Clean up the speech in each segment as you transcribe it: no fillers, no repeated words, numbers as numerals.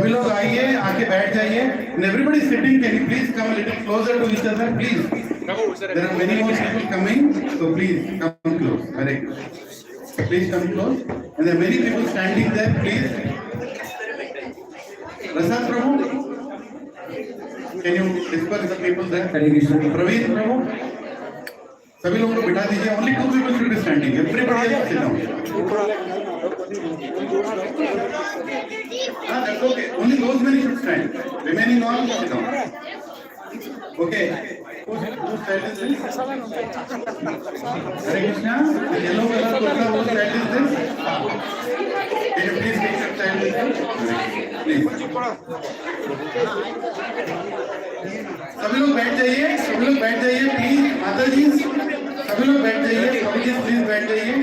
सभी लोग आइए, आके बैठ जाइए. And everybody sitting, can you please come a little closer to each other, please? There are many more people coming, so please come close. Hare Krishna. Please come close. And there are many people standing there, please. Prasad Prabhu, can you disperse the people there? Hare Krishna. Praveen Prabhu, सभी लोगों को बिठा दीजिए. Only 2 people should be standing. Everybody else sit down. That's okay. Only those many should stand. Remaining all sit down. Okay. Whose side is this? Hare Krishna. The yellow color kurta, whose side is this? Can you please take your child with you? Please. सभी लोग बैठ जाइए. सभी लोग बैठ जाइए. Please माता जी सभी लोग बैठ जाइए. सभी जी प्लीज बैठ जाइए.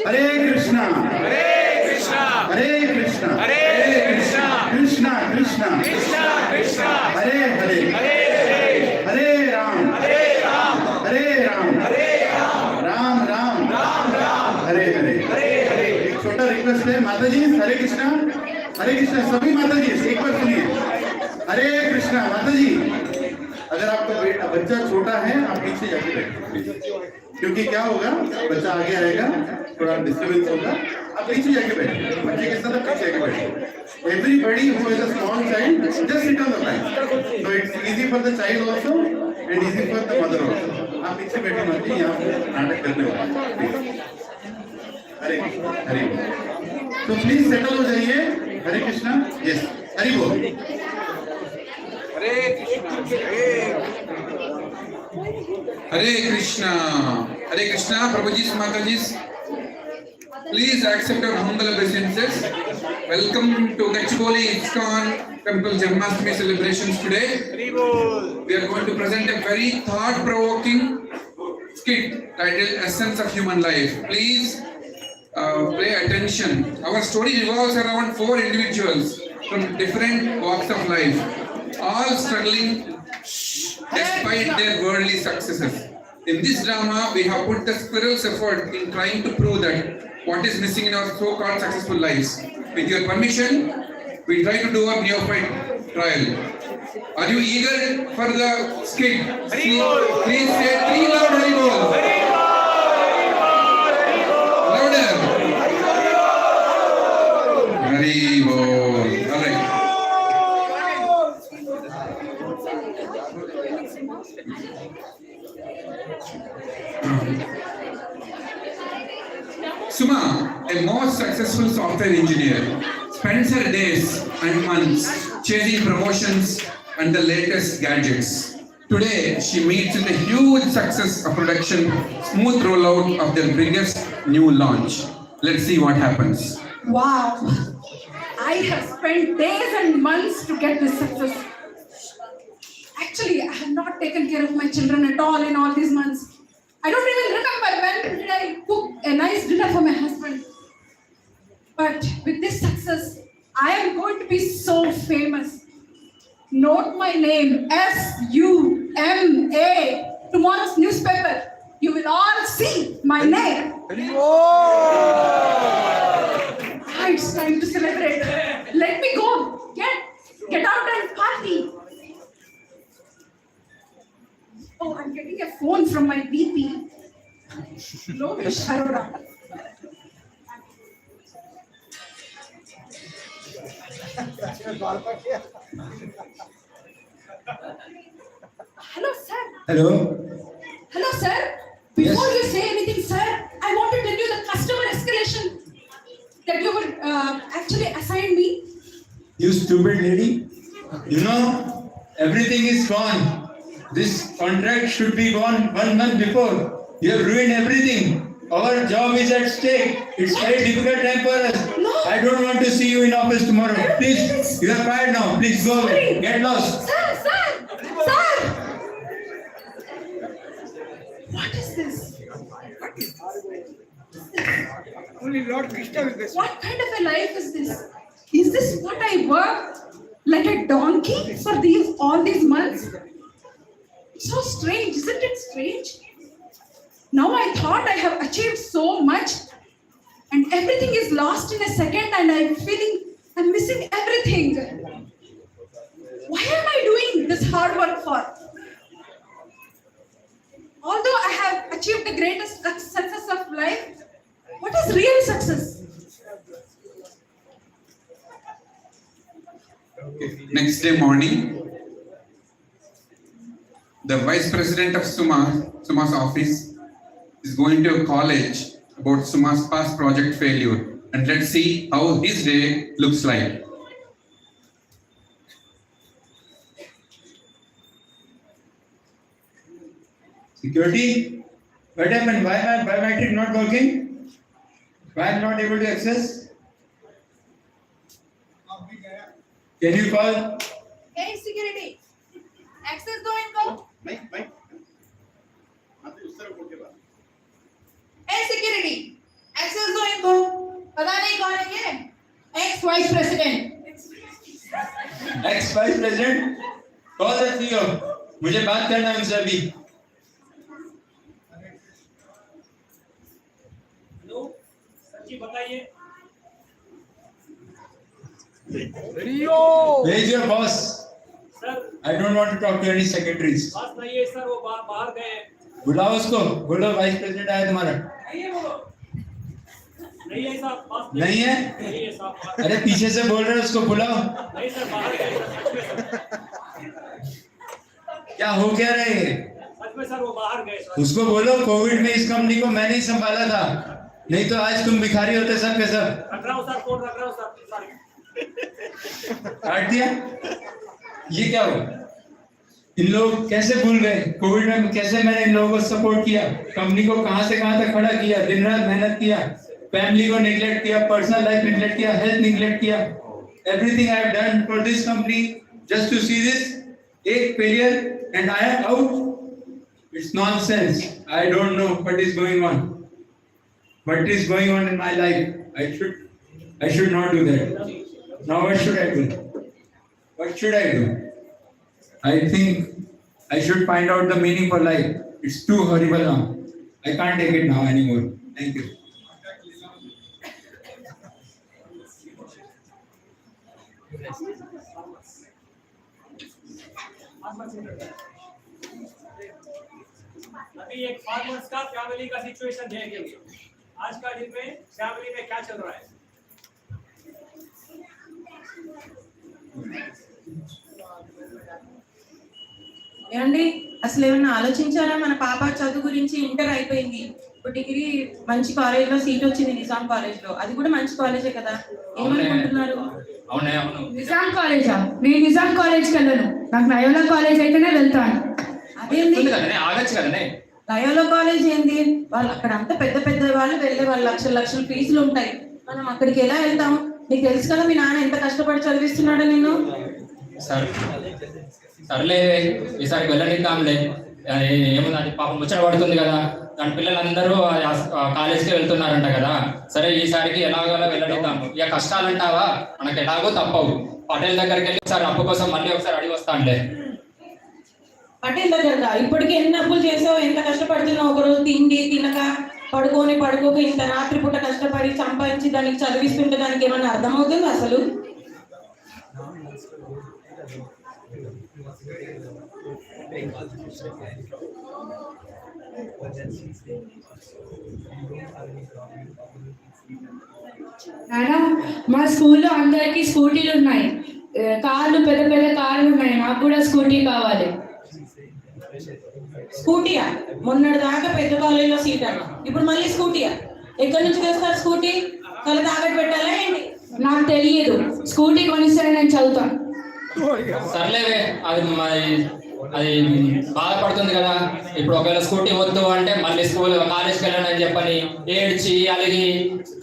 हरे कृष्णा हरे कृष्णा हरे कृष्णा हरे कृष्णा कृष्णा कृष्णा कृष्णा कृष्णा हरे हरे हरे हरे राम हरे राम हरे राम हरे राम राम राम राम राम हरे हरे हरे हरे. एक छोटा रिक्वेस्ट है माता जी. हरे कृष्णा सभी माता जी एक बार सुनिए. हरे कृष्णा. माता जी अगर आपका बच्चा छोटा है आप पीछे जाके बैठिए क्योंकि क्या होगा बच्चा आगे आएगा थोड़ा डिस्टर्बेंस होगा. आप पीछे जाके बैठिए. बच्चे के साथ पीछे जाके बैठिए. Everybody who is a small child just sit on the line. So it's easy for the child also and easy for the mother also. आप पीछे बैठे माता जी. यहाँ नाटक करने वाले. हरे हरे. तो प्लीज सेटल हो जाइए. हरे कृष्णा. यस हरि बोल. हरे कृष्णा हरे कृष्णा हरे Krishna. Prabhuji, Mataji, please accept our humble obeisances. Welcome to Gachibowli ISKCON Temple Janmastami celebrations today. We are going to present a very thought-provoking skit titled Essence of Human Life. Please pay attention. Our story revolves around 4 individuals from different walks of life, all struggling despite their worldly successes. In this drama, we have put the squirrel's effort in trying to prove that what is missing in our so-called successful lives. With your permission, we try to do a neophyte trial. Are you eager for the skit? Please say 3 loud Hari Bol. Louder. Hari Bol. All right. Suma, a most successful software engineer, spends her days and months chasing promotions and the latest gadgets. Today, she meets with the huge success of production, smooth rollout of their biggest new launch. Let's see what happens. Wow! I have spent days and months to get this success. Actually, I have not taken care of my children at all in all these months. I don't even remember when did I cook a nice dinner for my husband. But with this success, I am going to be so famous. Note my name, S-U-M-A. Tomorrow's newspaper, you will all see my name. It's time to celebrate. Let me go. Get out and party. Oh, I'm getting a phone from my VP. Lokesh Arora. Hello, sir. Hello. Hello, sir. Before you say anything, sir, I want to tell you the customer escalation that you would actually assign me. You stupid lady. You know, everything is gone. This contract should be gone 1 month before. You have ruined everything. Our job is at stake. It's very difficult time for us. No. I don't want to see you in office tomorrow. Please, you are fired now. Please go away. Get lost. Sir. What is this? Only Lord Krishna will best. What kind of a life is this? Is this what I worked like a donkey for all these months? It's so strange, isn't it strange? Now I thought I have achieved so much and everything is lost in a second and I'm feeling I'm missing everything. Why am I doing this hard work for? Although I have achieved the greatest success of life, what is real success? Next day morning, the vice president of Suma's office is going to a college about Suma's past project failure, and let's see how his day looks like. Security, what happened? Why my biometric not working? Why I'm not able to access? Can you call? Hey security, access दो इनको. Mic माते उस तरफ बोल के बात. Hey security, access दो इनको. पता नहीं कौन है ये? Ex vice president. Ex vice president? Call the CEO. मुझे बात करना है उनसे अभी. हेलो सर जी बताइए. Where is your boss? Sir I don't want to talk to any secretaries. बात नहीं है सर, वो बाहर गए. बुलाओ उसको. बोलो वाइस प्रेसिडेंट आया तुम्हारा. नहीं है बोलो. नहीं है साहब, बात नहीं है? नहीं है साहब. अरे पीछे से बोल रहे हो, उसको बुलाओ. नहीं सर, बाहर गए सर, सच में सर. क्या हो क्या रहे हैं? सच में सर वो बाहर गए सर. उसको बोलो कोविड में इस कंपनी को मैंने ही संभाला था, नहीं तो आज तुम भिखारी होते सब के सब. रख रहा हूँ सर, फोन रख रहा हूँ सर. काट दिया. ये क्या हुआ? इन लोग कैसे भूल गए कोविड में कैसे मैंने इन लोगों को सपोर्ट किया, कंपनी को कहां से कहां तक खड़ा किया, दिन रात मेहनत किया, फैमिली को नेग्लेक्ट किया, पर्सनल लाइफ नेग्लेक्ट किया, हेल्थ नेग्लेक्ट किया. Everything I have done for this company just to see this एक failure and I am out. It's nonsense. I don't know what is going on. What is going on in my life? I should not do that. Now what should I do? What should I do? I think I should find out the meaning for life. It's too horrible now. I can't take it now anymore. Thank you. अभी एक farmers का family का situation देखेंगे. आज का दिन में family में क्या चल रहा है. ఏమండి అసలు ఏమన్నా ఆలోచించారా? మన పాప చదువు గురించి ఇంటర్ అయిపోయింది, ఇప్పుడు డిగ్రీ మంచి కాలేజ్ లో సీట్ వచ్చింది, నిజాం కాలేజ్ లో. అది కూడా మంచి కాలేజే కదా, ఏమనుకుంటున్నారు? నిజాం కాలేజా? నేను నిజాం కాలేజ్కి వెళ్ళను, నాకు నయోలా కాలేజ్ అయితేనే వెళ్తాను. అదేంటి లయోలా కాలేజ్ ఏంది? వాళ్ళు అక్కడ అంతా పెద్ద పెద్ద వాళ్ళు వెళ్ళే వాళ్ళు, లక్షల ఫీజులు ఉంటాయి. మనం అక్కడికి ఎలా వెళ్తాం? నీకు తెలుసు కదా మీ నాన్న ఎంత కష్టపడి చదివిస్తున్నాడో నిన్ను. సర్లే ఈసారికి వెళ్ళనిద్దాంలే, ఏముంది పాపం ముచ్చట పడుతుంది కదా, దాని పిల్లలందరూ కాలేజ్కి వెళ్తున్నారంట కదా. సరే ఈసారికి ఎలాగోలా వెళ్ళనిద్దాము. ఇక కష్టాలంటావా, మనకు ఎలాగో తప్పవు. పటేల్ దగ్గరికి వెళ్ళి ఒకసారి అప్పు కోసం మళ్ళీ ఒకసారి అడిగి వస్తానులే. పటేల్ దగ్గరగా ఇప్పటికి ఎన్ని అప్పులు చేసావు, ఎంత కష్టపడుతున్నావు. ఒకరోజు తిండి తినక పడుకోక ఇంత రాత్రి పూట కష్టపడి సంపాదించి దానికి చదివిస్తుంటే దానికి ఏమన్నా అర్థమవుతుంది అసలు? మేడం మా స్కూల్లో అందరికి స్కూటీలు ఉన్నాయి, కార్లు పెద్ద పెద్ద కార్లు ఉన్నాయి, నాకు కూడా స్కూటీ కావాలి. స్కూటీయా? మొన్నటి దాకా పెద్ద కాలేజీలో సీట్ అన్న, ఇప్పుడు మళ్ళీ స్కూటీయా? ఎక్కడి నుంచి తెస్తారు స్కూటీ? కళ్ళు తాగట్టు పెట్టాలా ఏంటి? నాకు తెలియదు, స్కూటీ కొనిస్తే నేను చదువుతాను. సర్లేవే, అది బాధపడుతుంది కదా. ఇప్పుడు ఒకవేళ స్కూటీ వద్దు అంటే మళ్ళీ కాలేజ్కి వెళ్ళను అని చెప్పని ఏడ్చి అలిగి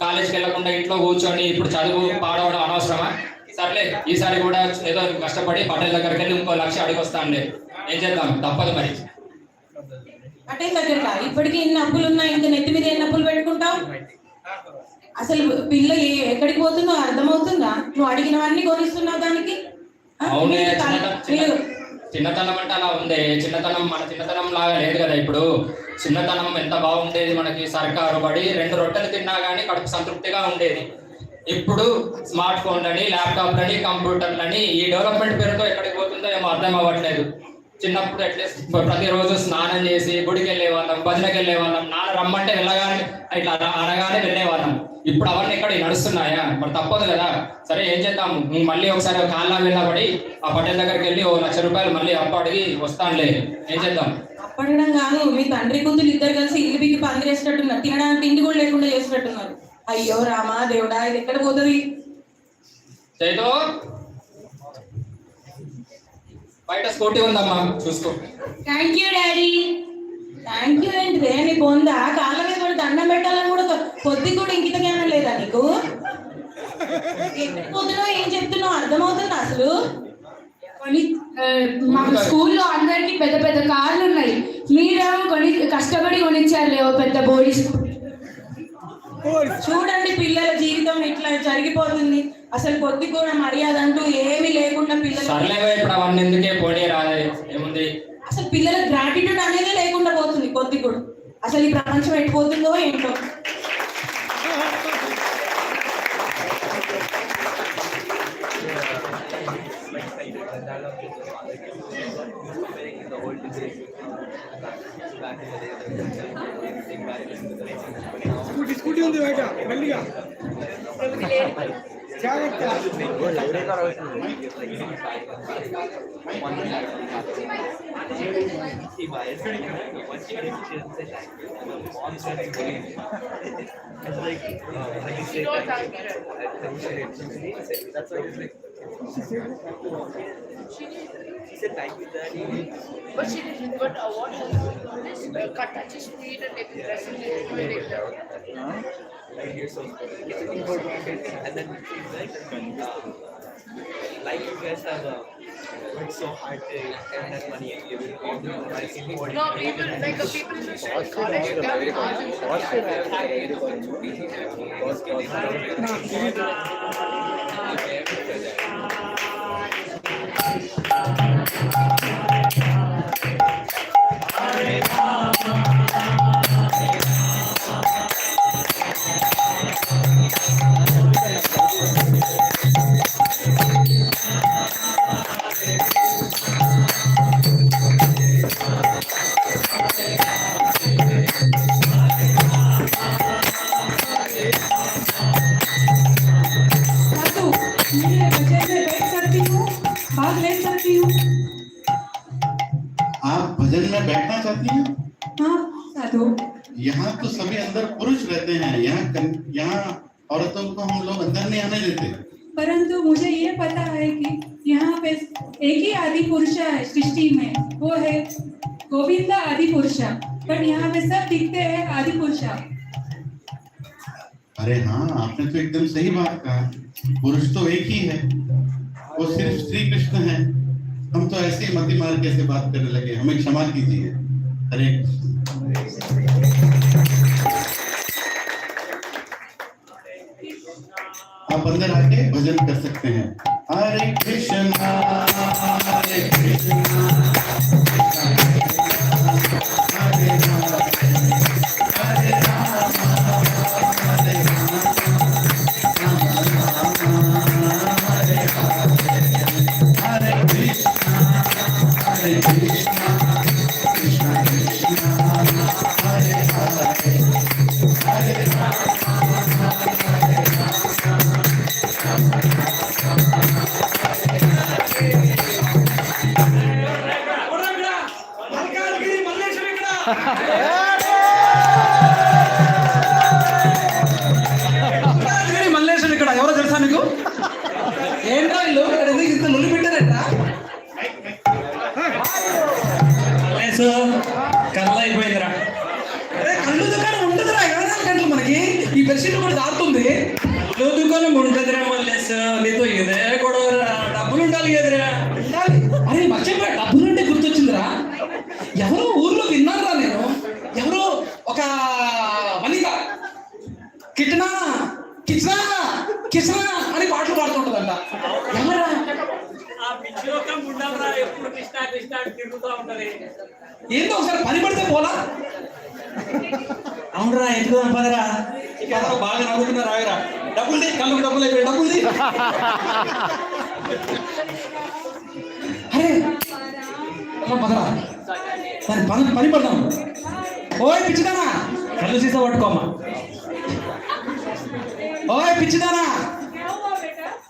కాలేజ్కి వెళ్ళకుండా ఇంట్లో కూర్చొని ఇప్పుడు చదువు పాడవడం అనవసరమా? సర్లే ఈసారి కూడా ఏదో కష్టపడి పటేల్ దగ్గరికి వెళ్ళి ఇంకో 1,00,000 అడిగి వస్తానులే. ఏం చేద్దాం, తప్పదు మరి. పటేల్ దగ్గర ఇప్పటికీ ఇన్ని అప్పులు ఉన్నాయి, ఇంకా నెత్తి మీద ఎన్ని అప్పులు పెట్టుకుంటావు? అసలు పిల్ల ఎక్కడికి పోతుందో అర్థమవుతుందా? నువ్వు అడిగినవన్నీ కొనిస్తున్నావు దానికి. అవునే, చిన్నతనం అంటే అలా ఉంది. మన చిన్నతనం లాగా లేదు కదా ఇప్పుడు. చిన్నతనం ఎంత బాగుండేది మనకి, సర్కారు బడి 2 రొట్టెలు తిన్నా కానీ కడుపు సంతృప్తిగా ఉండేది. ఇప్పుడు స్మార్ట్ ఫోన్లని, ల్యాప్టాప్లని, కంప్యూటర్లని ఈ డెవలప్మెంట్ పేరుతో ఎక్కడికి పోతుందో ఏమో అర్థం అవ్వట్లేదు. చిన్నప్పుడు అట్లీస్ట్ ప్రతిరోజు స్నానం చేసి గుడికి వెళ్ళే వాళ్ళం, భజనకి వెళ్ళే వాళ్ళం, నాన్న రమ్మంటే వెళ్ళగానే ఇట్లా అనగానే వెళ్ళే వాళ్ళం. ఇప్పుడు అవన్నీ ఇక్కడ నడుస్తున్నాయా? మరి తప్పదు కదా. సరే ఏం చేద్దాము, మళ్ళీ ఒకసారి కాళ్ళ వెళ్ళబడి ఆ పటేల్ దగ్గరికి వెళ్ళి 1,00,000 రూపాయలు మళ్ళీ అప్పు అడిగి వస్తానులే, ఏం చేద్దాం. అప్పడడం కాదు, మీ తండ్రి కూతురు ఇద్దరు కలిసి ఇల్లు బిగి పందిరేసినట్టున్నారు, తినడానికి తిండి కూడా లేకుండా చేసినట్టున్నారు. అయ్యో రామా దేవుడా, ఇది ఎక్కడ పోతుంది? చైతో బయట స్కూటీ ఉందమ్మా, చూసుకో. Thank you daddy. Thank you ఏంటిదే, నీకు ఉందా? కాళ్ళ మీద కూడా దండం పెట్టాలని కూడా కొద్ది కూడా ఇంకిత జ్ఞానం లేదా నీకు? ఎక్కడికి పోతున్నావు, ఏం చెప్తున్నావు అర్థమవుతుందా అసలు? మా స్కూల్లో అందరికి పెద్ద పెద్ద కార్లు ఉన్నాయి, మీరేమో కష్టపడి కొనిచ్చారు పెద్ద బోడీ. చూడండి పిల్లల జీవితం ఇట్లా జరిగిపోతుంది. అసలు కొద్ది కూడా మర్యాద అంటూ ఏమీ లేకుండా పిల్లలు అవన్నీ ఎందుకే పోనీ రాదే ఏముంది. అసలు పిల్లల గ్రాటిట్యూడ్ అనేది లేకుండా పోతుంది కొద్ది కూడా. అసలు ఈ ప్రపంచం ఎట్టిపోతుందో ఏంటో. స్కూటీ ఉంది బయట మళ్ళీగా జాగ్రత్త. She said thank you, Daddy. But she didn't. But what this cut touches feet and take the dressing like here, so and then she's like you guys have worked so hard to earn that money and give it. No, people like the people in the college. आप भजन में बैठना चाहती हैं? हाँ साधु। यहाँ तो सभी अंदर पुरुष रहते हैं, यहाँ औरतों को हम लोग अंदर नहीं आने देते। परंतु मुझे ये पता है कि यहाँ पे एक ही आदि पुरुष है सृष्टि में, वो है गोविंदा आदि पुरुष। बट यहाँ पे सब दिखते हैं आदि पुरुष। अरे हाँ, आपने तो एकदम सही बात कहा। पुरुष तो एक ही है, वो सिर्फ श्री कृष्ण है। हम तो ऐसे ही मति मार के ऐसे बात करने लगे, हमें क्षमा कीजिए। हरे आप अंदर आके भजन कर सकते हैं। हरे कृष्णा हरे कृष्णा हरे राम हरे राम हरे राम हरे कृष्णा कृष्णा कृष्णा हरे हरे हरे राम మల్లేశ్వరం ఇక్కడ ఎవరో తెలుసా నీకు? ఏంటో ఇల్లు ఇక్కడ ఎందుకు ఇంత నుల్లి పెట్టారంట? కళ్ళ అయిపోయిందిరా. అరే కళ్ళు దుకాణం ఉంటుందిరా 24 గంటలు మనకి. ఈ బెడ్షీట్ కూడా దారుతుంది. కళ్ళు దుకాణం ఉంటుందిరా మల్లేశ్, నీతో ఇదే గొడవ. డబ్బులు ఉండాలి కదరా. ఉండాలి. అరే మర్చిపోయా, డబ్బులు అంటే గుర్తొచ్చిందిరా. ఎవరో ఊర్లో విన్నారా నేను, ఎవరో ఒక వనిత కిట్నా కిచ్నా కిచ్నా అని పాటలు పాడుతుంటదంట. ఎవరా? ఏంటో ఒకసారి పని పడితే పోలా. అవునరా ఎందుకు పదరా బాగా నవ్వుతున్నారు ఆగరా డబ్బులు తీ కళ్ళకు డబ్బులు అయిపోయి డబ్బులు తీ అరే పదరా పని పడతాం ఓయ్ పిచ్చిదానా కళ్ళు సీసా పట్టుకోమ్మా ఓయ్ పిచ్చిదానా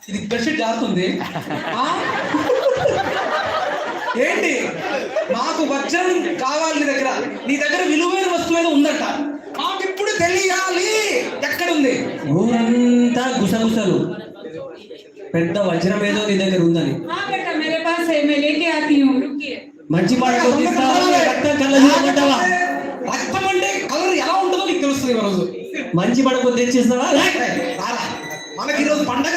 ఇది బెడ్షీట్ జారుతుంది ఏంటి మాకు వజ్రం కావాలి నీ దగ్గర విలువైన వస్తువు ఏదో ఉందట మాకు ఇప్పుడు తెలియాలి ఎక్కడుంది ఊరంతా గుసగుసలు పెద్ద వజ్రం ఏదో నీ దగ్గర ఉందని మంచి మాట రక్తం అంటే కలర్ ఎలా ఉంటుందో నీకు తెలుస్తుంది ఈరోజు మంచి పడకు తెచ్చిస్తావా మనకి ఈరోజు పండగ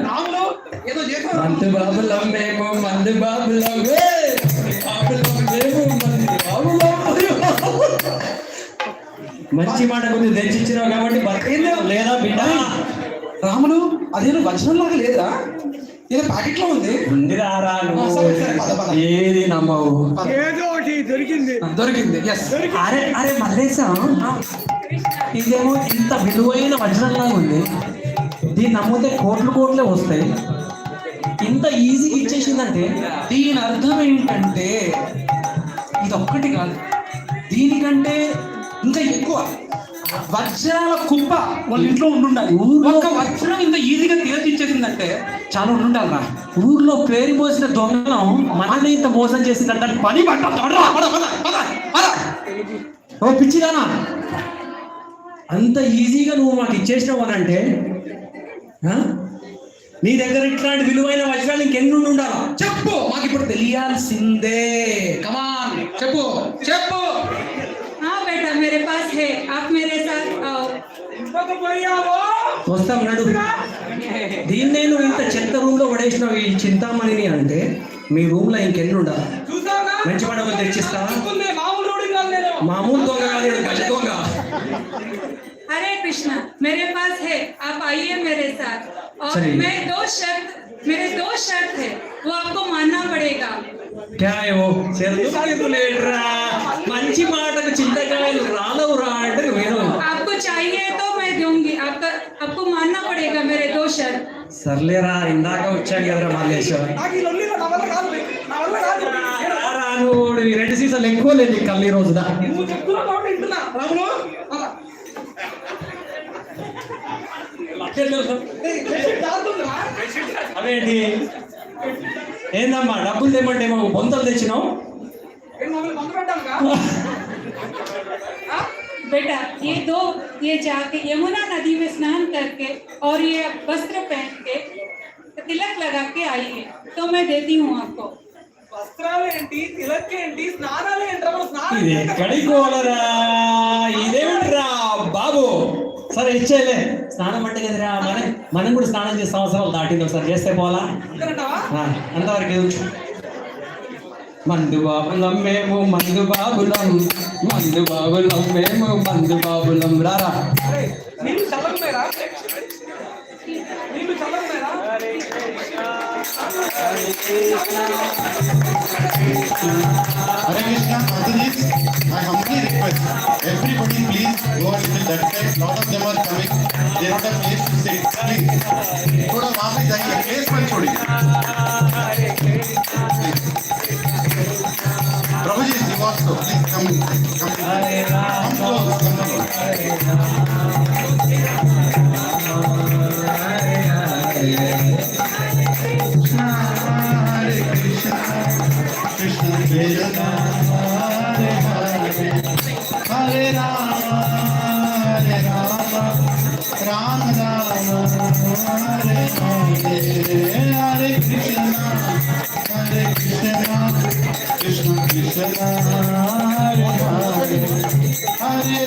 రాములు ఏదో చేస్తాం మందు బాబులం మేము మందు బాబులం మంచి మాట కొద్ది తెచ్చిచ్చినావు కాబట్టి బతికేందే లేదా బిడ్డ రాములు అదేదో వచనంలాగా లేదా ఏదో ప్యాకెట్ లో ఉంది రారా ఏది నమ్మవు ఏదో ఒకటి దొరికింది ఎస్ అరే అరే మల్లేశా ఇదేమో ఇంత విలువైన వజ్రంలాగా ఉంది దీన్ని నమ్మితే కోట్లే వస్తాయి ఇంత ఈజీగా ఇచ్చేసిందంటే దీని అర్థం ఏంటంటే ఇది ఒక్కటి కాదు దీనికంటే ఇంకా ఎక్కువ వజ్రాల కుప్ప వాళ్ళ ఇంట్లో ఉండాలి ఒక్క వజ్రం ఇంత ఈజీగా తీర్చిచ్చేసిందంటే చాలా ఉండాలి రా ఊర్లో పేరు మోసిన దొంగలం మనల్ని ఇంత మోసం చేసిందంటే పని ఓ పిచ్చిదానా అంత ఈజీగా నువ్వు మాకు ఇచ్చేసినావు అని అంటే నీ దగ్గర ఇట్లాంటి విలువైన వజ్రాలు ఇంకెన్ని ఉండాలా చెప్పు మాకు ఇప్పుడు తెలియాల్సిందే కమాన్ చెప్పు చెప్పు बेटा मेरे पास है आप मेरे साथ आओ వస్తాం నడు దీన్నే నువ్వు ఇంత చెత్త రూమ్ లో పడేసినావు ఈ చింతామణిని అంటే మీ రూమ్ లో ఇంకెన్ని ఉండాలి మంచి పడవలు తెచ్చిస్తావా మామూలు దొంగ కాదు గజ దొంగ हरे कृष्णा मेरे पास है आप आइए मेरे साथ और मेरे दो शर्त है वो आपको मानना पड़ेगा क्या है वो మంచి మాటకు చింతకాయలు రాలవురా అంటే నువ్వేనో आपको चाहिए तो मैं दूंगी आपको मानना पड़ेगा मेरे दो शर्त సర్లేరా ఇందాక వచ్చాను కదరా మల్లేశ్వర నువ్వు 2 సీసాలు ఎక్కువ లేదు కళ్ళు ఈ రోజుదా అవేంటి ఏందమ్మా డబ్బులు తెమ్మంటే ఏమో బొంతలు తెచ్చినావు बेटा ये जाके यमुना नदी में स्नान करके और ये वस्त्र पहन के तिलक लगा के आइए तो मैं देती हूँ आपको వస్త్రాలు ఏంటి తిలక్ ఏంటి స్నానాలు ఏంటి ఇది ఎక్కడికి పోలరా ఇదేమిట్రా బాబు సరే ఇచ్చేలే స్నానం అంటే కదరా మనం కూడా స్నానం చేసే అవసరం దాటింది ఒకసారి చేస్తే పోలా అంతవరకు మందు బాబులం మేము మందు బాబులం మేము మందు బాబులం రారా Hare Krishna, Mataji, I humbly request everybody please go a little that side. Lot of them are coming. They don't have place to sit. Please. थोड़ा वहाँ पे जाइए. Place पर छोड़िए. Prabhuji, you also please come close. Come Krishna Krishna Hare Rama Rama Rama Hare Hare Hare Krishna Krishna Krishna Hare Hare Hare Rama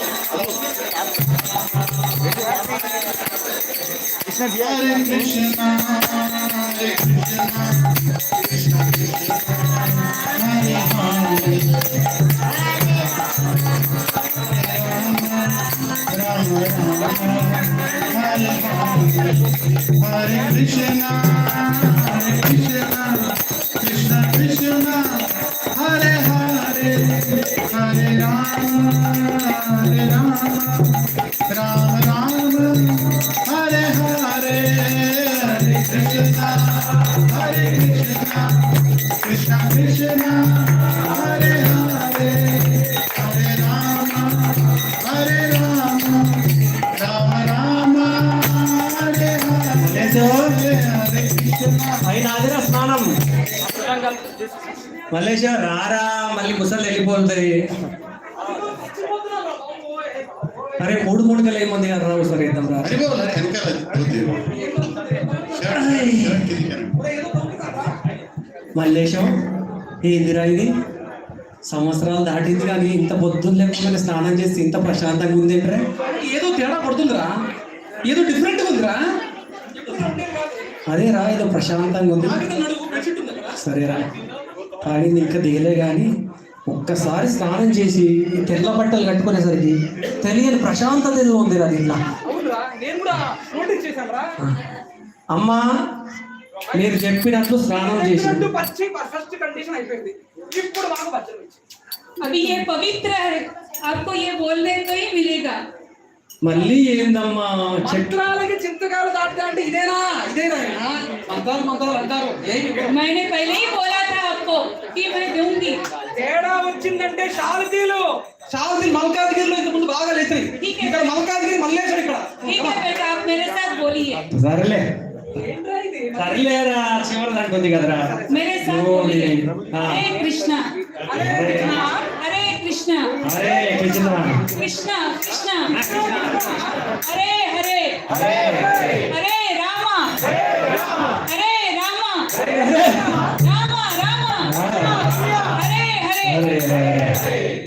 Hare Krishna Krishna Krishna Hare Hare Rama Rama Hare Hare Hare Krishna Krishna Krishna Hare Hare Hare Hare Rama, Rama Rama, Hare Hare, Hare Krishna, Krishna Krishna, Hare Hare, Hare Rama, Rama Rama, Hare Hare, Hare Krishna. అయినా అదిరా స్నానం మల్లేశ రారా, మళ్ళీ ముసలు వెళ్ళిపోతుంది. అరే మూడు కల ఏముంది కదా రావు సరే ఇద్దాం రా. మల్లేశం ఏందిరా ఇది, సంవత్సరాలు దాటింది కానీ ఇంత పొద్దున్న లేకుండా స్నానం చేసి ఇంత ప్రశాంతంగా ఉంది ఏంట్రా? ఏదో తేడా పడుతుందిరా, ఏదో డిఫరెంట్గా ఉందిరా. అదేరా ఏదో ప్రశాంతంగా ఉంది. సరేరా కానీ ఇంకా దిగలే కానీ ఒక్కసారి స్నానం చేసి తెల్ల బట్టలు కట్టుకునేసరికి తెలియని ప్రశాంతత ఏదో ఉంది రా దీంట్లో. అమ్మా మీరు చెప్పినట్లు స్నానం చేసి अभी ये पवित्र है, आपको ये बोलने को ही मिलेगा. మళ్ళీ ఏందమ్మా మంత్రాలకి చింతకాలు దాటితే అంటే ఇదేనా మంత్రాలు అంటారు. मैंने पहले ही बोला था आपको कि मैं दूंगी. తేడా వచ్చిందంటే శారదీలు మల్కాజ్గిరిలో ఇంత ముందు బాగా లేచాయి. ఇక్కడ మల్కాజ్గిరి మల్లేశ్వరం ఇక్కడ. ठीक है बेटा, आप मेरे साथ बोलिए. సరేలేరా చివరి దానికి ఉంది కదరా. मेरे साथ बोलिए. हरे कृष्णा, हरे कृष्णा, हरे कृष्णा, హరే కృష్ణ, कृष्णा कृष्णा, हरे हरे, हरे रामा, हरे रामा, रामा रामा, हरे हरे.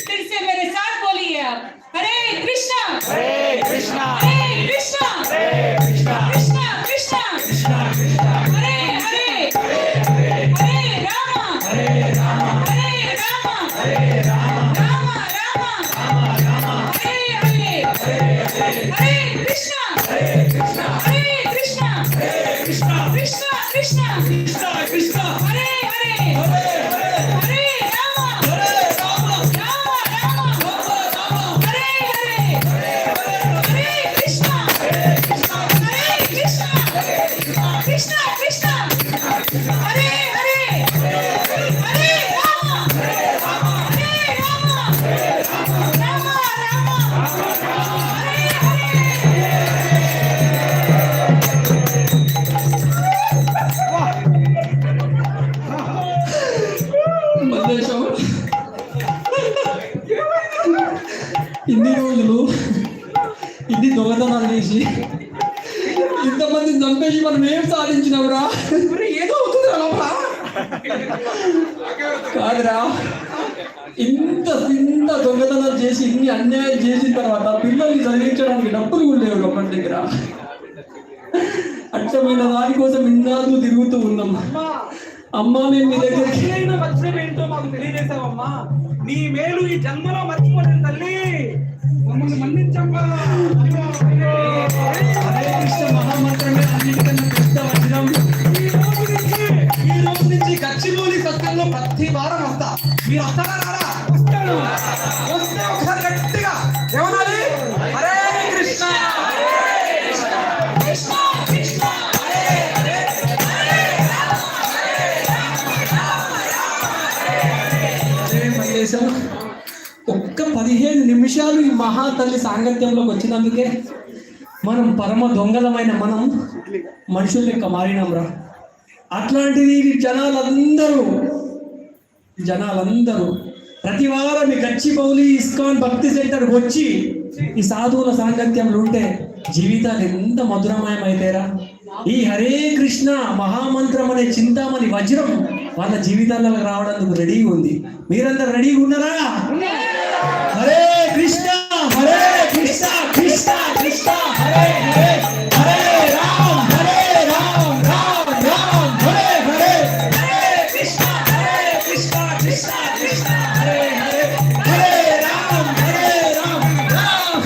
फिर से मेरे साथ बोलिए आप. हरे कृष्णा, हरे कृष्णा, हरे कृष्णा, कृष्णा कृष्णा, हरे हरे, हरे रामा, हरे रामा, रामा रामा, हरे हरे, हरे कृष्णा, हरे कृष्णा, कृष्णा कृष्णा, हरे हरे, हरे रामा, रामा हरे हरे, हरे कृष्णा, कृष्णा कृष्णा, हरे हरे, हरे रामा, रामा हरे हरे. మల్లేశం ఇన్ని రోజులు ఇన్ని దొంగతనాలు చేసి ఇంతమంది చంపేసి మనం ఏం సాధించినవురా? ఏదో అవుతుంది లోపల. కాదురా, ఇంత దొంగతనాలు చేసి ఇన్ని అన్యాయం చేసిన తర్వాత పిల్లల్ని చదివించడానికి డబ్బులు కూడా లేవు ఒకటి దగ్గర. అచ్చమైన దానికోసం ఇన్నాళ్ళు తిరుగుతూ ఉన్నాం. అమ్మా మేము మీ దగ్గరికి మర్చిపోయి ఏంటో మాకు తెలియజేసావమ్మా. నీ మేలు ఈ జన్మలో మర్చిపోలేదు తల్లి, మమ్మల్ని మన్నించమ్మా. హరే కృష్ణ మహామంత్రమే అన్నిటికన్నా పెద్ద వజ్రం. ఈ రోజు నుంచి గచ్చిబౌలి సత్యంలో ప్రతి వారం వస్తా. మీరు వస్తారా రారా? వస్తాను. వస్తే ఒకసారి గట్టిగా ఏమనాలి? హరే కృష్ణ, कृष्णा कृष्णा, हरे हरे, हरे మల్లేశం ఒక్క 15 నిమిషాలు ఈ మహాతల్లి సాంగత్యంలోకి వచ్చినందుకే మనం పరమ దొంగలమైన మనం మనుషుల లెక్క మారినాంరా. అట్లాంటిది జనాలందరూ ప్రతి వారం ఈ గచ్చిబౌలి ఇస్కాన్ భక్తి సెంటర్కి వచ్చి ఈ సాధువుల సాంగత్యంలో ఉంటే జీవితాలు ఎంత మధురమయమైతేరా. ఈ హరే కృష్ణ మహామంత్రం అనే చింతామణి వజ్రం వాళ్ళ జీవితాల్లో రావడానికి రెడీగా ఉంది. మీరందరూ రెడీగా ఉన్నారా? హరే కృష్ణ, హరే కృష్ణ, కృష్ణ కృష్ణ, హరే హరే, హరే రామ్, రామ్ రామ్, హరే హరే, హరే కృష్ణ, కృష్ణ కృష్ణ, హరే హరే, హరే రామ్, రామ్,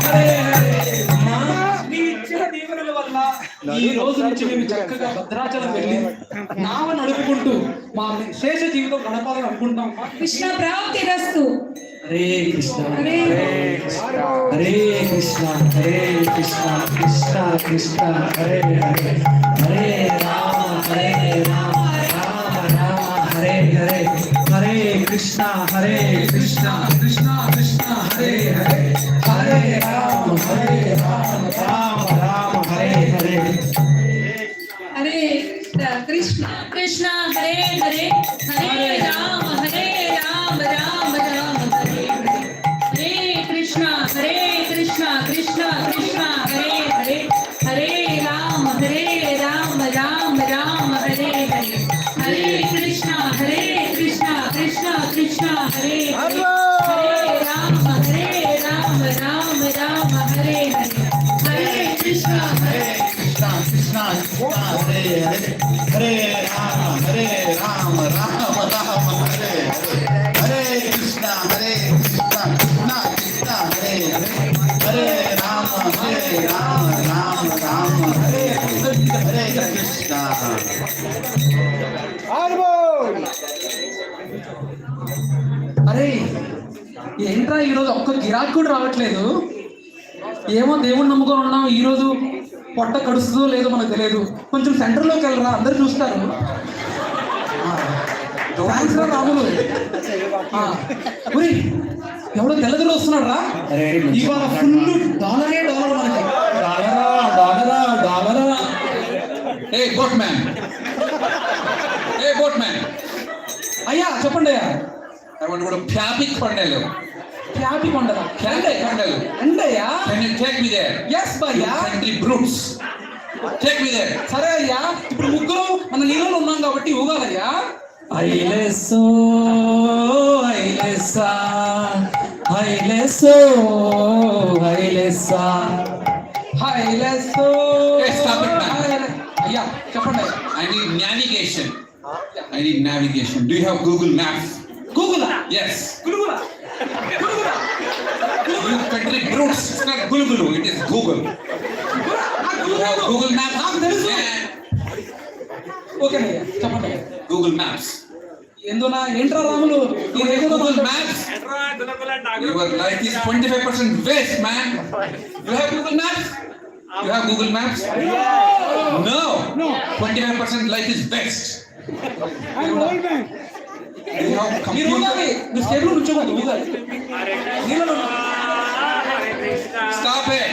హరే హరే. నీ ఇచ్చిన దీవెనల వల్ల, ఈ రోజు నుంచి మేము చక్కగా భద్రాచలం వెళ్ళి నావ నడుపుకుంటూ మా శేష జీవితం గడపాలని అనుకుంటాం. కృష్ణ ప్రాప్తి రస్తు. హరే కృష్ణ హరే హరే కృష్ణ హరే కృష్ణ కృష్ణ కృష్ణ హరే హరే హరే రామ రామ రామ హరే హరే హరే కృష్ణ కృష్ణ కృష్ణ హరే హరే హరే రామ రామ రామ హరే హరే. హరే కృష్ణ కృష్ణ హరే హరే హరే రామ రామ రామ హరే హరే. హరే కృష్ణ కృష్ణ కృష్ణ హరే హరే హరే రామ రామ రామ హరే హరే. హరే కృష్ణ కృష్ణ కృష్ణ హరే హరే హరే రామ రామ రామ హరే హరే. హరే కృష్ణ कृष्णा कृष्णा हरे हरे हरे राम राम राम हरे हरे कृष्णा कृष्णा कृष्णा हरे हरे हरे राम राम राम हरे हरे कृष्णा. అరే ఏంట్రా ఈరోజు ఒక్క గిరాకీ కూడా రావట్లేదు. ఏమో దేవుణ్ణి నమ్ముకొని ఉన్నాం, ఈరోజు పొట్ట కడుస్తుందో లేదో మనకు తెలియదు. కొంచెం సెంటర్లోకి వెళ్ళరా, అందరు చూస్తారు. థ్యాంక్స్ రా రాములు. ఎవడో తెల్లదొర వస్తున్నాడు రా. ఇవాళ ఫుల్ డాలరే డాలర్ మనకి. డాలరా డాలరా. A boat man, a boat man, అయ్యా చెప్పండి అయ్యా. I want to go to Pyapik Pandelu. Happy కొండలా Pandelu. ఎండయ్యా. Can you take me there? Yes భయ్యా. Friendly brutes. Take me there. సరే అయ్యా, ఇప్పుడు ముగ్గురు మన నీళ్ళలో ఉన్నాం కాబట్టి ఊగాలయ్యా. ఐలెస్సో ఐలెస్సా ఐలెస్సో ఐలెస్సా ఐలెస్సో. Hey, stop it, man. అయ్యా చెప్పండి. I need navigation. I need navigation. Do you have Google Maps? గూగులా? Yes. గులుగులా? గులుగులా? You country brutes. It's not Gulugulu. It is Google. You have Google Maps? నాకు తెలుసు. Yeah. ఓకేనయ్యా చెప్పండి. Google Maps. ఎందునా ఏంట్రా రాములు ఈ రేగులో Google Maps. Your life is 25% waste, man. You have Google Maps? You have Google Maps? No. 25% life is waste. You have మీరు computer. ఊగాలి. నువ్వు stable నుంచోవాలి, ఊగాలి. నీళ్ళలో Stop it.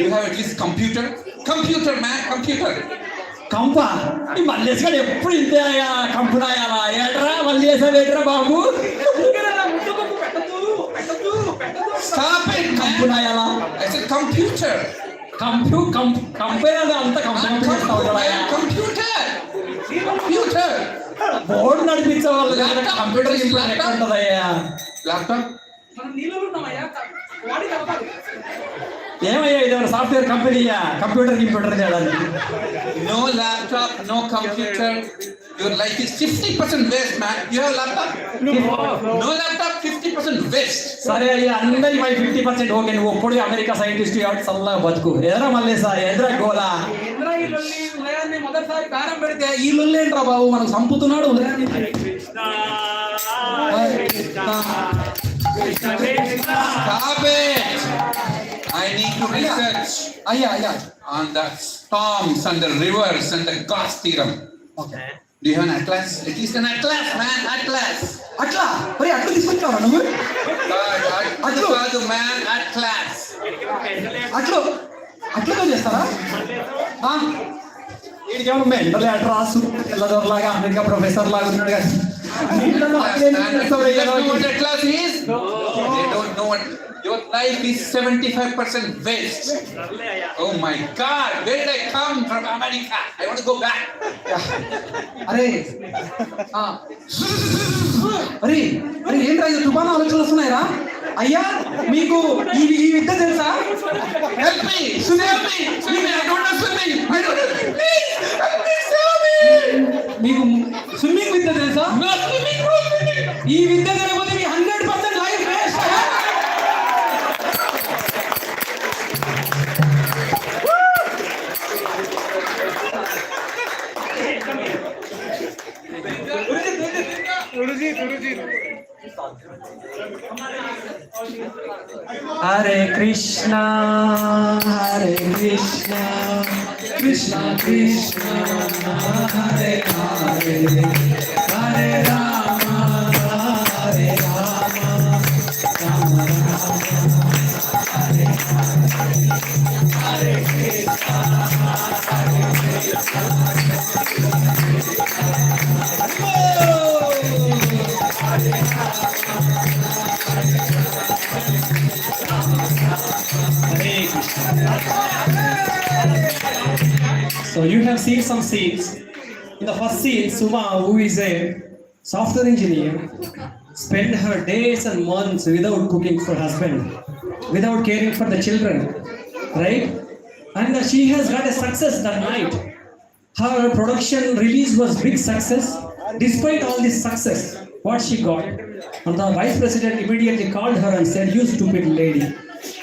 You have at least computer? Computer, man. Computer. కంప ఈ మల్లేసుగాడు ఎప్పుడు ఇంతే కంపునాయాలా ఏట్రా మల్లేసాడు ఏట్రా బాబు. Stop it, man. కంపునాయాలా I said computer. Company అంత కంపెనీ Computer. Computer. బోర్డు నడిపించే వాళ్ళు Laptop. కంప్యూటర్ ఎక్కడ ఉంటుందయ్యా. Laptop. మనం నీళ్ళలో ఉన్నామయ్యా, బాడీ కలపాలి. ఏమయ్యా ఇది సాఫ్ట్వేర్ కంపెనీయా కంప్యూటర్ చేయడానికి. No laptop, no computer. Your life is 50% waste, man. You have laptop? No laptop, 50% waste. సరే అయ్యా అందరి మై 50% ఓకే. నువ్వు ఒప్పుడు అమెరికా సైంటిస్ట్ కాబట్టి చల్లగా బతుకు. ఎదరా మల్లేసా ఎదరా గోలా. ఏంద్రా ఈ లొల్లి? ఉదయాన్నే మొదటిసారి కారం పెడితే ఈ లొల్లి ఏంట్రా బాబు, మనం చంపుతున్నాడు ఉదయాన్నే. Stop it. I need to research అయ్యా అయ్యా. on the storms and the rivers and the Gauss theorem. Okay. Do you have an atlas? At least an atlas, man. Atlas. అట్లా మరి అట్లా తీసుకొచ్చావా నువ్వు? Atlas. కాదు, man. Atlas. అట్లా చేస్తారా? వీడికి ఏమన్నా మెంటల్ లెటర్ రాసు పిల్లదొరలాగా అమెరికా ప్రొఫెసర్ లాగా ఉన్నాడు కానీ Atlas. They don't know what atlas is. They don't know what. Your life is 75% waste. Oh my God, where did I come from? America. I want to go back. అరే అరే అరే ఏంట్రా ఇది తుఫాను ఆలోచనలు వస్తున్నాయిరా? అయ్యా మీకు ఈ విద్య తెలుసా? Help me. Help me. Swimming. I don't know swimming. I don't know. Please. Help me. Save me. మీకు స్విమ్మింగ్ విద్య తెలుసా? No swimming. No swimming. ఈ విద్య తెలియకపోతే మీ 100% life waste. Hare Krishna, Krishna Krishna, Hare Hare, Hare Rama, Hare Rama, Rama Rama, Hare Hare, Hare Krishna, So you have seen some scenes. In the first scene, Suma, who is a software engineer, spent her days and months without cooking for husband, without caring for the children, right? And she has got a success that night. Her production release was big success. Despite all this success, what she got? And the vice president immediately called her and said, "You stupid lady,"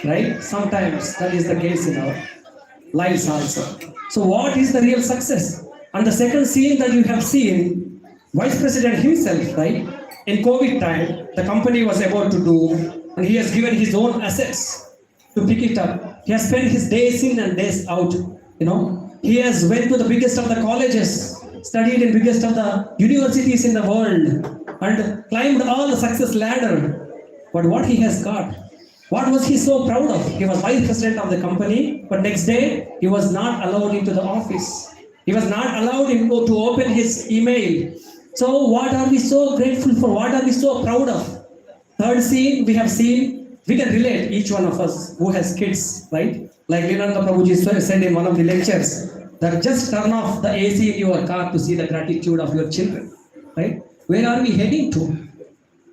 right? Sometimes that is the case in our lives also. So what is the real success? And the second scene that you have seen, vice president himself, right? In COVID time, the company was about to do, and he has given his own assets to pick it up. He has spent his days in and days out, He has went to the biggest of the colleges, studied in biggest of the universities in the world, and climbed all the success ladder. But what he has got? What was he so proud of? He was vice president of the company, but next day he was not allowed into the office. He was not allowed to open his email. So what are we so grateful for? What are we so proud of? Third scene, we have seen, we can relate, each one of us who has kids, right? Like Linanda Prabhuji said in one of the lectures, that just turn off the AC in your car to see the gratitude of your children, right? Where are we heading to,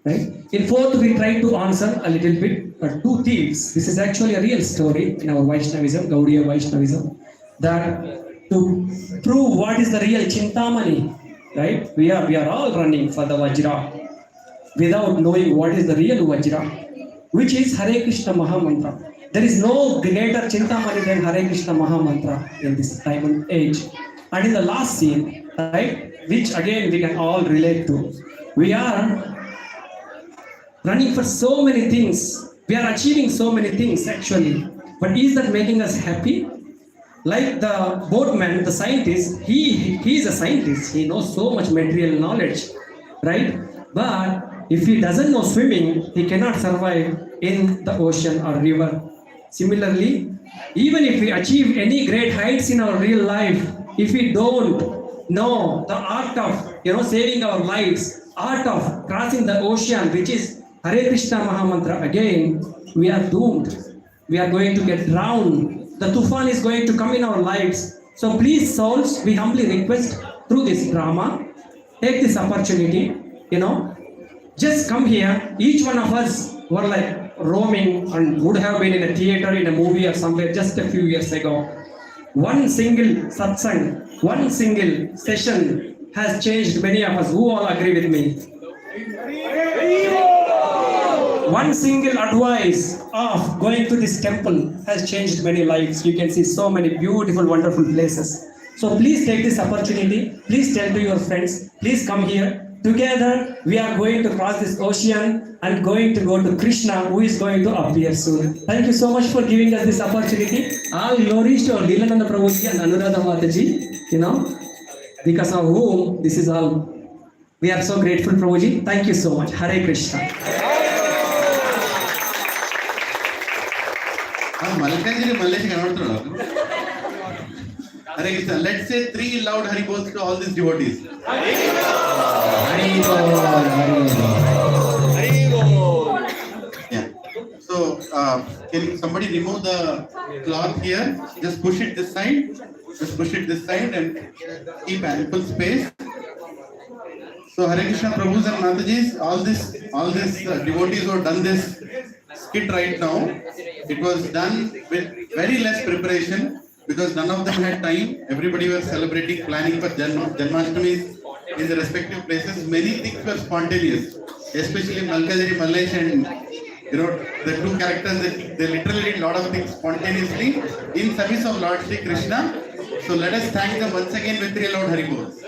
right? In fourth, we try to answer a little bit, two thieves. This is actually a real story in our Vaishnavism, Gaudiya Vaishnavism, that to prove what is the real Chintamani, right? We are all running for the Vajra without knowing what is the real Vajra, which is Hare Krishna Mahamantra. There is no greater Chintamani than Hare Krishna Mahamantra in this time and age. And in the last scene, right, which again we can all relate to, we are running for so many things. We are achieving so many things actually. But is that making us happy? Like the boatman, the scientist, he is a scientist. He knows so much material knowledge, right? But if he doesn't know swimming, he cannot survive in the ocean or river. Similarly, even if we achieve any great heights in our real life, if we don't know the art of saving our lives, art of crossing the ocean, which is Hare Krishna Mahamantra, again we are doomed. We are going to get drowned. The tufan is going to come in our lives. So please, souls, we humbly request through this drama, take this opportunity, just come here. Each one of us were like roaming and would have been in a theater, in a movie or somewhere just a few years ago. One single satsang, one single session has changed many of us. Who all agree with me? One single advice of going to this temple has changed many lives. You can see so many beautiful, wonderful places. So please take this opportunity. Please tell to your friends. Please come here. Together, we are going to cross this ocean and going to go to Krishna, who is going to appear soon. Thank you so much for giving us this opportunity. All glories to our Leelananda Prabhuji and Anuradha Mataji, because of whom this is all. We are so grateful, Prabhuji. Thank you so much. Hare Krishna. Hare Krishna. Let's say 3 loud Hari Bols to all these devotees. Hari Bol. Yeah. So, can somebody remove the cloth here? Just push it this side. Just push it this side and keep ample space. So, Hare Krishna Prabhus and Matajis, all this devotees who have done this skit right now, it was done with very less preparation because none of them had time. Everybody was celebrating, planning for Janmastami in the respective places. Many things were spontaneous, especially Malkadari Mallesh and the two characters. They literally did a lot of things spontaneously in service of Lord Shri Krishna. So let us thank them once again with 3 loud Hari Bols.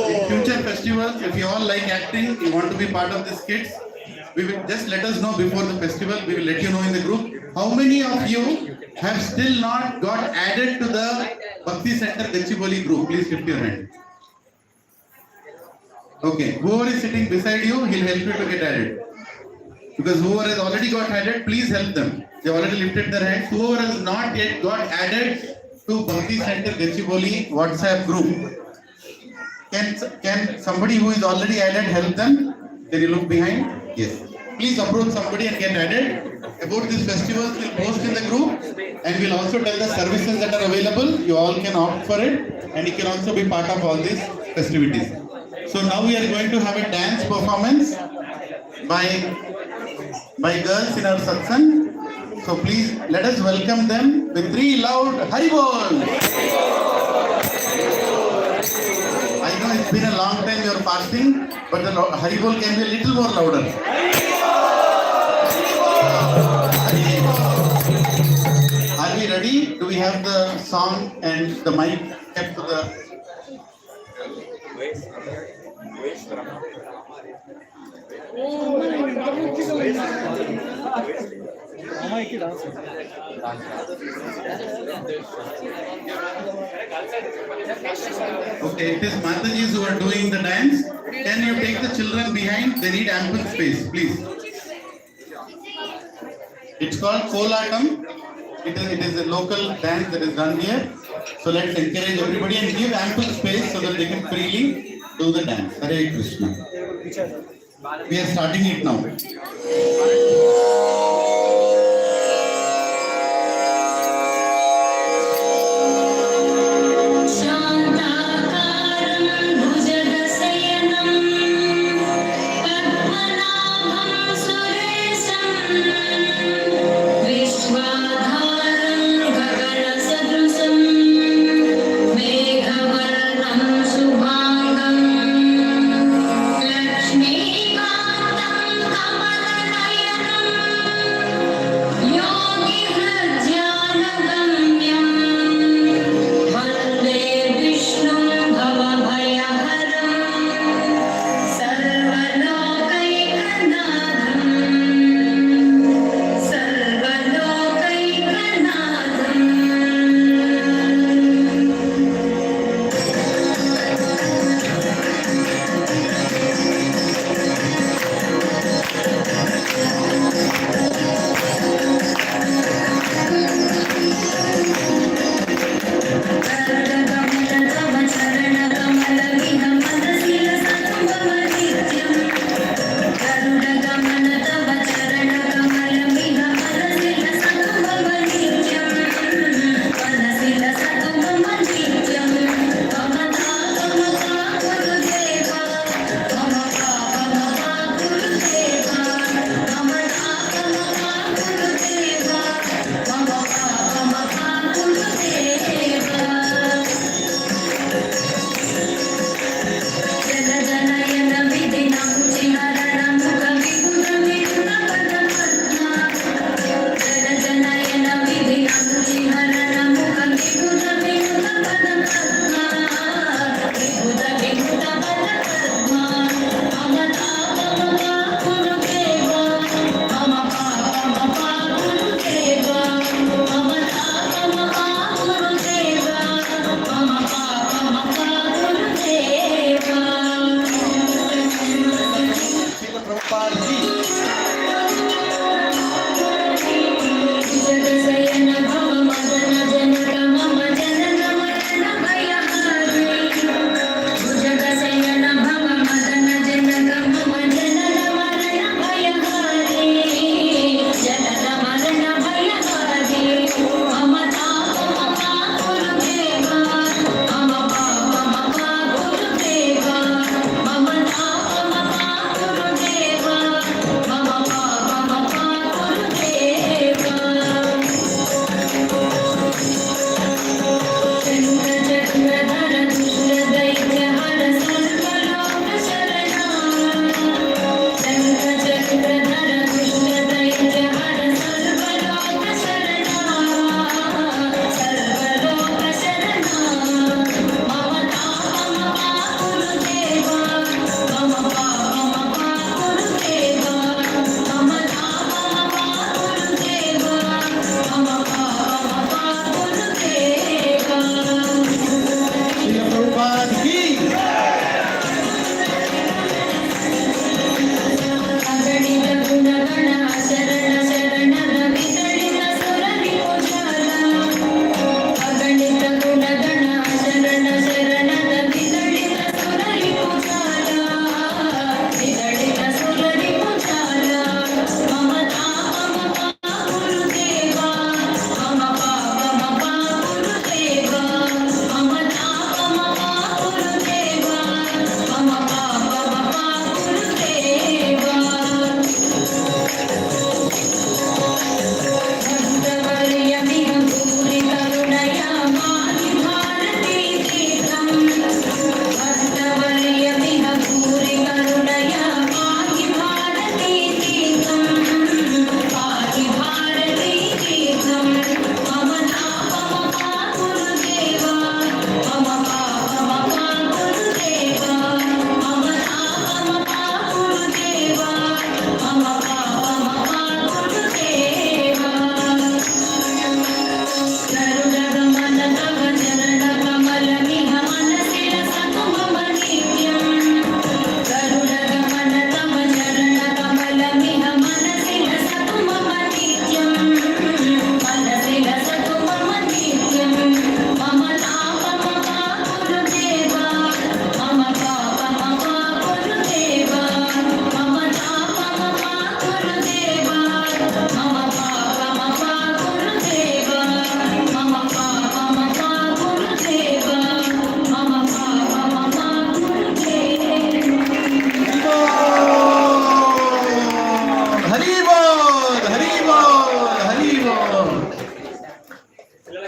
In future festivals, if you all like acting, you want to be part of the skits, we will just let us know before the festival. We will let you know in the group. How many of you have still not got added to the Bhakti Center Gachibowli group? Please lift your hand. Okay, whoever is sitting beside you, he'll help you to get added. Because whoever has already got added, please help them. They already lifted their hands. Whoever has not yet got added to Bhakti Center Gachibowli WhatsApp group, can somebody who is already added help them? Can you look behind? Yes. Please approach somebody and get added. About this festival, we'll post in the group and we'll also tell the services that are available. You all can opt for it and you can also be part of all these festivities. So now we are going to have a dance performance by girls in our satsang. So please let us welcome them with 3 loud Haribol. I know it's been a long time you are fasting, but the Haribol can be a little more louder. Are we ready? Do we have the song and the mic kept to the... Okay, it is Matajis who are doing the dance. Can you take the children behind? They need ample space, please. It's called Kolatam. It is a local dance that is done here. So let's encourage everybody and give ample space so that they can freely do the dance. Hare Krishna. We are starting it now. Lexmi Kantam Kamala Nayanam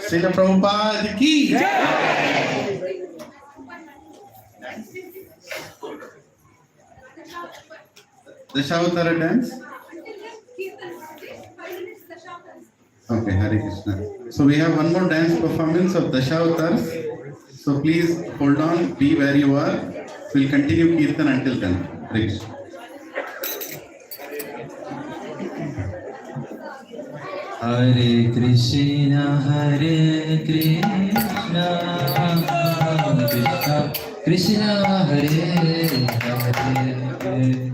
Srila Prabhupada ki Dashavtara dance. Okay, Hare Krishna. So we have one more dance performance of Dashavatars. So please hold on, be where you are. We'll continue Kirtan until then. Hare Krishna. Hare Krishna, Hare Krishna, Krishna Krishna, Hare Hare,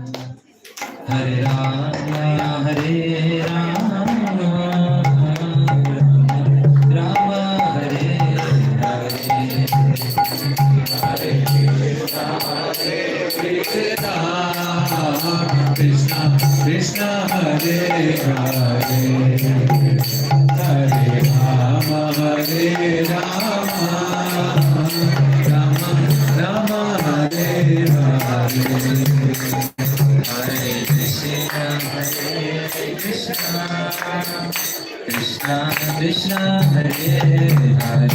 Hare Rama, Hare Rama, Rama Hare Hare, Hare Krishna, Krishna Krishna, Hare Hare, Hare Rama, Hare Rama, Rama Rama, Hare Hare, Hare Krishna, Krishna Krishna, Hare Hare,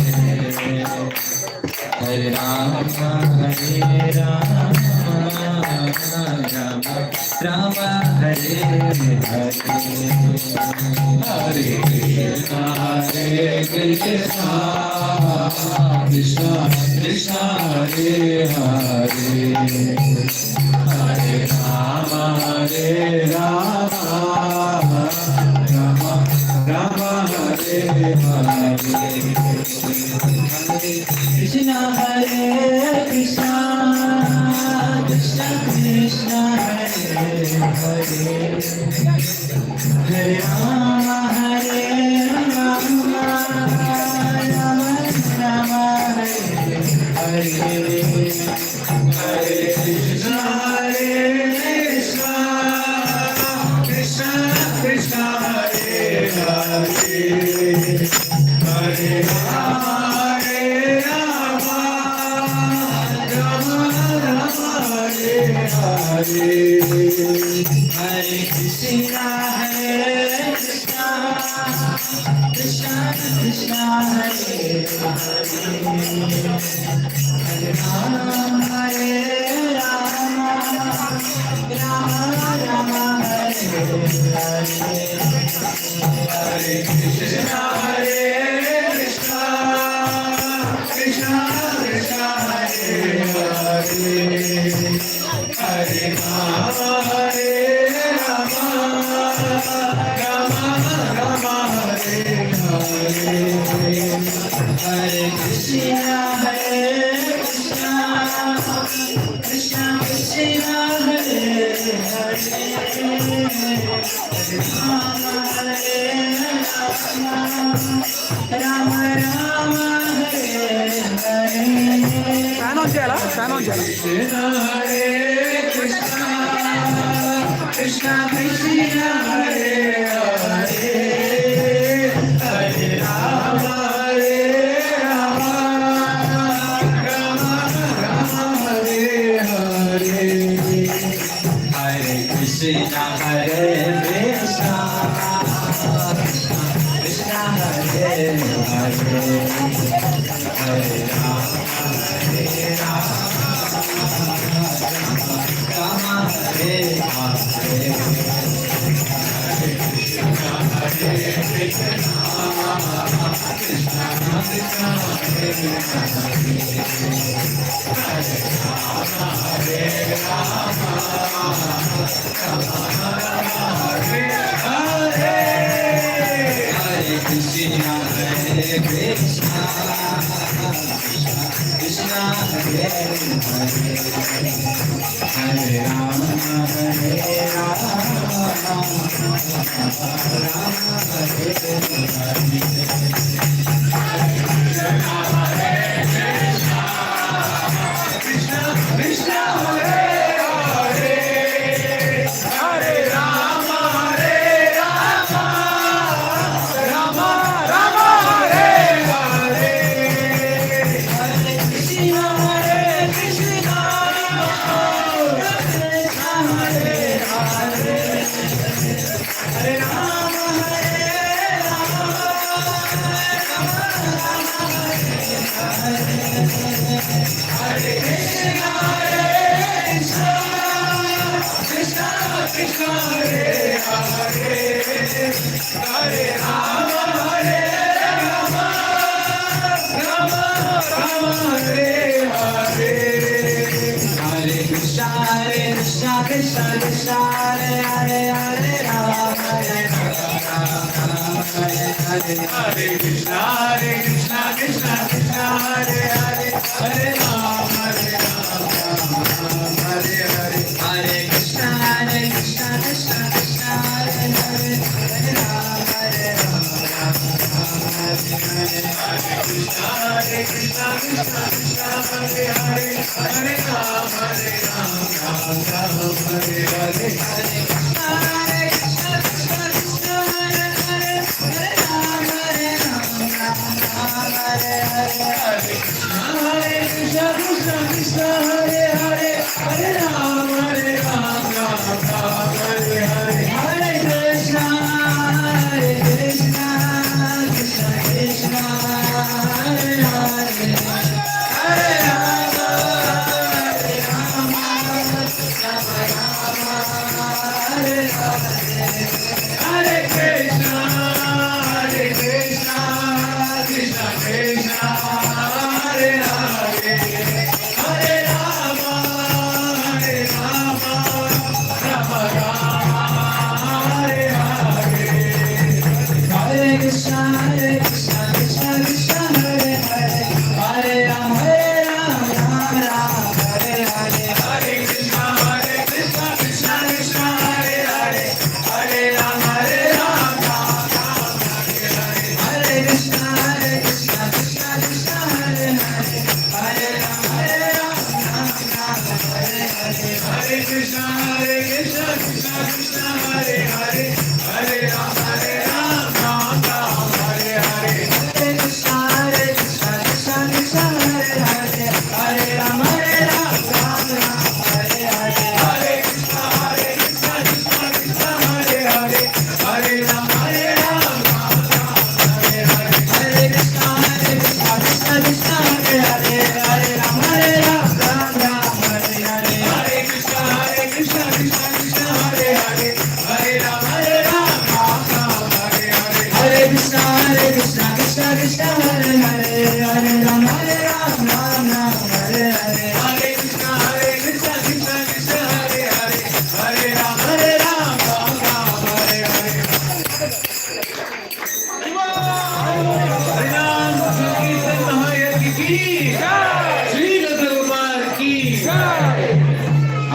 Hare Rama, Hare Rama, Rama Rama, Hare Hare, Hare Krishna, Krishna Krishna, Hare Hare, Hare Rama, Hare Rama, Rama Rama, Hare Hare, Hare Krishna, Hare Krishna, Krishna Krishna, Hare Hare, Hare Rama, Hare Rama, Rama Rama, Hare Hare, Hare Krishna, Hare Krishna, Krishna Krishna, Hare Hare, Hare Rama, Hare Rama, Rama Rama, Hare Hare, Hare Krishna, Hare Krishna, Krishna Krishna, Hare Hare, Hare Rama, Hare Rama, Rama Rama, Hare Hare, Hare Krishna, Hare Krishna, Krishna Krishna, Hare Hare, Hare Rama, Hare Rama, Rama Rama, Hare Hare, Hare Krishna, Hare Krishna, Krishna Krishna, Hare Hare, Hare Rama, Hare Rama, Rama Rama, Hare Hare, Krishna, Hare Krishna, Krishna Krishna, Hare Hare, Hare Rama, Hare Rama, Rama Rama, Hare Hare, Hare Krishna, Hare Krishna, Krishna Hare Hare, Hare Rama, Hare Rama, Rama Hare Hare, Hare Krishna, Hare Krishna, Krishna Krishna, Hare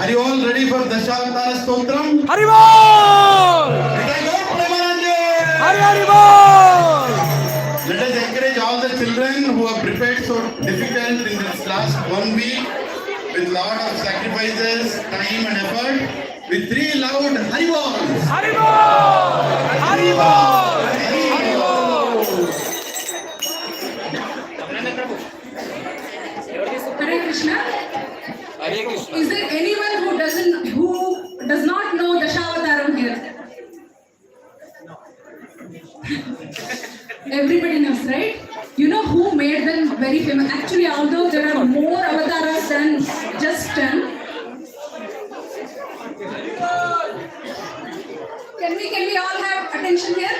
Are you all ready for Dashavatara Stotram? Haribol! Haribol! Let us encourage all the children who have prepared so difficult in this last 1 week with lot of sacrifices, time and effort with 3 loud Haribols. Haribol! Haribol! Hare Krishna. Is there anyone who does not know Dashavataram here? Everybody knows, right? You know who made them very famous? Actually, although there are more avatars than just 10. Can we all have attention here?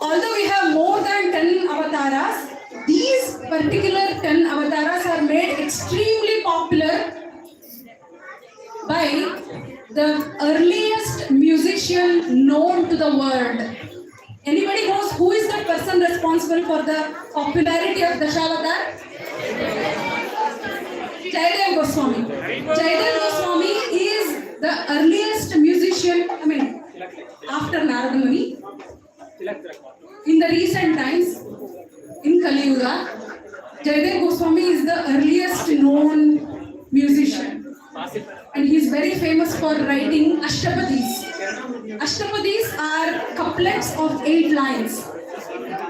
Although we have more than 10 avatars, these particular 10 avatars are made extremely popular by the earliest musician known to the world. Anybody knows who is the person responsible for the popularity of Dashavatar? Jaidev Goswami. Jaidev Goswami is the earliest musician, after Narada Muni. In the recent times, in Kali Yuga, Jaidev Goswami is the earliest known musician. And he is very famous for writing Ashtapadis. Ashtapadis are couplets of 8 lines.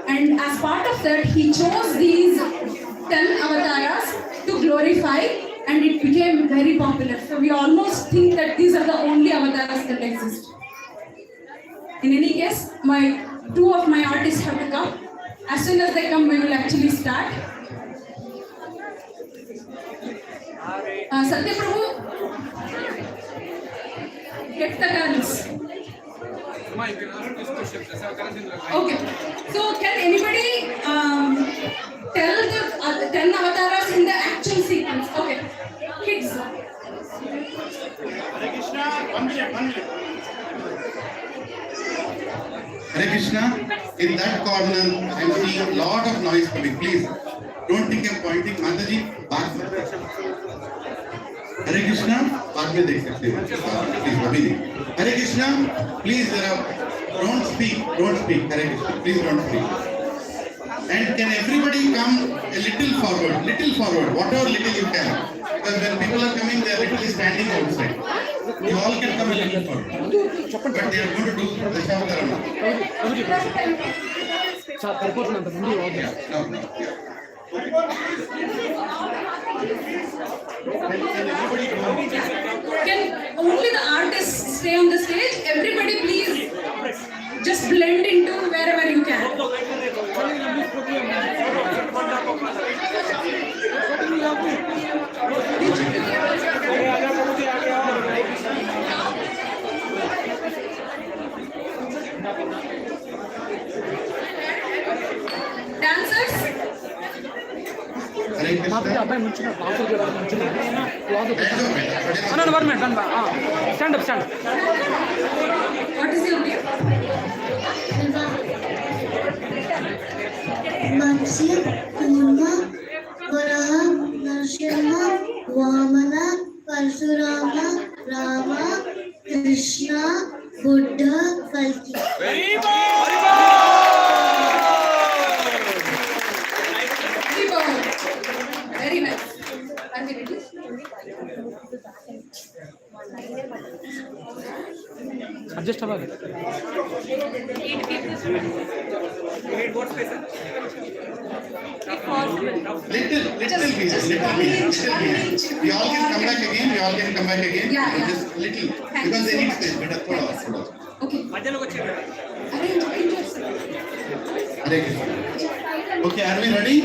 And as part of that, he chose these 10 avatars to glorify, and it became very popular. So we almost think that these are the only avatars that exist. In any case, 2 of my artists have to come. As soon as they come, we will actually start. Satya Prabhu, get the guns. Okay. So can anybody tell the 10 avatars in the actual sequence? Okay. Kids. Hare Krishna. Krishna, in that corner, I'm seeing a lot of noise coming. Please, don't think I'm pointing. Mataji, back. Hare Krishna, बाद में देख सकते हैं. Please, अभी नहीं. Hare Krishna, please, don't speak. Hare Krishna, please don't speak. And can everybody come a little forward, whatever little you can. Because when people are coming, they are literally standing outside. You all can come a little forward. But they are going to do the Shavkarana. No. Can only the artists stay on the stage? Everybody please just blend into wherever you can. Dancers? Hare Krishna. Stand up. What is your name? Matsya, Kurma, Varaha, Narsimha, Vamana, Parshurama, Rama, Krishna, Buddha, Kalki. Very good. Very nice. Are we ready? Adjust about it. Little bit. We all can come back again. Yeah. Just little. Because they need space. Better thoda. Okay. Arrange yourself. Hare Krishna. Okay, are we ready?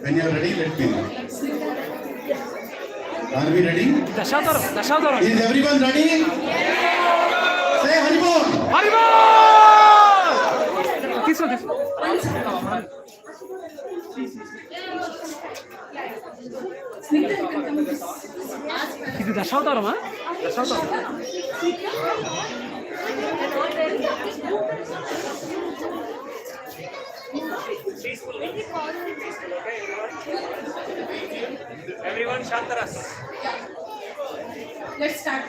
When you are ready, let me know. Are we ready? Dashadara. Is everyone ready? Say Haribol. This one. ఇది దశావతారమా? Everyone Shantaras. Let's start.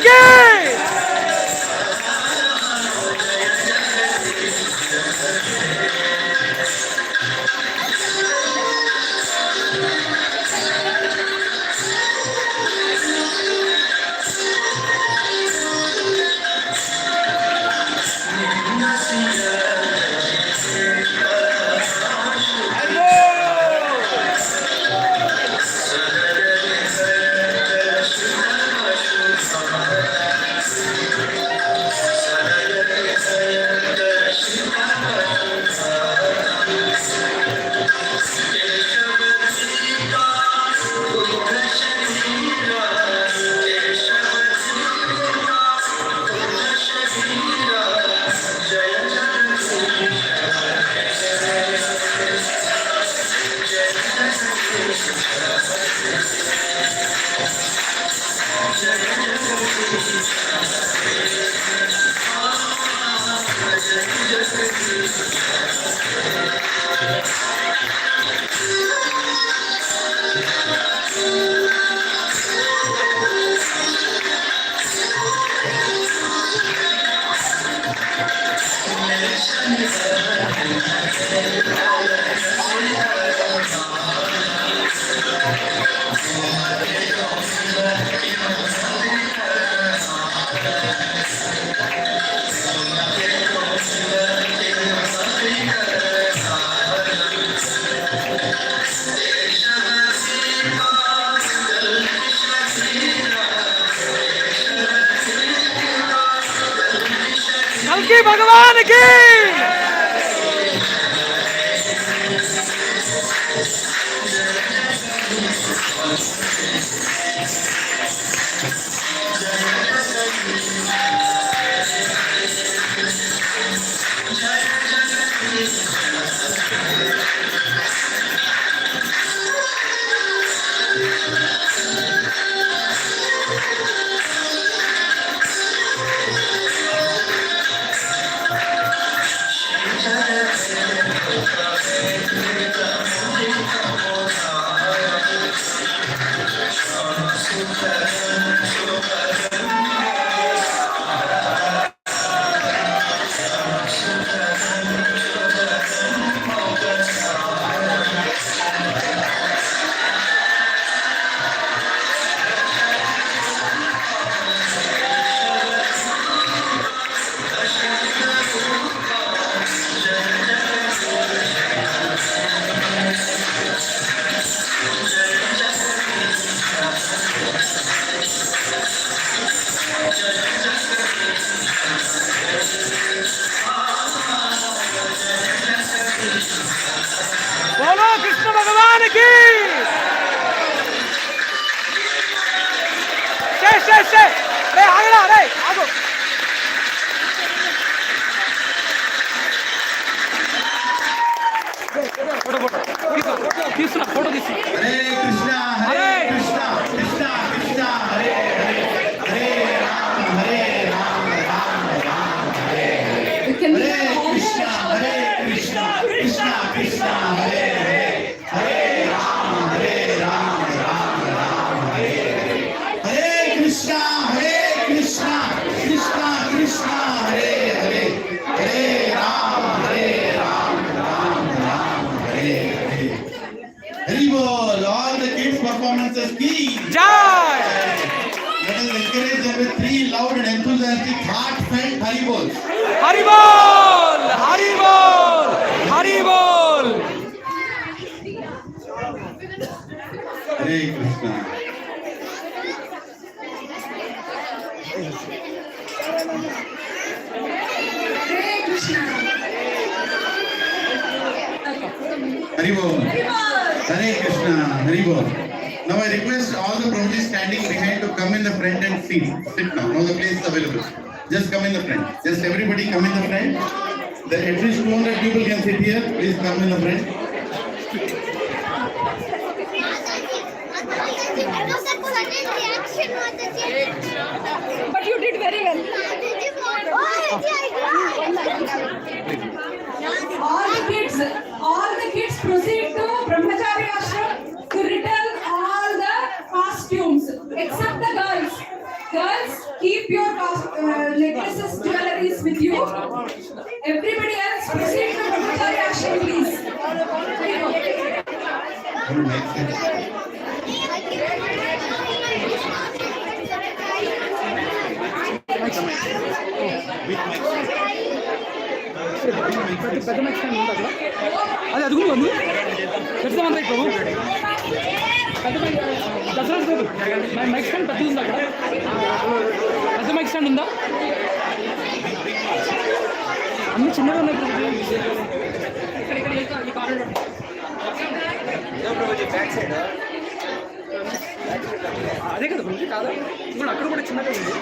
की कल्कि भगवान की बोलो कृष्ण भगवान की से रे आगड़ा रे आगो तीसरा फोटो तीसरा हरे Krishna Krishna Krishna Hare Hare Hare Ram Ram Ram Hare Hare Krishna Krishna Krishna Hare Hare Ram Ram Ram Hare Hare Krishna Krishna Krishna Hare Hare Hare Ram Ram Hare Hare Hari Bol, all the kids performances की जय Let us encourage them with 3 loud and enthusiastic heartfelt Hari Bol. Hari बोल हरि बोल हरि बोल Hare Krishna. Hare Krishna. Hari Bol. Hare Krishna. Hari Bol. Now I request all the Prabhuji standing behind to come in the front and sit now. Now the place is available. Just come in the front. Just everybody come in the front. Then at least 200 people can sit here. Please come in the front. But you did very well. All the kids proceed to Brahmachari Ashram to return all the costumes except the girls. Girls, keep action, please. పెద్ద mic stand ఉంది అక్కడ. అది కూడా ఉంది. పెద్దమంతా ఇప్పుడు పెద్ద mic Dasara mic stand పెద్దది ఉంది అక్కడ. పెద్ద మైక్ స్టాండ్ ఉందా? అన్ని చిన్నగా ఉన్నాయి. ఇక్కడ ఈ కారిడార్ అదే కదా గురించి కాదా? ఇప్పుడు అక్కడ కూడా చిన్నగా ఉంది.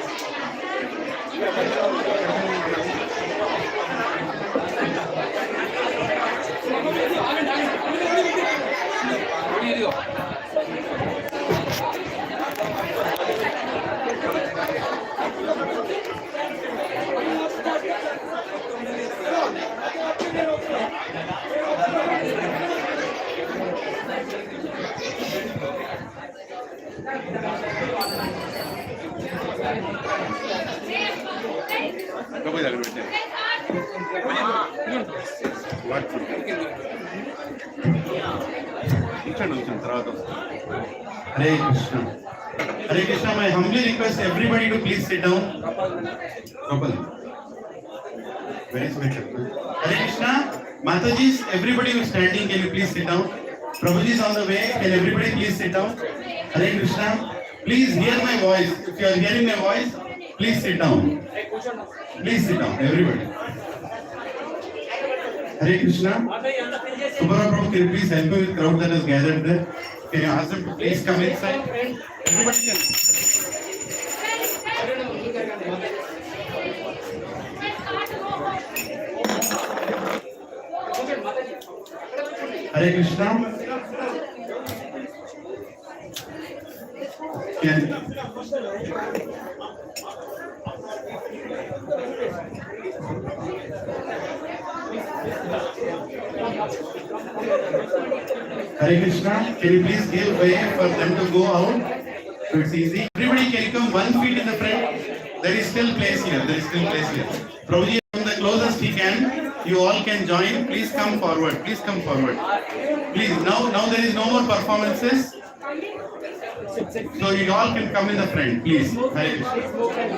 Hare Krishna. Hare Krishna, I humbly request everybody to please sit down. Properly. Very sweet. Hare Krishna. Mataji's, everybody who is standing, can you please sit down? Prabhuji is on the way. Can everybody please sit down? Hare Krishna. Please hear my voice. If you are hearing my voice, please sit down. Please sit down, everybody. Hare Krishna. Subhara Prabhu, can you please help me with the crowd that has gathered there? Can you ask them to please come inside? Everybody can. Hare Krishna. Can Hare Krishna, can you please give way for them to go out? So it's easy. Everybody can you come 1 feet in the front? There is still place here. There is still place here. Prabhuji, from the closest he can, you all can join. Please come forward. Please come forward. Please. Now there is no more performances. So you all can come in the front, please. Hare Krishna.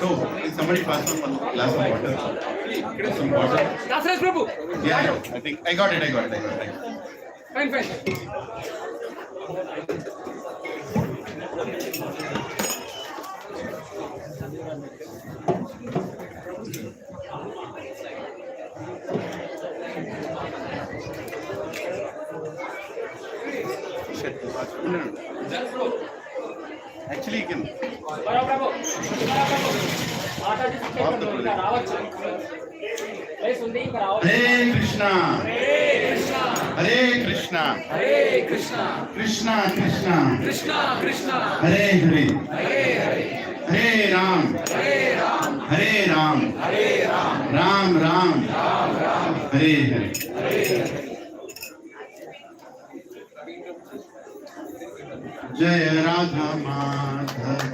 So, can somebody pass on one glass of water? Some water. Dasraj Prabhu. Yeah, I think I got it. Fine. Actually, you can. Hare Krishna. Hare Krishna. Krishna Krishna. Hare Hare. Hare Ram. Hare Ram. Ram Ram. Hare Hare. जय राधा माधव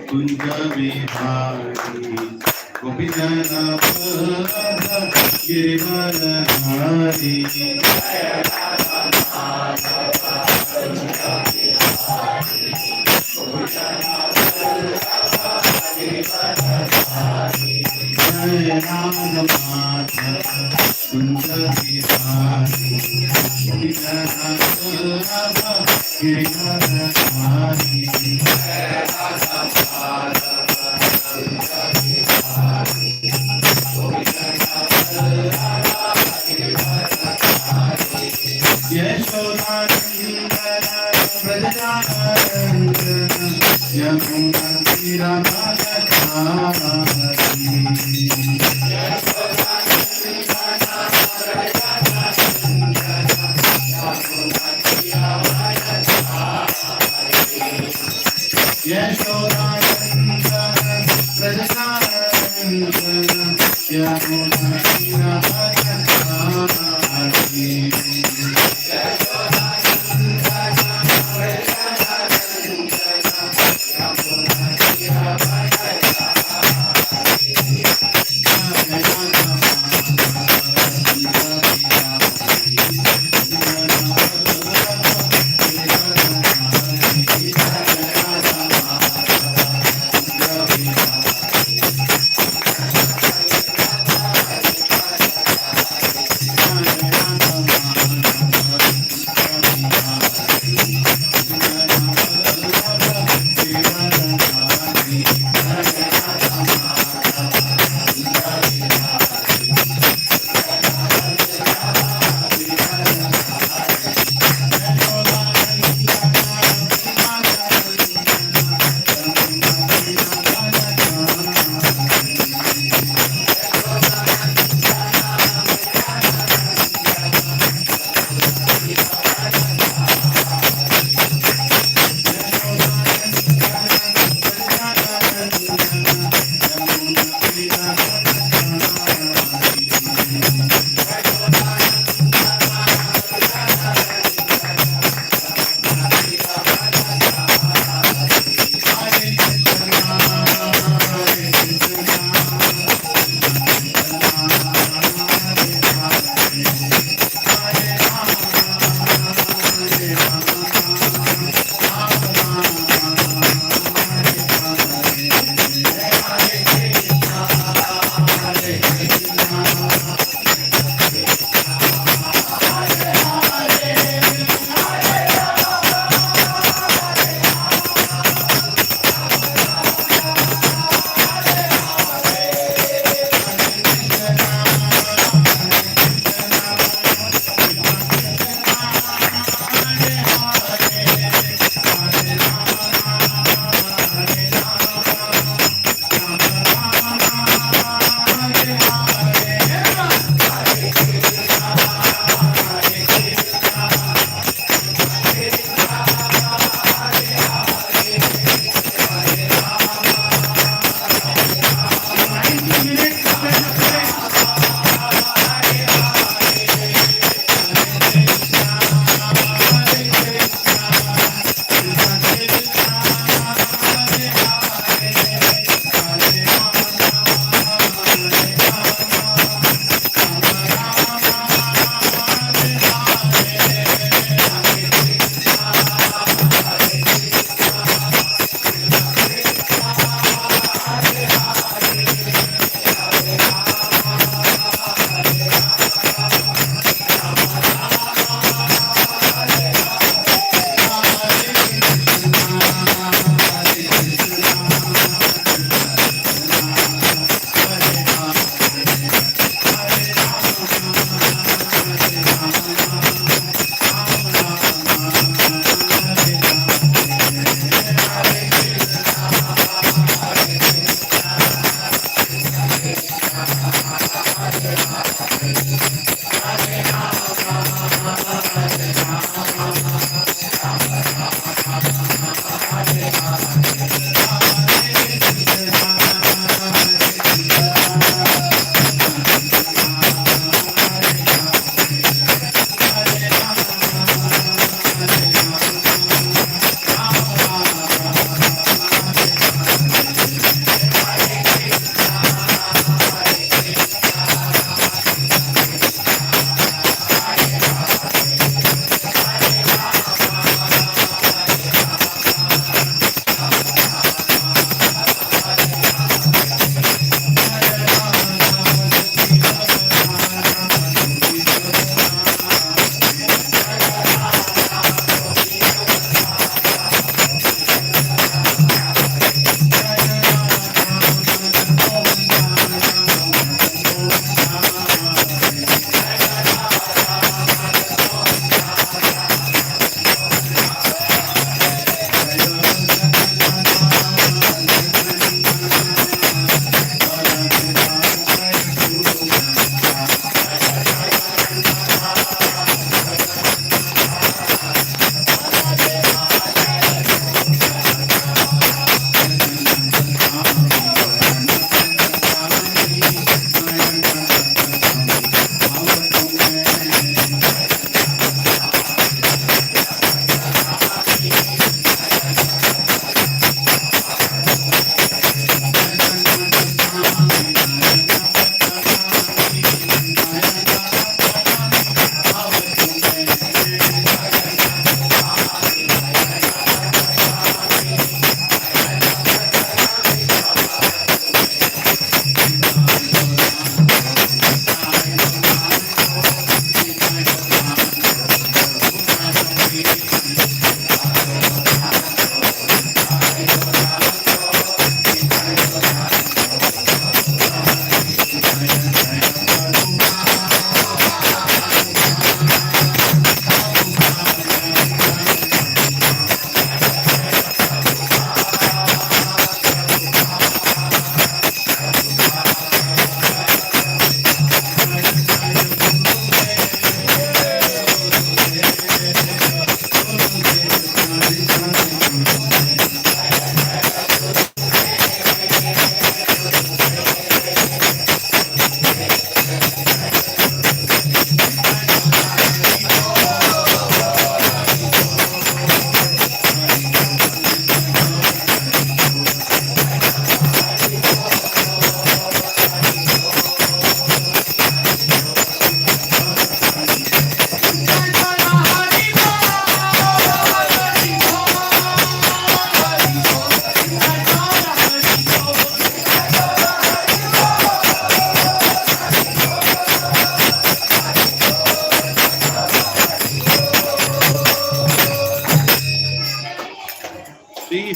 कुंज विहारी गोपी जन गिरिवरहारी जय राधा माधव कुंज विहारी गोपी जन गिरिवरहारी जय राधा माधव कुंज विहारी गोपी जन गिरिवरहारी यशोदानंदन व्रजनानंदन यमुना तीरमगधारी यशोदानंदन व्रजनानंदन यमुना तीरमगधारी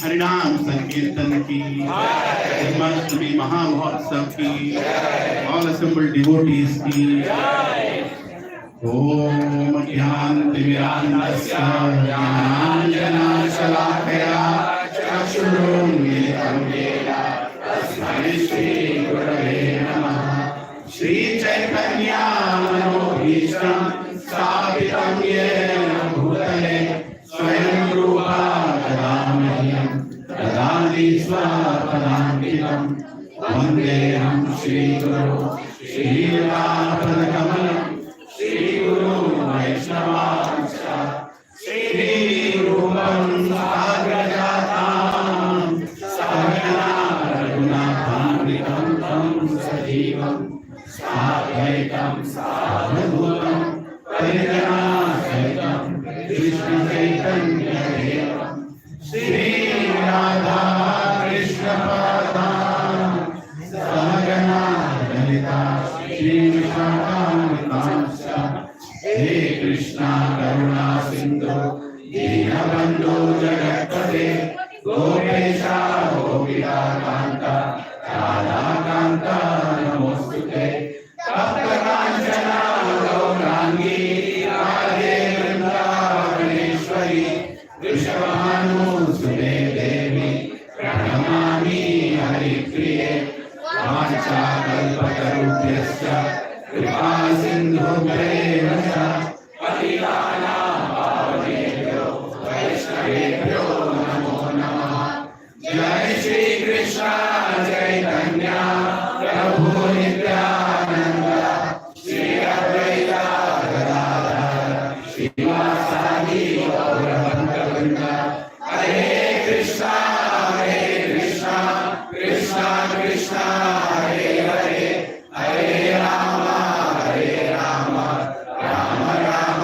हरिनाम संकीर्तन की, जन्माष्टमी महामहोत्सव की, ऑल assembled devotees की। ओम ज्ञानतिमिरान्धस्य ज्ञानाञ्जनशलाकया चक्षुरुन्मीलितं येन तस्मै श्रीगुरवे नमः। श्रीचैतन्यमनोभीष्टं स्थापितं येन भूतले स्वयं रूपा ददामह्यं ददामि स्वपदान्तिकं। वन्देऽहं श्रीगुरो श्रीयुतापदकमलं श्रीगुरु वैष्णवांश्च श्रीरूपं साग्रजातां सहगना रघुनाथान्वितं तं सजीवं साद्वैतं सावधूतं परिजनासहितं कृष्णचैतन्यदेवं श्रीराधा कृष्णपादां सहगना ललिता श्रीविशाखान्वितांश्च। हे कृष्णा करुणा सिन्धु दीनबन्धो जगत्पते गोपेशा गोपिका कान्ता राधाकान्ता नमोऽस्तुते। तप्तकाञ्चना गौराङ्गी राधे वृन्दावनेश्वरी वृषभानुसुते देवी प्रणमामि हरिप्रिये। वाञ्छाकल्पतरुभ्यश्च कृपा सिन्धुभ्येव च पतितानां पावनेभ्यो वैष्णवेभ्यो नमो नमः। जय श्री कृष्ण चैतन्य प्रभु नित्यानंद श्री अद्वैत गदाधर श्रीवासादि गौरभक्तवृंद। हरे Krishna Krishna Krishna Hare Hare Hare Ram Ram Ram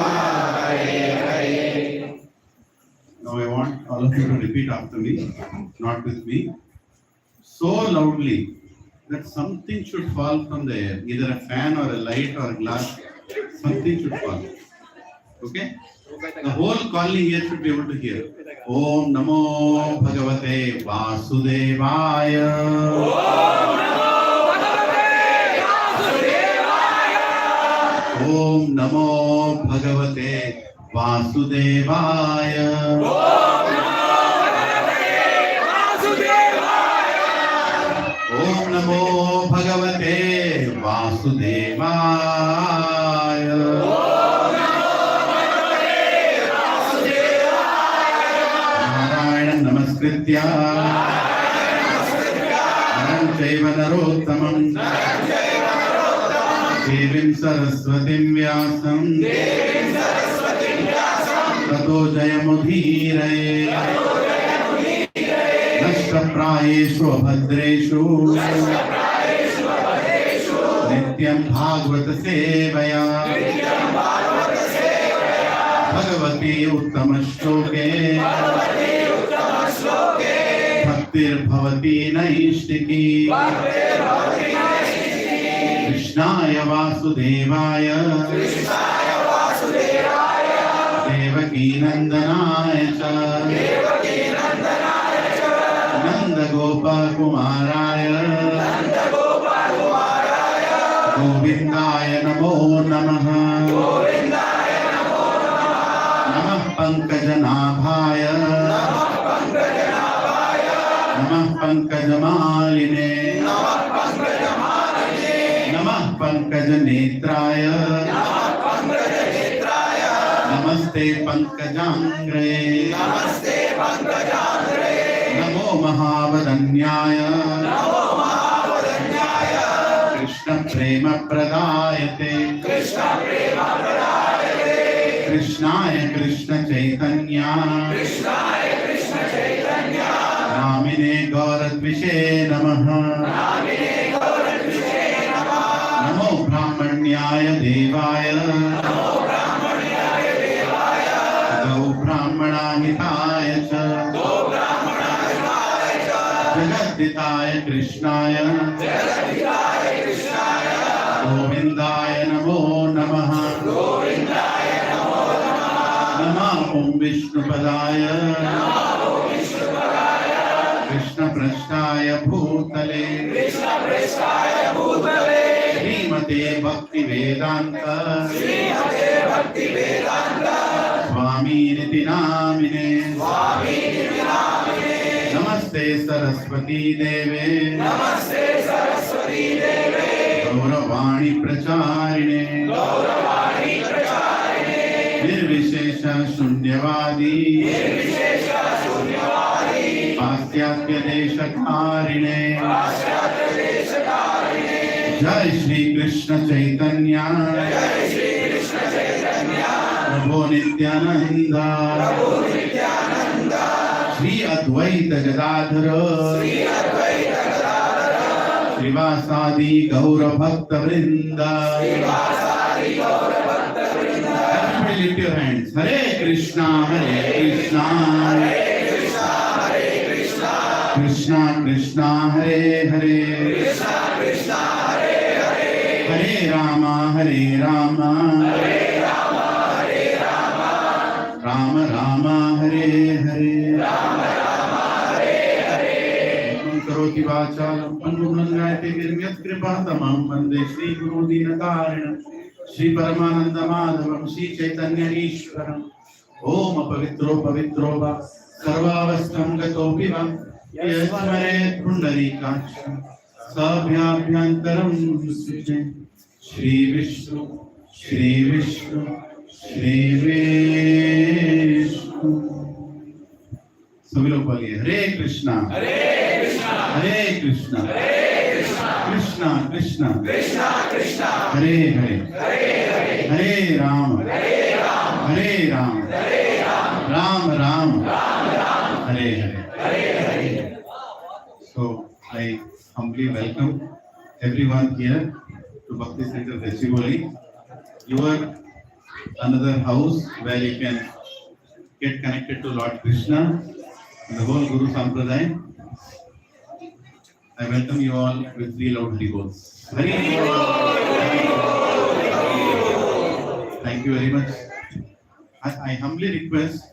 Hare Hare. Now I want all of you to repeat after me, not with me, so loudly that something should fall from the air, either a fan or a light or a glass, something should fall. Okay? The whole colony here should be able to hear. Om Namo Bhagavate Vasudevaya. Om Namo Bhagavate Vasudevaya. Om Namo Bhagavate Vasudevaya. Narayana Namaskritya Naram Chaiva Narottamam Devim Saraswatim Vyasam Tato Jayamudhiraye Nashtaprayeshu Abhadreshu Nityam Bhagavata Sevaya Bhagavati Uttama Shloke Bhaktir Bhavati Naishtiki Krishnaya Vasudevaya Devaki Nandanaya cha Nanda Gopa Kumaraya Govindaya Namo Namaha Namah Pankajanabhaya Namah Pankajamaline Namah Pankajanetraya Namaste Pankajangre Namo Mahavadanyaya Krishna Prema Pradayate Krishnaya Krishna Chaitanya Namine Gauradvishe Namaha Namo Brahmanyaya Devaya Gau Brahmana Hitaya cha Jagadhitaya Krishnaya Govindaya Namo Namaha Namah Om Vishnupadaya भूतले श्रीमते भक्ति वेदांत स्वामी निति नामिने नमस्ते सरस्वती देवे गौरवाणी प्रचारिणे निर्विशेष शून्यवादी पाश्चात्य देशकारिणे जय श्री कृष्ण चैतन्य प्रभु नित्यानंद श्री अद्वैत गदाधर श्रीवासादि गौर भक्त वृंद Everybody lift your hands. Hare Krishna, Krishna Krishna, Hare Hare, Hare Rama, Rama Rama, Hare Hare. करोति वाचालं पन्नुमङ्गायते गिरियत्कृपातमं वन्दे श्रीगुरुदीनतारिणं श्रीपरमानन्दमाधवं श्रीचैतन्य ईश्वरम् ॐ अपवित्रो पवित्रो वा सर्वावस्थं गतोऽपि वा यस्मरेत् पुण्डरीकाक्षं सभ्याभ्यन्तरं सुचे श्रीविष्णु श्रीविष्णु श्रीविष्णु। सभी लोग बोलिए हरे कृष्णा हरे Krishna Krishna Krishna Hare Hare Hare Ram Ram Ram Hare Hare. So I humbly welcome everyone here to Bhakti Center Gachibowli, your another house where you can get connected to Lord Krishna and the whole Guru Sampradaya. I welcome you all with 3 loud Hari Bols. Hari Bol. Thank you very much. I humbly request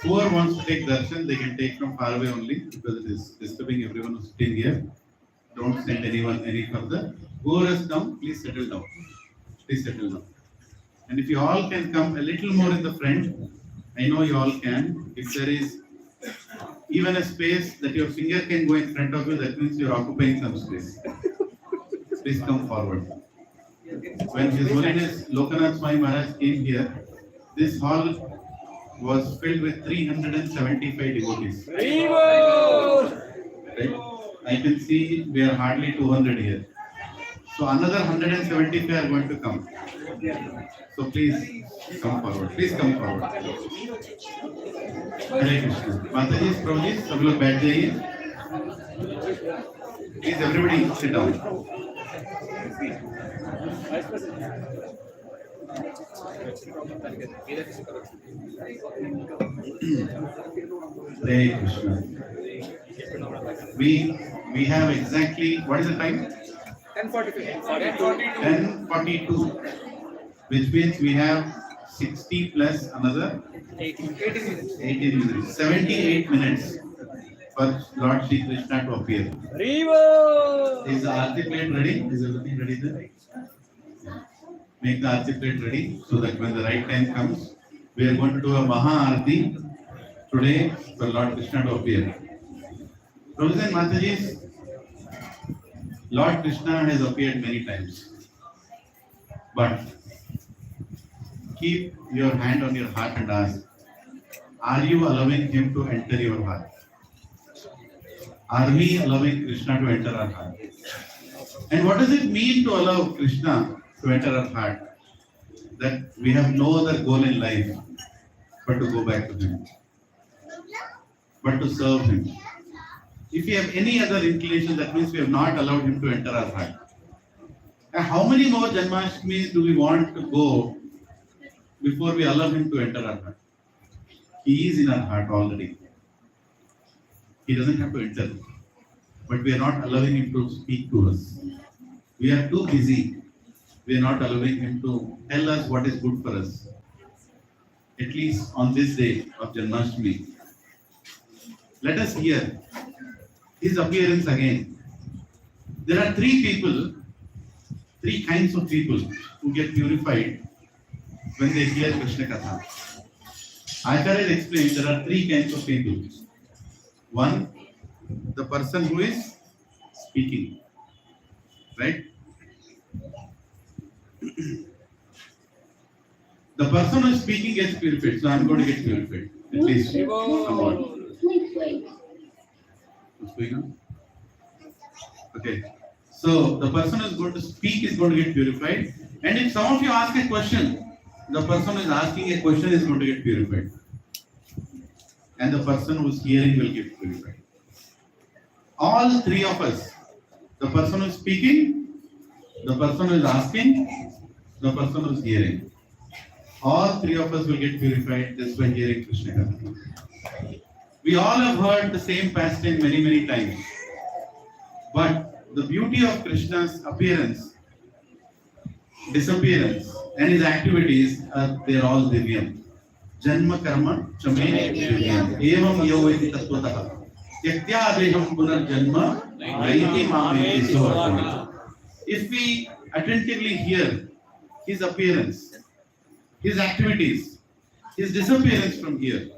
whoever wants to take darshan, they can take from far away only because it is disturbing everyone who's sitting here. Don't send anyone any further. Whoever has come, please settle down. Please settle down. And if you all can come a little more in the front, I know you all can. If there is even a space that your finger can go in front of you, that means you're occupying some space. Please come forward. When His Holiness Lokanath Swami Maharaj came here, this hall was filled with 375 devotees. Right? I can see we are hardly 200 here. So another 175 are going to come. So please come forward. Please come forward. हरे कृष्ण। माताजी, प्रभुजी, सब लोग बैठ जाइए। Please everybody sit down. Hare Krishna. We have exactly, what is the time? 10:42, which means we have 60 plus another 18 minutes, 78 minutes for Lord Shri Krishna to appear. Is the Aarti plate ready? Is everything ready there? Make the Aarti plate ready so that when the right time comes, we are going to do a Maha Aarti today for Lord Krishna to appear. Brothers and Matajis, Lord Krishna has appeared many times, but keep your hand on your heart and ask, are you allowing Him to enter your heart? Are we allowing Krishna to enter our heart? And what does it mean to allow Krishna to enter our heart? That we have no other goal in life but to go back to Him, but to serve Him. If we have any other inclination, that means we have not allowed Him to enter our heart. And how many more Janmastamis do we want to go before we allow Him to enter our heart? He is in our heart already. He doesn't have to enter, but we are not allowing Him to speak to us. We are too busy. We are not allowing Him to tell us what is good for us. At least on this day of Janmashtami, let us hear His appearance again. There are three kinds of people who get purified when they hear Krishna Katha. Acharya explained there are three kinds of people. One, the person who is speaking, right? The person who is speaking gets purified, so I am going to get purified. At least somewhat. What's going on? Okay. So the person who is going to speak is going to get purified. And if some of you ask a question, the person who is asking a question is going to get purified. And the person who is hearing will get purified. All three of us, the person who is speaking, the person who is asking, the person who is hearing, all three of us will get purified just by hearing Krishna Katha. We all have heard the same pastime many, many times. But the beauty of Krishna's appearance, disappearance, and his activities, they're all divyam. Janma karma chame divyam. Evam yoveti tattvataha. Yaktya adeham punar janma naiti mameti sovartana. If we attentively hear his appearance, his activities, his disappearance from here,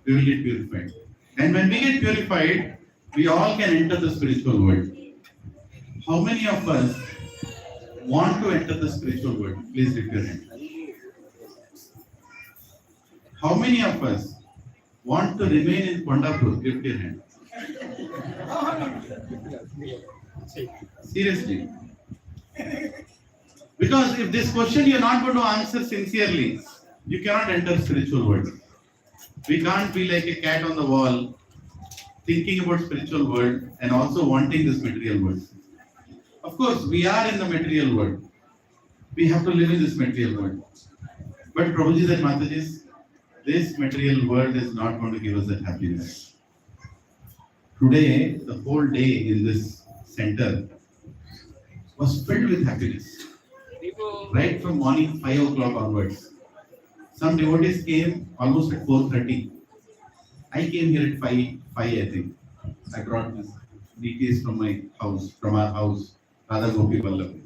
we will get purified. And when we get purified, we all can enter the spiritual world. How many of us want to enter the spiritual world? Please lift your hand. How many of us want to remain in Kondapur? Lift your hand. Seriously. Because if this question you are not going to answer sincerely, you cannot enter spiritual world. We can't be like a cat on the wall, thinking about spiritual world and also wanting this material world. Of course, we are in the material world. We have to live in this material world. But Prabhuji and Mataji, this material world is not going to give us that happiness. Today, the whole day in this center was filled with happiness. Right from morning 5 o'clock onwards. Some devotees came almost at 4:30. I came here at 5 I think. I brought this details from my house, from our house, Radha Gopi Vallabh.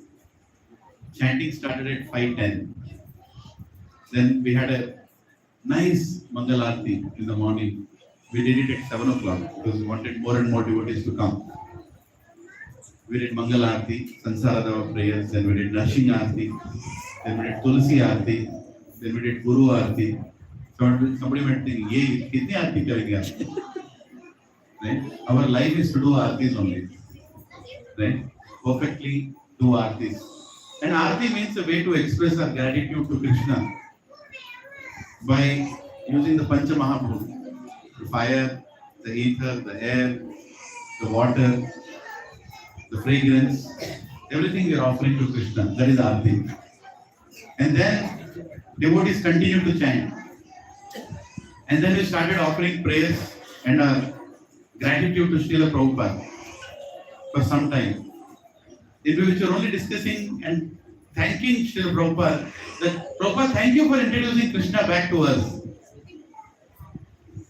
Chanting started at 5:10. Then we had a nice Mangal Aarti in the morning. We did it at 7 o'clock because we wanted more and more devotees to come. We did Mangal Aarti, Sansaradava prayers, then we did Nashing Aarti, then we did Tulsi Aarti, then we did Guru Aarti. Somebody might think, "Ye, kitne aarti karenge?" Right? Our life is to do aartis only. Right? Perfectly do aartis. And aarti means a way to express our gratitude to Krishna by using the Pancha Mahabhut, the fire, the ether, the air, the water, the fragrance, everything we are offering to Krishna. That is aarti. And then devotees continue to chant. And then we started offering prayers and gratitude to Srila Prabhupada for some time. In which we were only discussing and thanking Srila Prabhupada that Prabhupada, thank you for introducing Krishna back to us.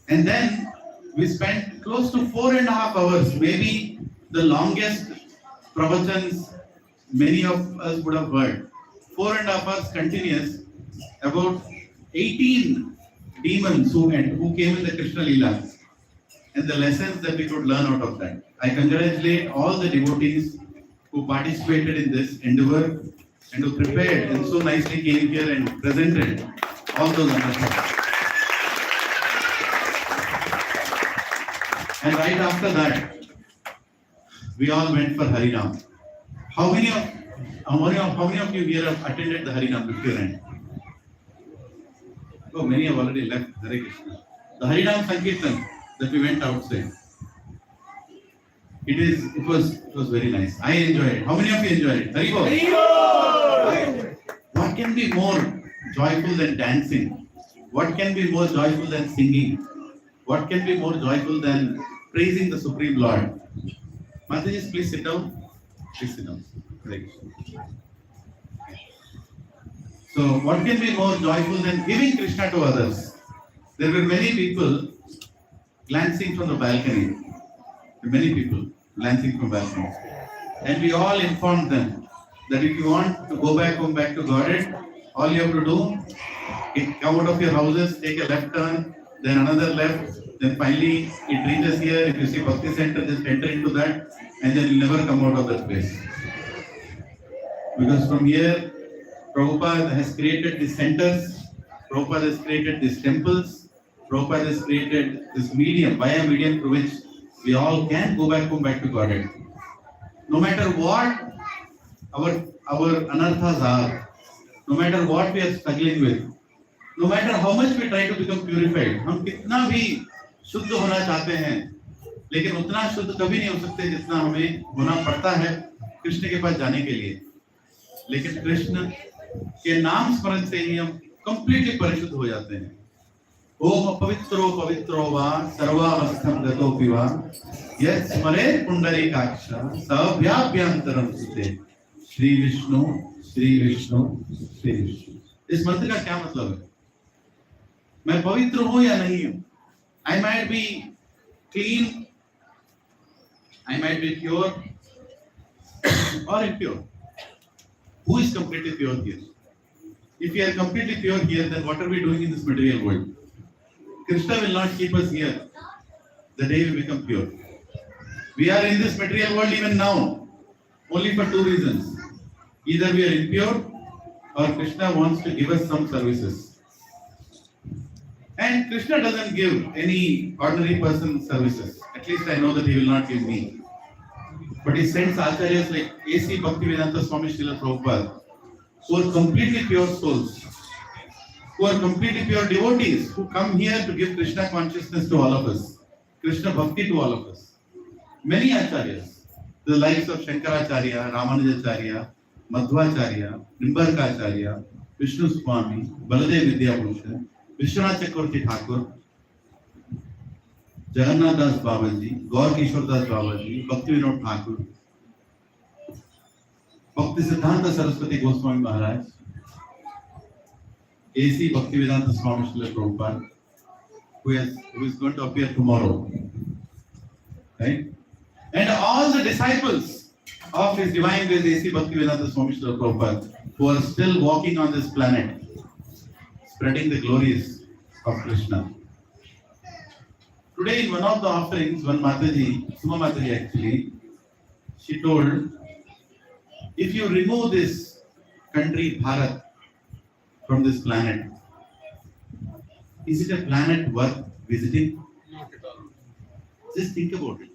And then we spent close to 4.5 hours, maybe the longest pravachans many of us would have heard. 4.5 hours continuous, about 18 demons who came in the Krishna Leela, and the lessons that we could learn out of that. I congratulate all the devotees who participated in this endeavor and who prepared and so nicely came here and presented all those understandings. And right after that, we all went for Harinam. How many of you here have attended the Harinam? Lift your hand. Oh, many have already left. Hare Krishna. The Harinam Sankirtan that we went outside. It was very nice. I enjoyed it. How many of you enjoyed it? Hari Bol. What can be more joyful than dancing? What can be more joyful than singing? What can be more joyful than praising the Supreme Lord? Mataji, please sit down. Please sit down. Hare Krishna. So, what can be more joyful than giving Krishna to others? There were many people glancing from the balcony. Many people glancing from balconies. and we all informed them that if you want to go back home, back to Godhead, all you have to do is come out of your houses, take a left turn, then another left, then finally it reaches here. If you see Bhakti Center, just enter into that, and then you'll never come out of that place. Because from here, Prabhupada has created these centers, Prabhupada has created these temples, Prabhupada has created this medium, via medium through which we all can go back home, back to Godhead. No matter what our anarthas are, no matter what we are struggling with, no matter how much we try to become purified, हम कितना भी शुद्ध होना चाहते हैं, लेकिन उतना शुद्ध कभी नहीं हो सकते जितना हमें होना पड़ता है कृष्ण के पास जाने के लिए. लेकिन कृष्ण के नाम स्मरण से ही हम कंप्लीटली परिशुद्ध हो जाते हैं. ओम पवित्रो पवित्रो वा सर्वावस्थं गतोऽपि वा यत् स्मरेत् पुंडरीकाक्ष सव्याप्यान्तरं सुते श्री विष्णु श्री विष्णु श्री विष्णु. इस मंत्र का क्या मतलब है? मैं पवित्र हूं या नहीं हूं? I might be clean, I might be pure or impure. Who is completely pure here? If we are completely pure here, then what are we doing in this material world? Krishna will not keep us here the day we become pure. We are in this material world even now, only for two reasons. Either we are impure or Krishna wants to give us some services. And Krishna doesn't give any ordinary person services. At least I know that he will not give me. But he sends acharyas like A.C. Bhaktivedanta Swami Srila Prabhupada, who are completely pure souls, who are completely pure devotees, who come here to give Krishna consciousness to all of us, Krishna Bhakti to all of us. Many acharyas, the likes of Shankaracharya, Ramanujacharya, Madhvacharya, Nimbarkacharya, Vishnu Swami, Baladev Vidyabhushan, Vishwanath Chakravarti Thakur, Jagannath Das Babaji, Gaur Kishore Das Babaji, Bhakti Vinod Thakur, Bhakti Siddhanta Saraswati Goswami Maharaj, A.C. Bhaktivedanta Swami Srila Prabhupada, who is going to appear tomorrow, right? And all the disciples of His Divine Grace A.C. Bhaktivedanta Swami Srila Prabhupada, who are still walking on this planet, spreading the glories of Krishna. Today in one of the offerings, one Mataji, Suma Mataji actually, she told, if you remove this country Bharat from this planet, is it a planet worth visiting? Not at all. Just think about it.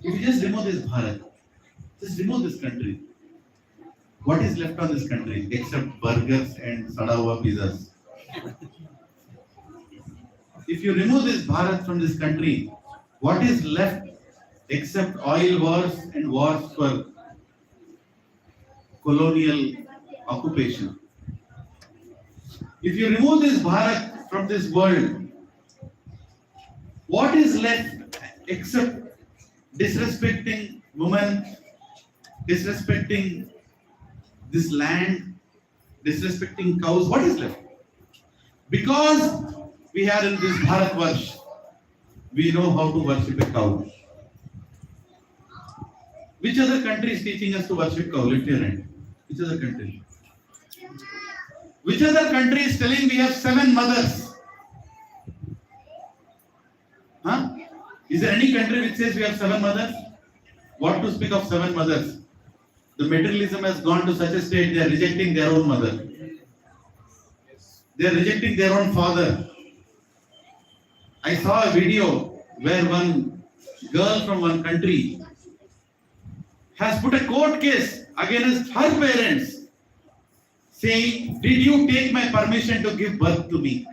If you just remove this Bharat, just remove this country, what is left on this country except burgers and Sadawa pizzas? If you remove this Bharat from this country, what is left except oil wars and wars for colonial occupation? If you remove this Bharat from this world, what is left except disrespecting women, disrespecting this land, disrespecting cows? What is left? Because we are in this Bharat Varsh, we know how to worship a cow. Which other country is teaching us to worship cow? Lift your hand. Which other country? Which other country is telling we have 7 mothers? Huh? Is there any country which says we have 7 mothers? What to speak of 7 mothers? The materialism has gone to such a state, they are rejecting their own mother. They are rejecting their own father. I saw a video where one girl from one country has put a court case against her parents, saying, did you take my permission to give birth to me?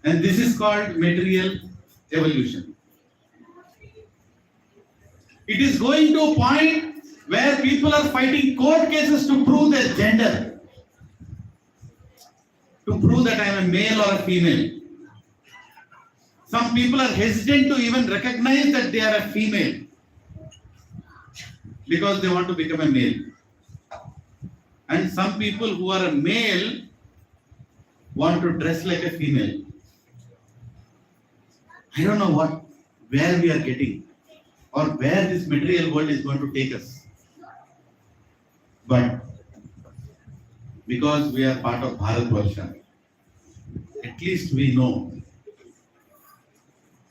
And this is called material evolution. It is going to a point where people are fighting court cases to prove their gender, to prove that I am a male or a female. Some people are hesitant to even recognize that they are a female because they want to become a male. And some people who are a male want to dress like a female. I don't know where we are getting. or where this material world is going to take us. But because we are part of Bharatvarsha, at least we know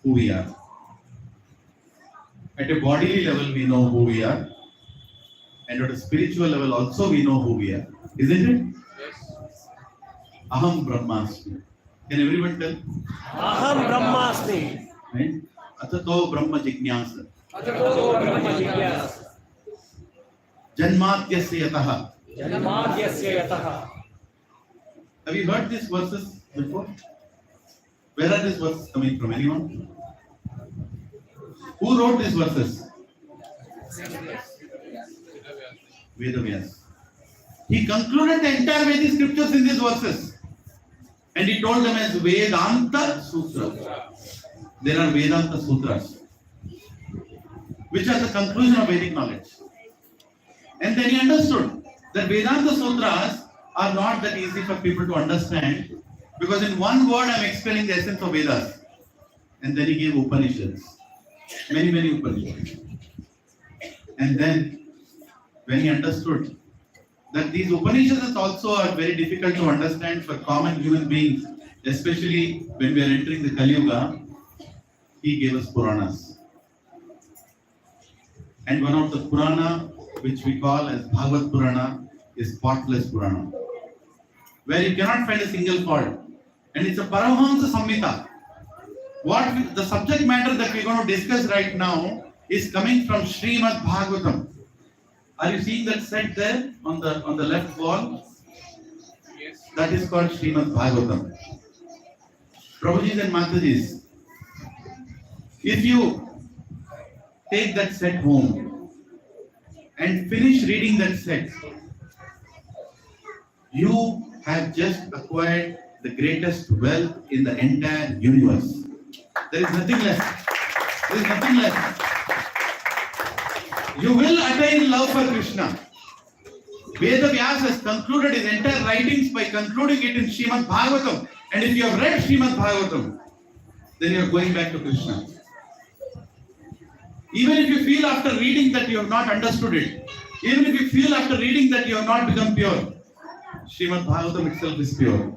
who we are. At a bodily level, we know who we are, and at a spiritual level also we know who we are. Isn't it? Yes. Aham Brahmasmi. Can everyone tell? Aham Brahmasmi. Right? Atato Brahma Jignasa. Atato Brahma Jignasa. Janmatyasya yataha. Janmadyasya yataha. Have you heard these verses before? Where are these verses coming from? Anyone? Who wrote these verses? Vedavyas. He concluded the entire Vedic scriptures in these verses. And he told them as Vedanta Sutra. There are Vedanta Sutras, which are the conclusion of Vedic knowledge. And then he understood that Vedanta Sutras are not that easy for people to understand, because in one word I am explaining the essence of Vedas. And then he gave Upanishads. Many Upanishads. And then when he understood that these Upanishads also are very difficult to understand for common human beings, especially when we are entering the Kali Yuga, he gave us Puranas. And one of the Purana, which we call as Bhagavad Purana, is Spotless Purana, where you cannot find a single fault. And it's a Paramahamsa Samhita. The subject matter that we're going to discuss right now is coming from Srimad Bhagavatam. Are you seeing that set there on the left wall? Yes. That is called Srimad Bhagavatam. Prabhujis and Matajis, if you take that set home and finish reading that set, you have just acquired the greatest wealth in the entire universe. There is nothing less. There is nothing less. You will attain love for Krishna. Vedavyas has concluded his entire writings by concluding it in Srimad Bhagavatam. And if you have read Srimad Bhagavatam, then you are going back to Krishna. Even if you feel after reading that you have not understood it, even if you feel after reading that you have not become pure, Srimad Bhagavatam itself is pure.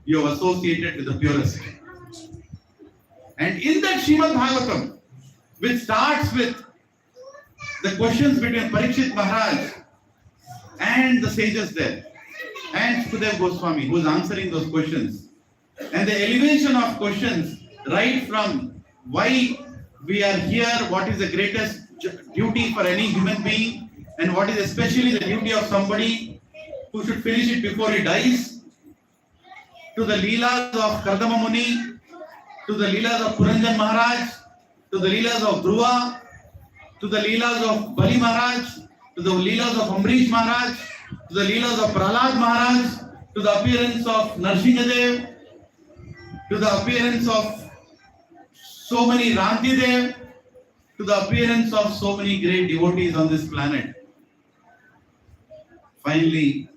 You have associated with the purest. And in that Srimad Bhagavatam, which starts with the questions between Parikshit Maharaj and the sages there, and Sukadeva Goswami, who is answering those questions, and the elevation of questions right from why we are here, what is the greatest duty for any human being, and what is especially the duty of somebody who should finish it before he dies, to the Leelas of Kardama Muni, to the Leelas of Puranjan Maharaj, to the Leelas of Dhruva, to the Leelas of Bali Maharaj, to the Leelas of Amrish Maharaj, to the Leelas of Prahlad Maharaj, to the appearance of Narsinghadev, to the appearance of so many Rantidev, to the appearance of so many great devotees on this planet. Finally,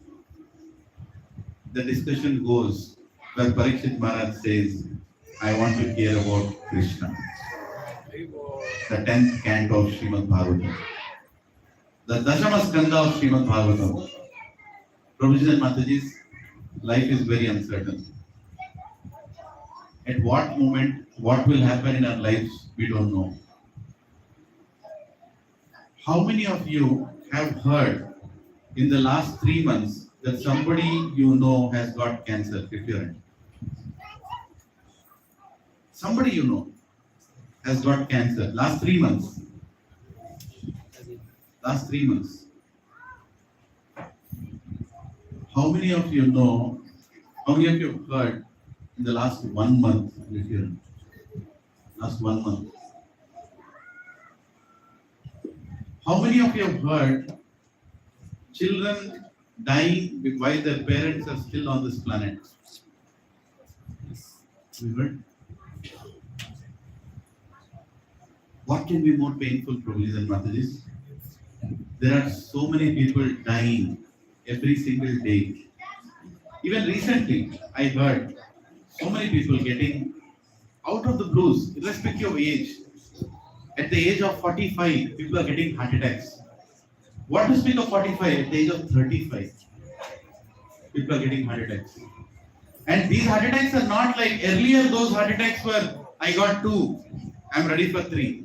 the discussion goes where Parikshit Maharaj says, I want to hear about Krishna. The 10th canto of Srimad Bhagavatam. The Dashama Skanda of Srimad Bhagavatam. Prabhuji and Matajis, life is very uncertain. At what moment, what will happen in our lives, we don't know. How many of you have heard in the last 3 months that somebody you know has got cancer? If you're in. Somebody you know has got cancer. Last 3 months. Last 3 months. How many of you know, how many of you have heard in the last 1 month? If you're in. Last 1 month. How many of you have heard children dying while their parents are still on this planet? You heard? What can be more painful, Prabhuji and Matajis? There are so many people dying every single day. Even recently, I heard so many people getting out of the blues, irrespective of age. At the age of 45, people are getting heart attacks. What to speak of 45? At the age of 35, people are getting heart attacks. And these heart attacks are not like earlier, those heart attacks were, I got 2, I'm ready for 3.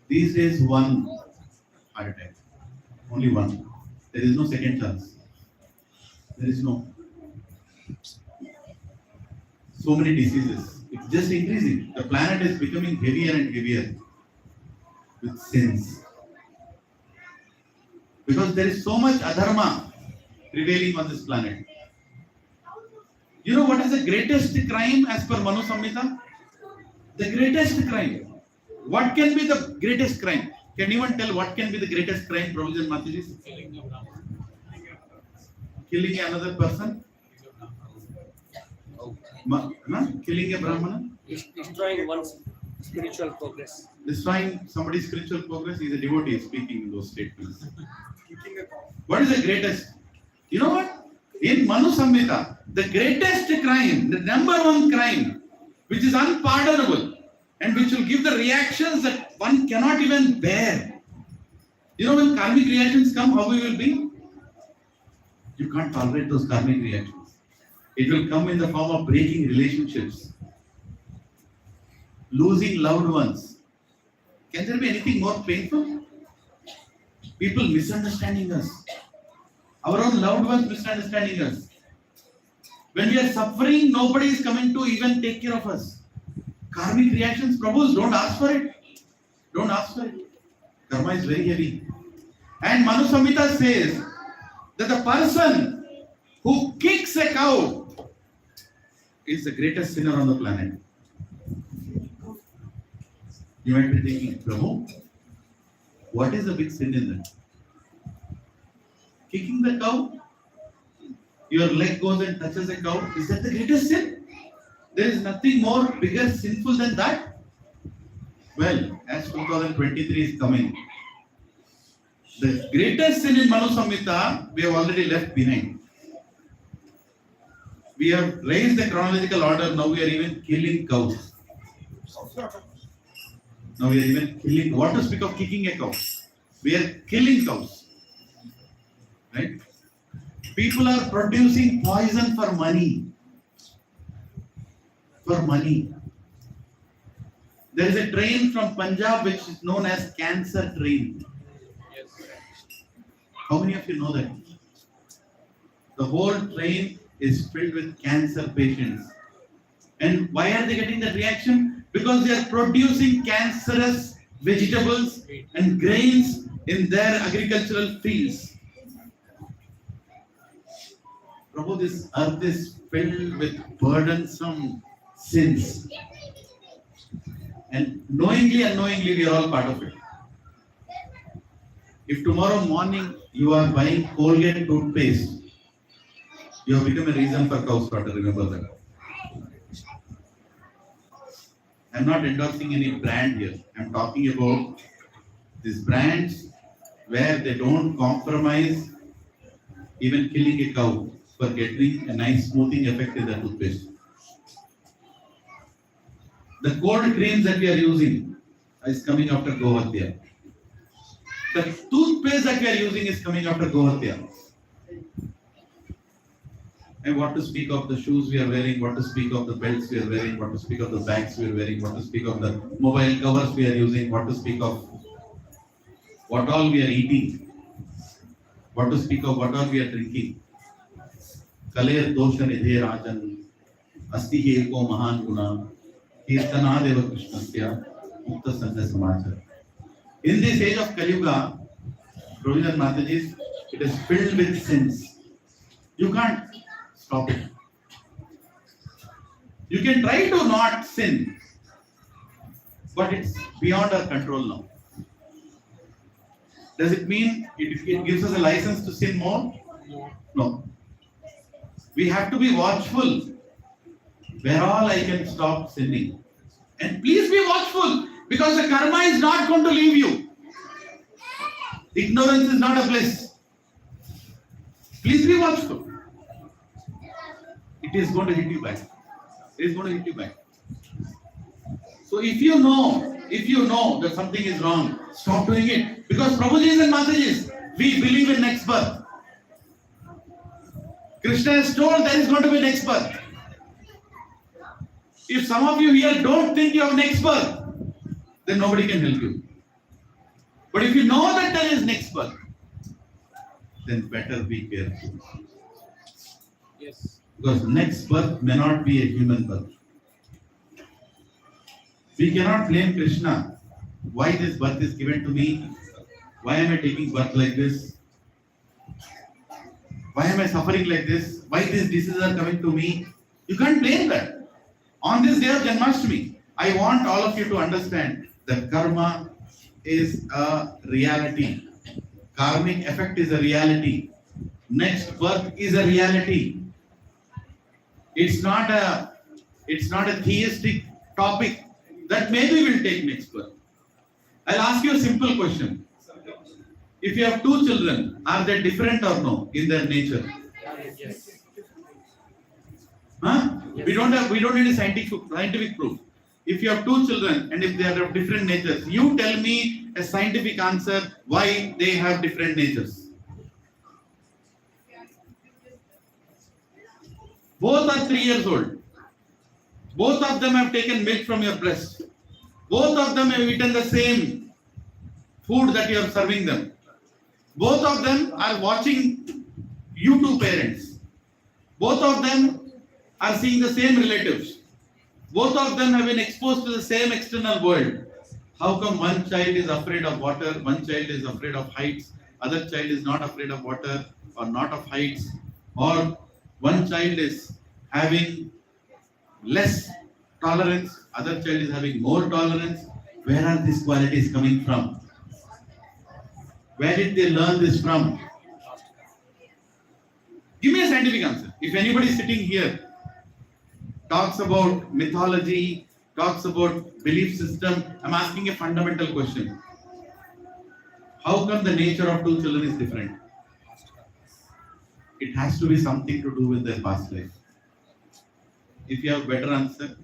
These days, 1 heart attack. Only 1. There is no second chance. There is no. So many diseases. It's just increasing. The planet is becoming heavier and heavier with sins. Because there is so much adharma prevailing on this planet. You know what is the greatest crime as per Manu Samhita? The greatest crime. What can be the greatest crime? Can anyone tell what can be the greatest crime, Provision Mataji? Killing another person? Killing a Brahmana? Destroying one's spiritual progress. Destroying somebody's spiritual progress. He's a devotee speaking in those statements. What is the greatest? You know what? In Manu Samhita, the greatest crime, the number 1 crime, which is unpardonable and which will give the reactions that one cannot even bear. You know, when karmic reactions come, how we will be? You can't tolerate those karmic reactions. It will come in the form of breaking relationships, losing loved ones. Can there be anything more painful? People misunderstanding us. Our own loved ones misunderstanding us. When we are suffering, nobody is coming to even take care of us. Karmic reactions, Prabhus, don't ask for it. Don't ask for it. Karma is very heavy. And Manu Samhita says that the person who kicks a cow is the greatest sinner on the planet. You might be thinking, Prabhu, what is the big sin in that? Kicking the cow? Your leg goes and touches a cow. Is that the greatest sin? There is nothing more bigger sinful than that. Well, as 2023 is coming, the greatest sin in Manu Samhita we have already left behind. We have raised the chronological order. Now we are even killing cows. Now we are even killing. What to speak of kicking a cow? We are killing cows. Right? People are producing poison for money. For money. There is a train from Punjab which is known as cancer train. How many of you know that? The whole train is filled with cancer patients. And why are they getting that reaction? Because they are producing cancerous vegetables and grains in their agricultural fields. Prabhu, this earth is filled with burdensome sins. And knowingly, unknowingly, we are all part of it. If tomorrow morning you are buying Colgate toothpaste, you have become a reason for cow slaughter, remember that. I am not endorsing any brand here. I am talking about these brands where they don't compromise even killing a cow for getting a nice smoothing effect in the toothpaste. The cold creams that we are using is coming after Gohatya. The toothpaste that we are using is coming after Gohatya. And what to speak of the shoes we are wearing, what to speak of the belts we are wearing, what to speak of the bags we are wearing, what to speak of the mobile covers we are using, what to speak of what all we are eating, what to speak of what all we are drinking. Kaler dosha nidhe rajan, asti eko mahan guna, kirtana deva krishnasya, mukta sanja samachar. In this age of Kali Yuga, Provision Mataji, it is filled with sins. You can't stop it. You can try to not sin, but it's beyond our control now. Does it mean it gives us a license to sin more? No. We have to be watchful. Where all I can stop sinning. And please be watchful, because the karma is not going to leave you. Ignorance is not a bliss. Please be watchful. It is going to hit you back. It is going to hit you back. So if you know that something is wrong, stop doing it. Because Prabhujis and Matajis, we believe in next birth. Krishna has told there is going to be next birth. If some of you here don't think you have next birth, then nobody can help you. But if you know that there is next birth, then better be careful. Yes. Because next birth may not be a human birth. We cannot blame Krishna. Why this birth is given to me? Why am I taking birth like this? Why am I suffering like this? Why these diseases are coming to me? You can't blame that. On this day of Janmastami, I want all of you to understand that karma is a reality. Karmic effect is a reality. Next birth is a reality. It's not a theistic topic that maybe we'll take next birth. I'll ask you a simple question. If you have two children, are they different or no in their nature? Yes. Huh? We don't need a scientific proof. If you have two children and if they are of different natures, you tell me a scientific answer why they have different natures. Both are 3 years old. Both of them have taken milk from your breast. Both of them have eaten the same food that you are serving them. Both of them are watching you two parents. Both of them are seeing the same relatives. Both of them have been exposed to the same external world. How come one child is afraid of water, one child is afraid of heights, other child is not afraid of water or not of heights, or one child is having less tolerance, other child is having more tolerance? Where are these qualities coming from? Where did they learn this from? Give me a scientific answer. If anybody sitting here talks about mythology, talks about belief system, I'm asking a fundamental question. How come the nature of two children is different? It has to be something to do with their past life. If you have a better answer,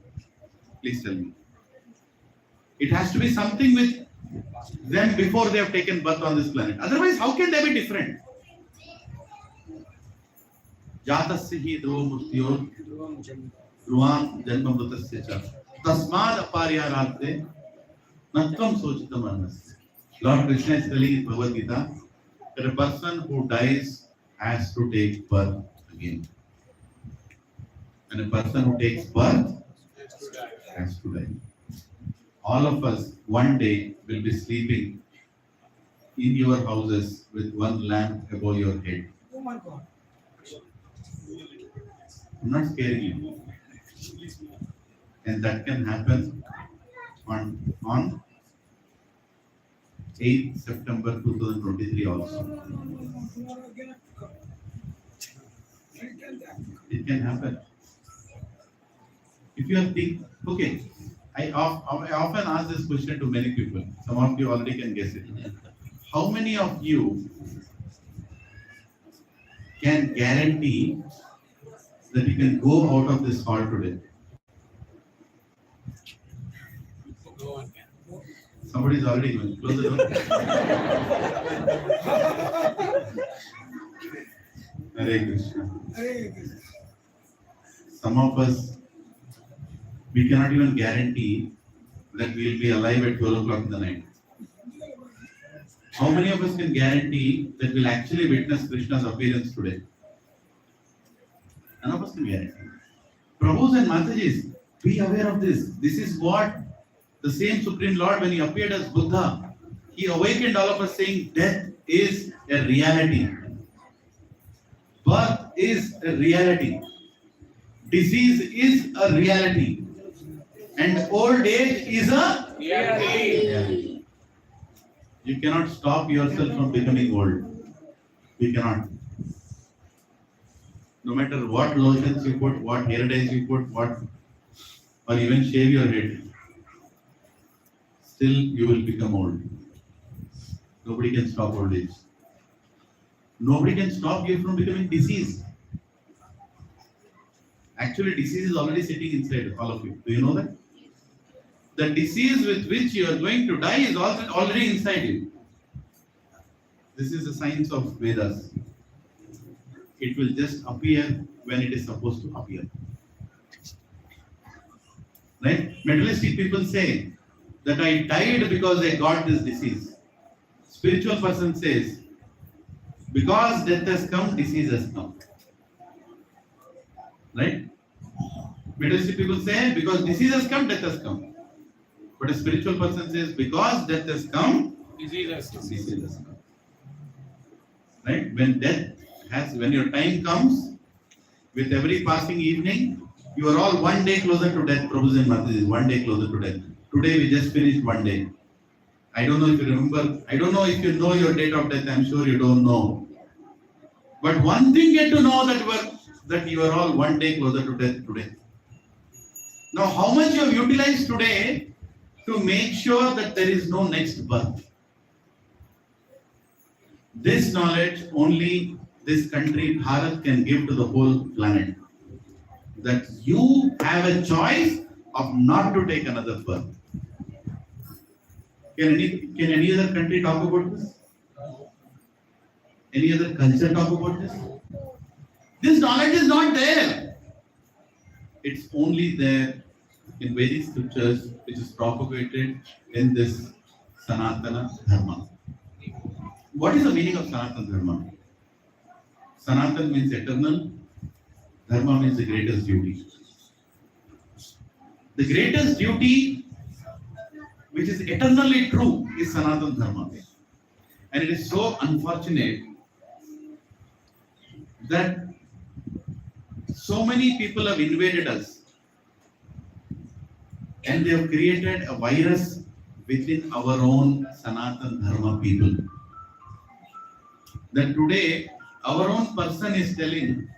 please tell me. It has to be something with them before they have taken birth on this planet. Otherwise, how can they be different? Jatasya hi dhruva murtyo dhruvam janma mrutasya cha tasmad aparyarate natvam sochitam anasya. Lord Krishna is telling in Bhagavad Gita that a person who dies has to take birth again. And a person who takes birth has to die. All of us one day will be sleeping in your houses with one lamp above your head. Oh my God. I'm not scaring you. And that can happen on 8th September 2023 also. It can happen. If you are thinking, okay, I often ask this question to many people. Some of you already can guess it. How many of you can guarantee that you can go out of this hall today? Somebody is already going. Close the door. Hare Krishna. Some of us, we cannot even guarantee that we will be alive at 12 o'clock in the night. How many of us can guarantee that we'll actually witness Krishna's appearance today? None of us can guarantee. Prabhus and Matajis, be aware of this. This is what the same Supreme Lord, when he appeared as Buddha, he awakened all of us saying death is a reality. Birth is a reality. Disease is a reality. And old age is a reality. You cannot stop yourself from becoming old. You cannot. No matter what lotions you put, what hair dyes you put, or even shave your head, still you will become old. Nobody can stop old age. Nobody can stop you from becoming diseased. Actually, disease is already sitting inside all of you. Do you know that? the disease with which you are going to die is also already inside you. This is the science of Vedas. It will just appear when it is supposed to appear. Right? Materialistic people say that I died because I got this disease. Spiritual person says, because death has come, disease has come. Right? Materialistic people say, because disease has come, death has come. But a spiritual person says, because death has come, disease has come. Right? When your time comes, with every passing evening, you are all one day closer to death. Prabhu's and Mataji's, one day closer to death. Today we just finished one day. I don't know if you remember, I don't know if you know your date of death, I'm sure you don't know. But one thing get to know that you are all one day closer to death today. Now how much you have utilized today to make sure that there is no next birth? This knowledge only this country, Bharat, can give to the whole planet. That you have a choice of not to take another birth. Can any other country talk about this? Any other culture talk about this? This knowledge is not there. It's only there in Vedic scriptures, which is propagated in this Sanatana Dharma. What is the meaning of Sanatana Dharma? Sanatan means eternal. Dharma means the greatest duty. The greatest duty, which is eternally true, is Sanatana Dharma. And it is so unfortunate that so many people have invaded us and they have created a virus within our own Sanatana Dharma people. That today, our own person is telling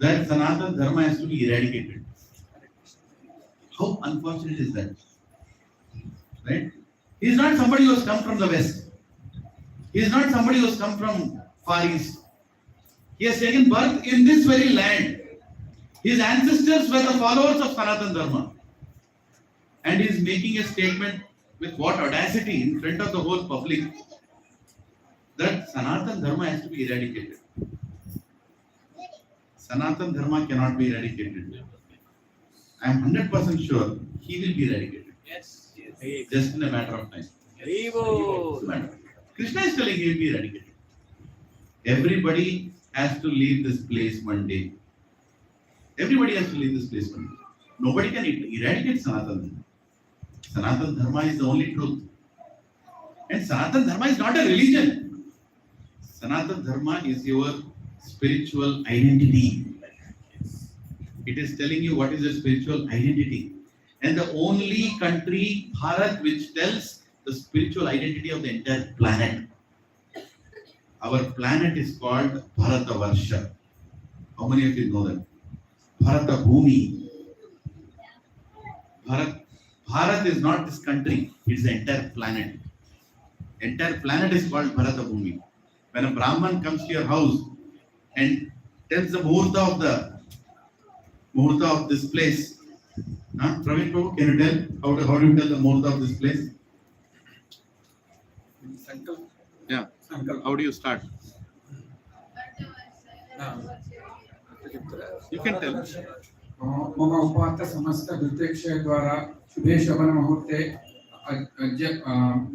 that Sanatana Dharma has to be eradicated. How unfortunate is that? Right? He is not somebody who has come from the West. He is not somebody who has come from Far East. He has taken birth in this very land. His ancestors were the followers of Sanatana Dharma. And he is making a statement with what audacity in front of the whole public that Sanatana Dharma has to be eradicated. Sanatana Dharma cannot be eradicated. I am 100% sure he will be eradicated. Yes. Just in a matter of time. Krishna is telling he will be eradicated. Everybody has to leave this place one day. Everybody has to leave this place one day. Nobody can eradicate Sanatana Dharma. Sanatana Dharma is the only truth. And Sanatana Dharma is not a religion. Sanatana Dharma is your spiritual identity. It is telling you what is your spiritual identity. And the only country, Bharat, which tells the spiritual identity of the entire planet. Our planet is called Bharatavarsha. How many of you know that? Bharata Bhumi. Bharat is not this country, it's the entire planet. Entire planet is called Bharata Bhumi. When a Brahman comes to your house and tells the Muhurta of this place, Praveen Prabhu, can you tell how do you tell the Muhurta of this place? Yeah. How do you start? You can tell. मम उपात्त समस्त दुर्देक्षय द्वारा शुभे शोभन मुहूर्ते अद्य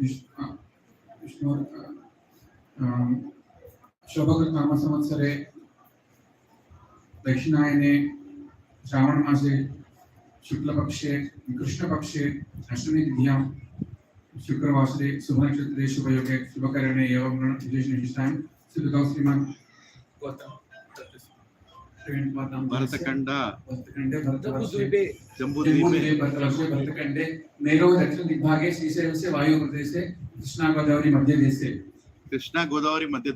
विष्णु शोभकृत नाम संवत्सरे दक्षिणायने श्रावण मासे शुक्लपक्षे कृष्णपक्षे अष्टमी तिथ्यां शुक्रवासरे शुभ नक्षत्रे शुभयोगे शुभकरणे एवं विशेषनिष्ठां सुखदौ श्रीमान भरतखंड जम्बूद्वीपे भरतखंडे मेरो दक्षिण दिग्भागे श्रीशैलस्य वायु प्रदेशे कृष्णा गोदावरी मध्य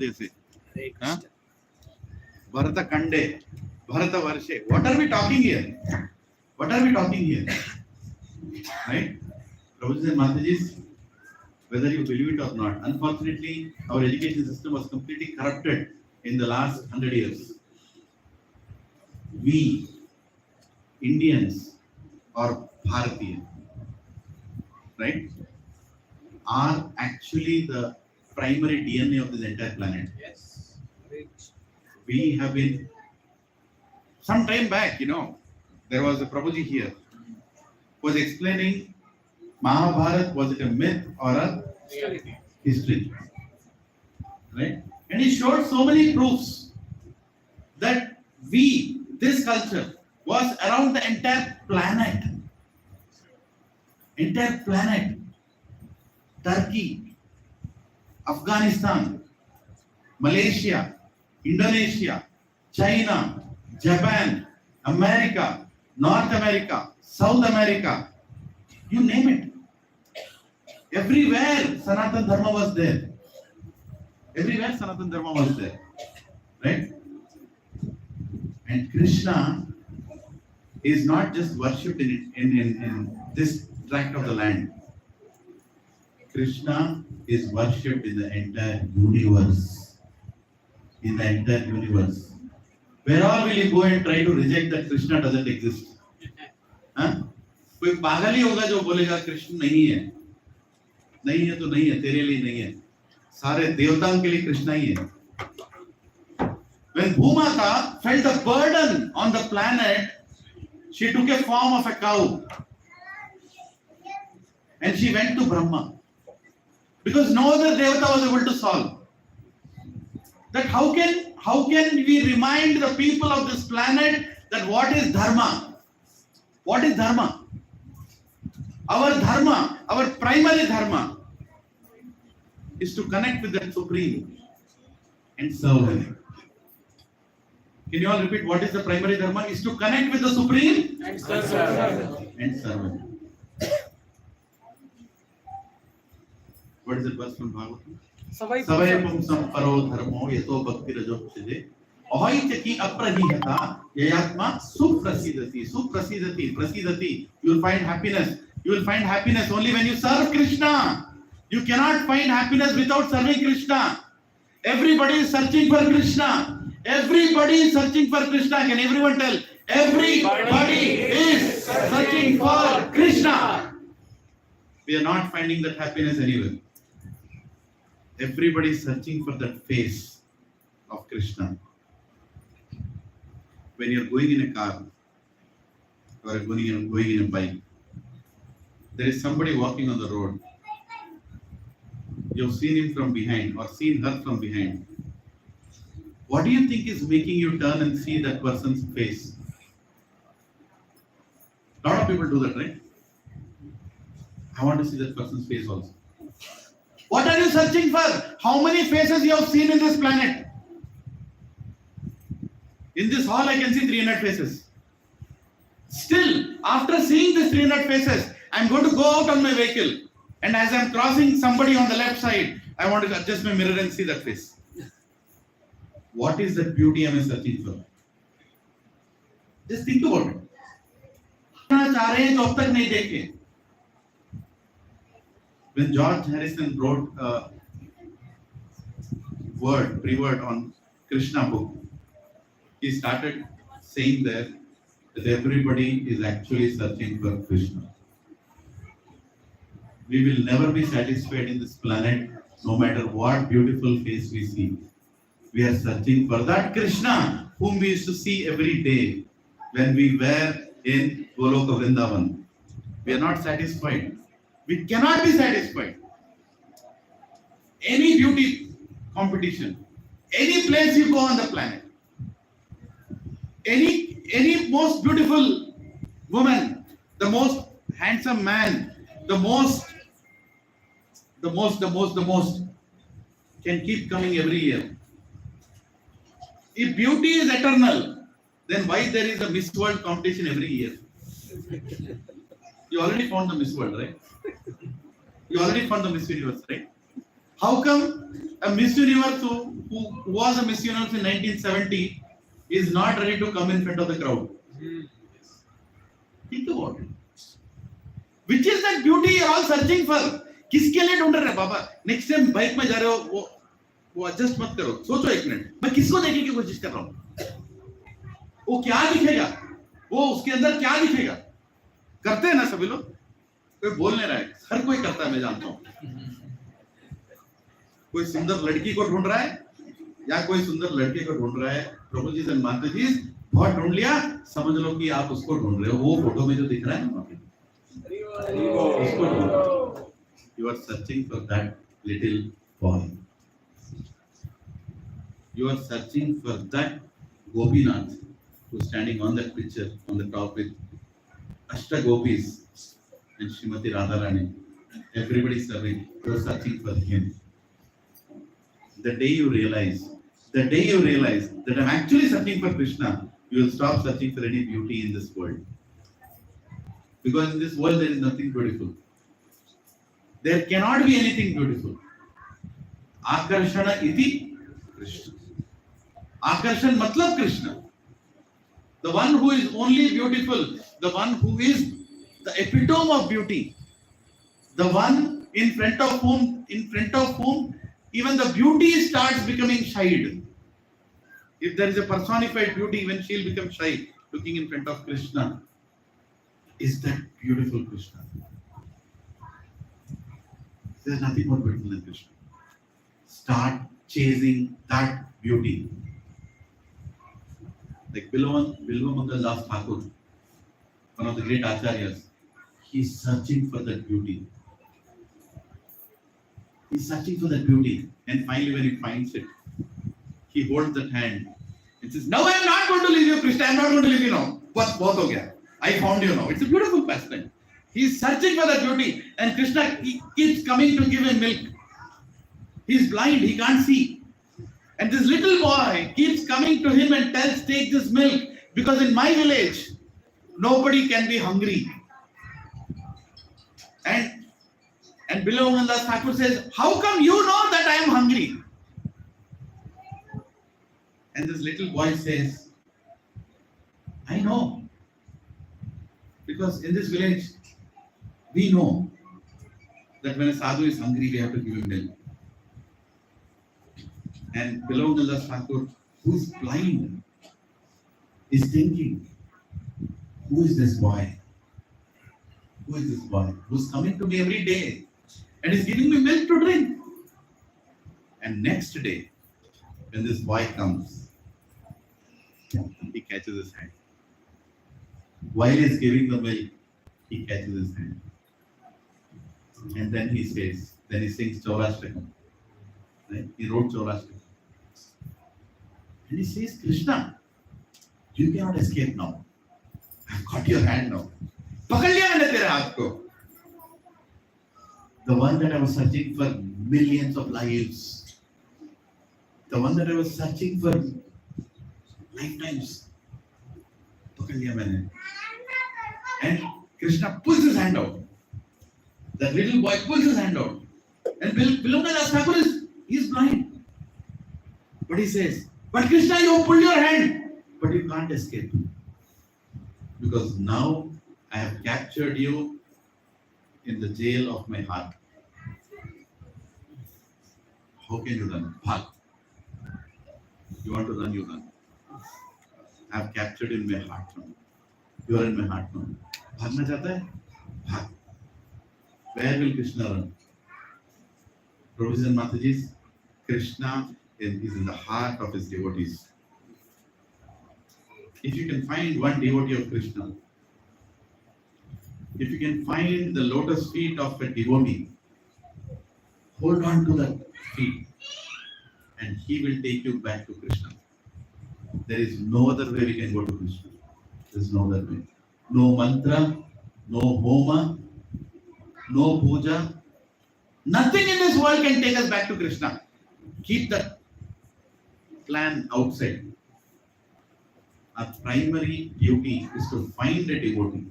देशे भरतखंडे Bharatavarshi. What are we talking here? Right? Prabhuji and Mataji's, whether you believe it or not, unfortunately, our education system was completely corrupted in the last 100 years. We, Indians, or Bharatiya, right, are actually the primary DNA of this entire planet. Yes. We have been, some time back, there was a Prabhuji here who was explaining Mahabharata, was it a myth or a history? Right? And he showed so many proofs that this culture was around the entire planet. Entire planet. Turkey, Afghanistan, Malaysia, Indonesia, China, Japan, America, North America, South America, you name it. Everywhere Sanatana Dharma was there. Everywhere Sanatana Dharma was there. Right? And Krishna is not just worshipped in this tract of the land. Krishna is worshipped in the entire universe. In the entire universe. Where all will you go and try to reject that Krishna doesn't exist? कोई पागल ही होगा जो बोलेगा कृष्ण नहीं है तो नहीं है, तेरे लिए नहीं है, सारे देवताओं के लिए कृष्णा ही है. When Bhumata felt the burden on the planet, she took a form of a cow and she went to Brahma because no other devata was able to solve. That how can we remind the people of this planet that what is dharma? What is dharma? Our dharma, our primary dharma is to connect with that Supreme and serve Him. Can you all repeat what is the primary dharma? Is to connect with the Supreme and serve Him. What is the verse from Bhagavatam? Savai pumsam paro dharmo yato bhakti rajokshide ahoitaki aprahihata yayatma suprasidati. You will find happiness. You will find happiness only when you serve Krishna. You cannot find happiness without serving Krishna. Everybody is searching for Krishna. Everybody is searching for Krishna. Can everyone tell? Everybody is searching for Krishna. We are not finding that happiness anywhere. Everybody is searching for that face of Krishna. When you are going in a car or going in a bike, there is somebody walking on the road. You have seen him from behind or seen her from behind. What do you think is making you turn and see that person's face? A lot of people do that, right? I want to see that person's face also. What are you searching for? How many faces you have seen in this planet? In this hall, I can see 300 faces. Still, after seeing these 300 faces, I'm going to go out on my vehicle. And as I'm crossing somebody on the left side, I want to adjust my mirror and see that face. What is the beauty I'm searching for? Just think about it. When George Harrison wrote a pre-word on Krishna book, he started saying there that everybody is actually searching for Krishna. We will never be satisfied in this planet, no matter what beautiful face we see. We are searching for that Krishna whom we used to see every day when we were in Goloka Vrindavan. We are not satisfied. We cannot be satisfied. Any beauty competition, any place you go on the planet, any most beautiful woman, the most handsome man, the most can keep coming every year. If beauty is eternal, then why there is a Miss World competition every year? You already found the Miss World, right? You already found the Miss Universe, right? How come a Miss Universe who was a Miss Universe in 1970 is not ready to come in front of the crowd? Think about it. Which is that beauty you are all searching for? किसके लिए ढूंढ रहे हैं बाबा? Next time bike में जा रहे हो वो एडजस्ट मत करो, सोचो एक मिनट, मैं किसको देखने की कोशिश कर रहा हूँ? वो क्या दिखेगा? वो उसके अंदर क्या दिखेगा? करते हैं ना सभी लोग? कोई बोल नहीं रहा है, हर कोई करता है, मैं जानता हूँ। कोई सुंदर लड़की को ढूंढ रहा है या कोई सुंदर लड़के को ढूंढ रहा है, प्रभु जी एंड माता जी बहुत ढूंढ लिया, समझ लो कि आप उसको ढूंढ रहे हो। वो फोटो में जो दिख रहा है ना, उसको ढूंढ रहे हो। You are searching for that little boy. You are searching for that Gopinath who's standing on that picture on the top with Ashta Gopis and Srimati Radharani. Everybody serving. You are searching for him. The day you realize that I'm actually searching for Krishna, you will stop searching for any beauty in this world. Because in this world there is nothing beautiful. There cannot be anything beautiful. Akarshana iti Krishna. Akarshan matlab Krishna. The one who is only beautiful, the one who is the epitome of beauty, the one in front of whom even the beauty starts becoming shy. If there is a personified beauty, even she'll become shy looking in front of Krishna. Is that beautiful Krishna? There's nothing more beautiful than Krishna. Start chasing that beauty. Like Bilvamangal Das Thakur, one of the great acharyas, he's searching for that beauty. He's searching for that beauty, and finally when he finds it, he holds that hand and says, "Now I am not going to leave you, Krishna. I am not going to leave you now. Bahut ho gaya. I found you now." It's a beautiful pastime. He's searching for that beauty, and Krishna keeps coming to give him milk. He's blind, he can't see. And this little boy keeps coming to him and tells, "Take this milk, because in my village, nobody can be hungry." And Bilvamangal Das Thakur says, "How come you know that I am hungry?" And this little boy says, "I know. Because in this village, we know that when a sadhu is hungry, we have to give him milk." And Bilvamangal Das Thakur, who's blind, is thinking, who is this boy? Who is this boy who's coming to me every day and is giving me milk to drink? And next day, when this boy comes, he catches his hand. While he's giving the milk, he catches his hand. And then he says, then he sings Chaurashtakam. Right? He wrote Chaurashtakam. And he says, "Krishna, you cannot escape now. I've got your hand now. पकड़ लिया मैंने तेरे हाथ को." The one that I was searching for millions of lives. The one that I was searching for lifetimes. पकड़ लिया मैंने. And Krishna pulls his hand out. That little boy pulls his hand out. And Bilvamangal Das Thakur is blind. But he says, "But Krishna, you pull your hand, but you can't escape. Because now I have captured you in the jail of my heart." How can you run? Bhag. You want to run, you run. I have captured you in my heart now. You are in my heart now. भागना चाहता है? भाग. Where will Krishna run? Brothers and Mataji's, Krishna is in the heart of his devotees. If you can find one devotee of Krishna, if you can find the lotus feet of a devotee, hold on to the feet and he will take you back to Krishna. There is no other way we can go to Krishna. There is no other way. No mantra, no homa, no puja. Nothing in this world can take us back to Krishna. Keep that plan outside. Our primary duty is to find a devotee,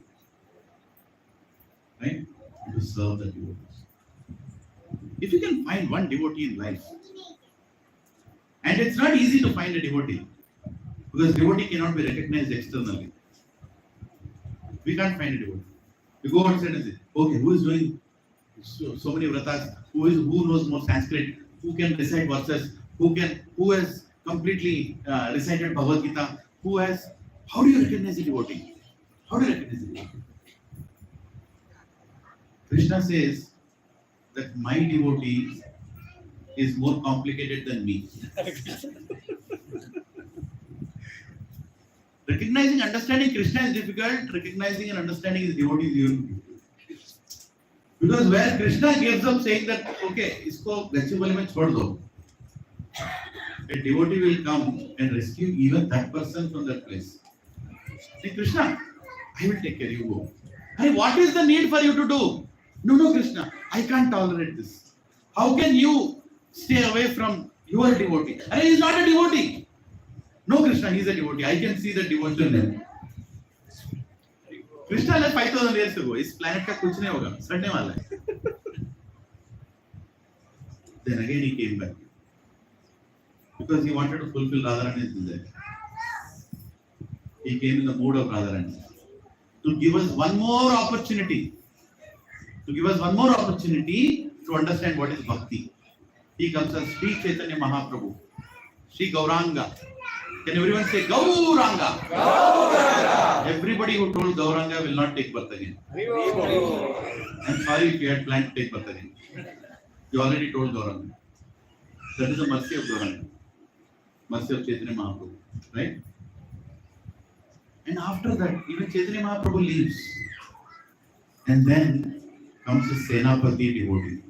right? And to serve the devotees. If you can find one devotee in life, and it's not easy to find a devotee, because devotee cannot be recognized externally. We can't find a devotee. We go outside and say, "Okay, who is doing so many vratas? Who knows more Sanskrit? Who can recite verses? Who has completely recited Bhagavad Gita? How do you recognize a devotee? How do you recognize a devotee?" Krishna says that my devotee is more complicated than me. Recognizing, understanding Krishna is difficult. Recognizing and understanding his devotee is even difficult. Because where Krishna gives up saying that, okay, isko Gachibowli mein chhod do. A devotee will come and rescue even that person from that place. Say, Krishna, I will take care, you go. Hey, what is the need for you to do? No, Krishna, I can't tolerate this. How can you stay away from your devotee? Hey, he is not a devotee. No, Krishna, he is a devotee. I can see the devotion in him. Krishna left 5,000 years ago. इस planet का कुछ नहीं होगा, सड़ने वाला है. Then again he came back because he wanted to fulfill Radharani's desire. He came in the mood of Radharani to give us one more opportunity. To give us one more opportunity to understand what is Bhakti. He comes as Sri Chaitanya Mahaprabhu, Sri Gauranga. Can everyone say Gauranga? Gauranga. Everybody who told Gauranga will not take birth again. I'm sorry if you had planned to take birth again. You already told Gauranga. That is the mercy of Gauranga. Mercy of Chaitanya Mahaprabhu. Right? And after that, even Chaitanya Mahaprabhu leaves. And then comes the Senapati devotee.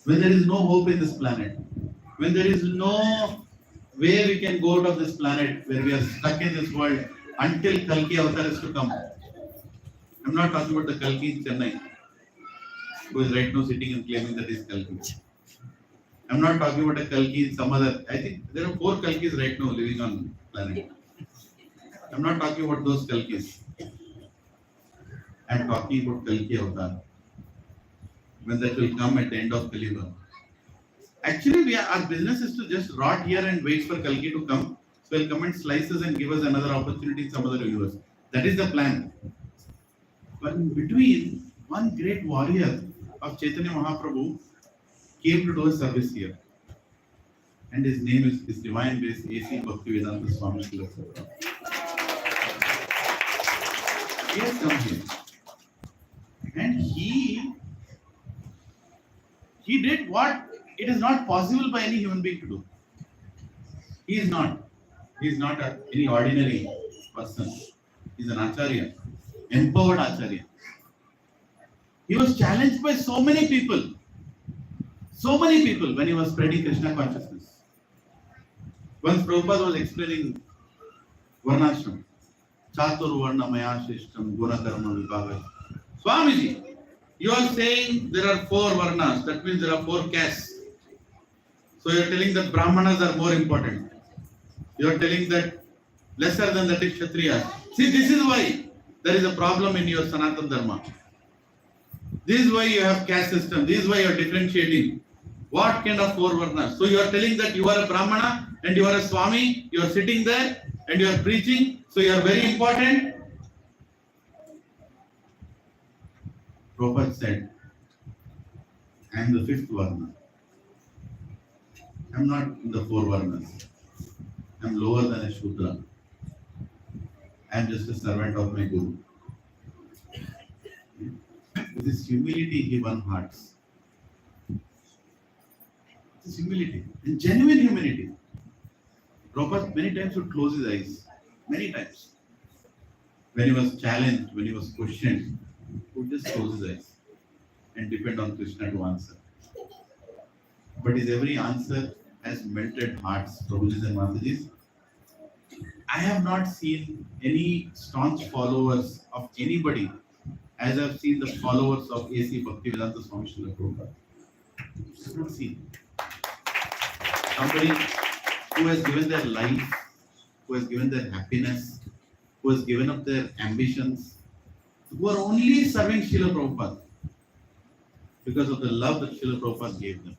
When there is no hope in this planet, when there is no way we can go out of this planet, where we are stuck in this world until Kalki Avatar is to come. I'm not talking about the Kalki in Chennai, who is right now sitting and claiming that is Kalki. I'm not talking about a Kalki in some other. I think there are 4 Kalkis right now living on planet. I'm not talking about those Kalkis. I'm talking about Kalki Avatar. When that will come at the end of Kali. Actually, our business is to just rot here and wait for Kalki to come. So he'll come and slice us and give us another opportunity in some other universe. That is the plan. But in between, one great warrior of Chaitanya Mahaprabhu came to do a service here. And his name is His Divine Grace A.C. Bhakti Swami Srila Prabhupada. He has come here. And he did what it is not possible by any human being to do. He is not any ordinary person. He is an Acharya, empowered Acharya. He was challenged by so many people when he was spreading Krishna consciousness. Once Prabhupada was explaining Varnashram, Chatur Varna Maya Shrishtam Guna Karma Vibhaga. Swamiji, you are saying there are 4 Varnas, that means there are 4 castes. So you are telling that Brahmanas are more important. You are telling that lesser than that is Kshatriyas. See, this is why there is a problem in your Sanatana Dharma. This is why you have caste system. This is why you are differentiating. What kind of 4 Varnas? So you are telling that you are a Brahmana and you are a Swami, you are sitting there and you are preaching, so you are very important. Prabhupada said, I am the 5th Varna. I am not in the 4 Varnas. I am lower than a Shudra. I am just a servant of my Guru. With this humility, he won hearts. This humility, and genuine humility. Prabhupada many times would close his eyes. Many times. When he was challenged, when he was questioned, he would just close his eyes and depend on Krishna to answer. But his every answer has melted hearts, Prabhujis and Matajis. I have not seen any staunch followers of anybody as I have seen the followers of A.C. Bhaktivedanta Swami Srila Prabhupada. I have not seen. Somebody who has given their life, who has given their happiness, who has given up their ambitions, who are only serving Srila Prabhupada because of the love that Srila Prabhupada gave them.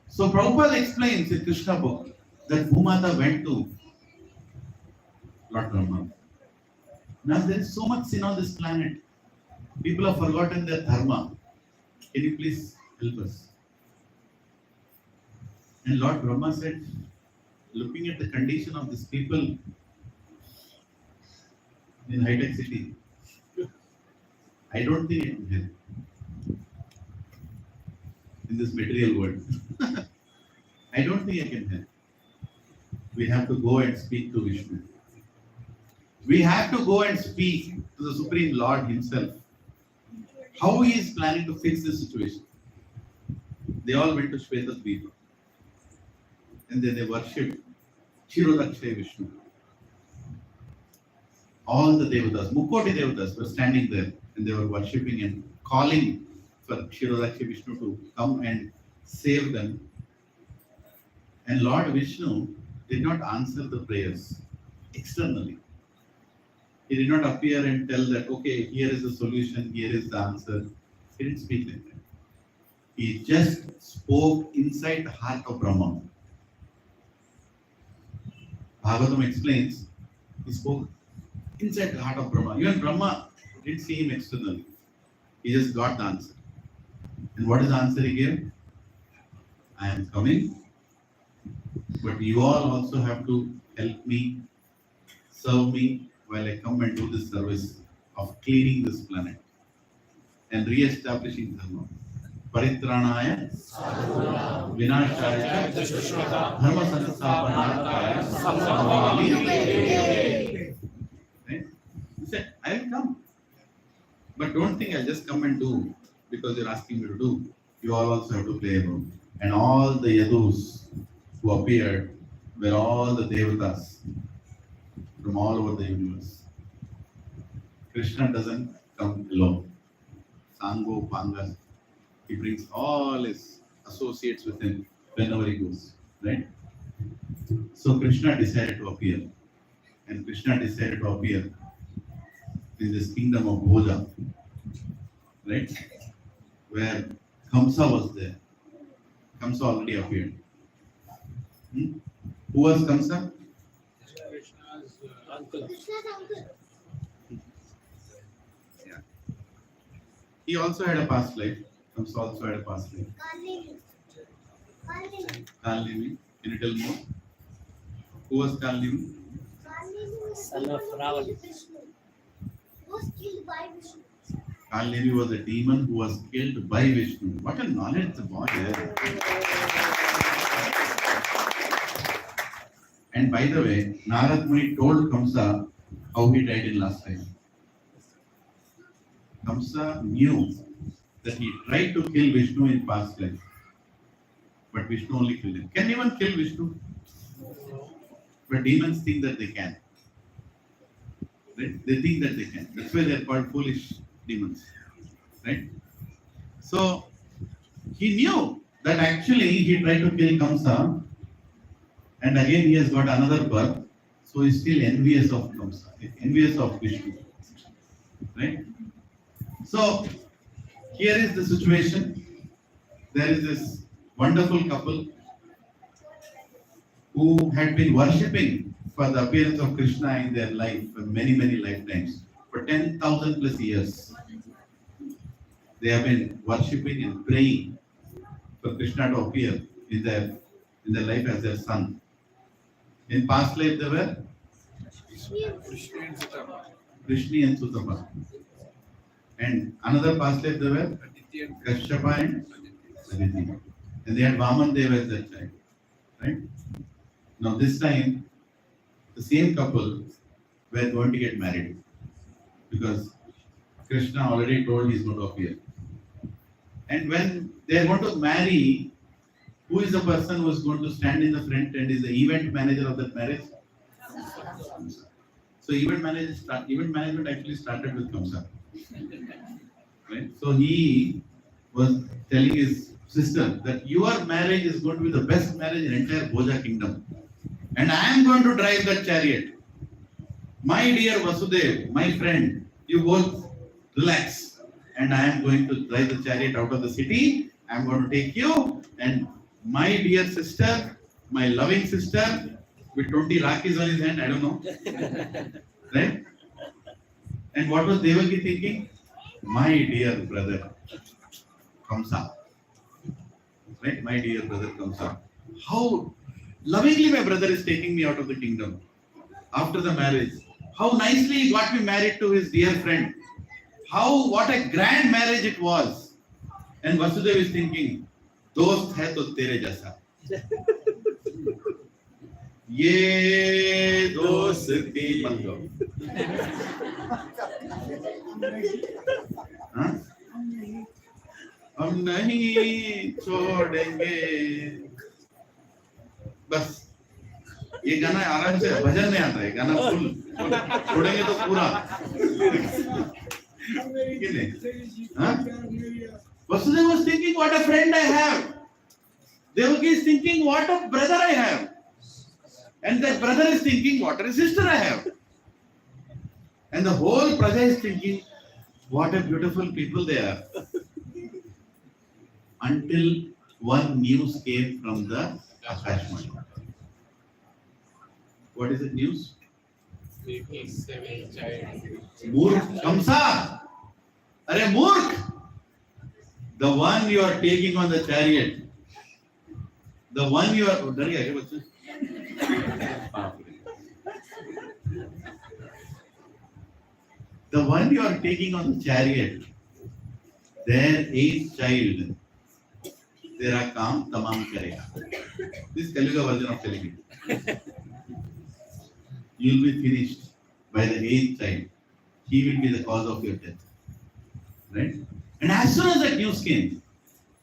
So Prabhupada explains in Krishna book that Bhumata went to Lord Brahma. Now there is so much sin on this planet. People have forgotten their dharma. Can you please help us? And Lord Brahma said, looking at the condition of these people in high-tech city, I don't think it can help in this material world. I don't think I can help. We have to go and speak to Vishnu. We have to go and speak to the Supreme Lord Himself. How He is planning to fix this situation. They all went to Shweta Dvipa. And then they worshipped Kshirodakshay Vishnu. All the Devatas, Mukoti Devatas were standing there and they were worshipping and calling for Kshirodakshay Vishnu to come and save them. And Lord Vishnu did not answer the prayers externally. He did not appear and tell that, okay, here is the solution, here is the answer. He didn't speak like that. He just spoke inside the heart of Brahma. Bhagavatam explains, he spoke inside the heart of Brahma. Even Brahma didn't see him externally. He just got the answer. And what is the answer he gave? I am coming, but you all also have to help me, serve me while I come and do this service of cleaning this planet and re-establishing Dharma. Paritranaya Vinashaya Dharma Sansthapanaya Samavali. Right? He said, I will come. But don't think I'll just come and do because you're asking me to do. You all also have to play a role. And all the Yadus who appeared were all the Devatas from all over the universe. Krishna doesn't come alone. Sango Panga. He brings all his associates with him whenever he goes. Right? So Krishna decided to appear. And Krishna decided to appear in this kingdom of Bhoja. Right? Where Kamsa was there. Kamsa already appeared. Who was Kamsa? Yeah. He also had a past life. Kamsa also had a past life. Kalnemi. Can you tell more? Who was Kalnemi? Son of Ravan. Kalnemi was a demon who was killed by Vishnu. What a knowledge the boy has. And by the way, Narad Muni told Kamsa how he died in last life. Kamsa knew that he tried to kill Vishnu in past life. But Vishnu only killed him. Can anyone kill Vishnu? But demons think that they can. Right? They think that they can. That's why they are called foolish demons. Right? So, he knew that actually he tried to kill Kamsa. And again he has got another birth. So he's still envious of Kamsa. Envious of Vishnu. Right? So, here is the situation. There is this wonderful couple who had been worshipping for the appearance of Krishna in their life for many, many lifetimes. For 10,000 plus years. They have been worshipping and praying for Krishna to appear in their life as their son. In past life they were Krishna and Sutapa. And another past life they were Kashyapa and Aditi. And they had Vaman Deva as their child. Right? Now this time, the same couple were going to get married. Because Krishna already told he is going to appear. And when they are going to marry, who is the person who is going to stand in the front and is the event manager of that marriage? So event management actually started with Kamsa. Right? So he was telling his sister that your marriage is going to be the best marriage in entire Bhoja kingdom. And I am going to drive that chariot. My dear Vasudev, my friend, you both relax. And I am going to drive the chariot out of the city. I am going to take you and my dear sister, my loving sister, with 20 rakis on his hand, I don't know. Right? And what was Devaki thinking? My dear brother, Kamsa. Right? My dear brother Kamsa. How lovingly my brother is taking me out of the kingdom. After the marriage. How nicely he got me married to his dear friend. what a grand marriage it was. And Vasudev is thinking, दोस्त है तो तेरे जैसा. ये दोस्ती मत करो. हाँ? हम नहीं छोड़ेंगे. बस ये गाना आराम से भजन में आता है. गाना फुल छोड़ेंगे तो पूरा. हाँ? Vasudeva was thinking, what a friend I have. Devaki is thinking, what a brother I have. And that brother is thinking, what a sister I have. And the whole praja is thinking, what a beautiful people they are. Until one news came from the Akashmani. What is the news? Murk, Kamsa. Are Murk. The one you are taking on the chariot. The one you are. डर गया क्या बच्चे? The one you are taking on the chariot. Their eighth child. तेरा काम तमाम करेगा. This Telugu version of Telugu. You will be finished by the eighth child. He will be the cause of your death. Right? And as soon as that news came,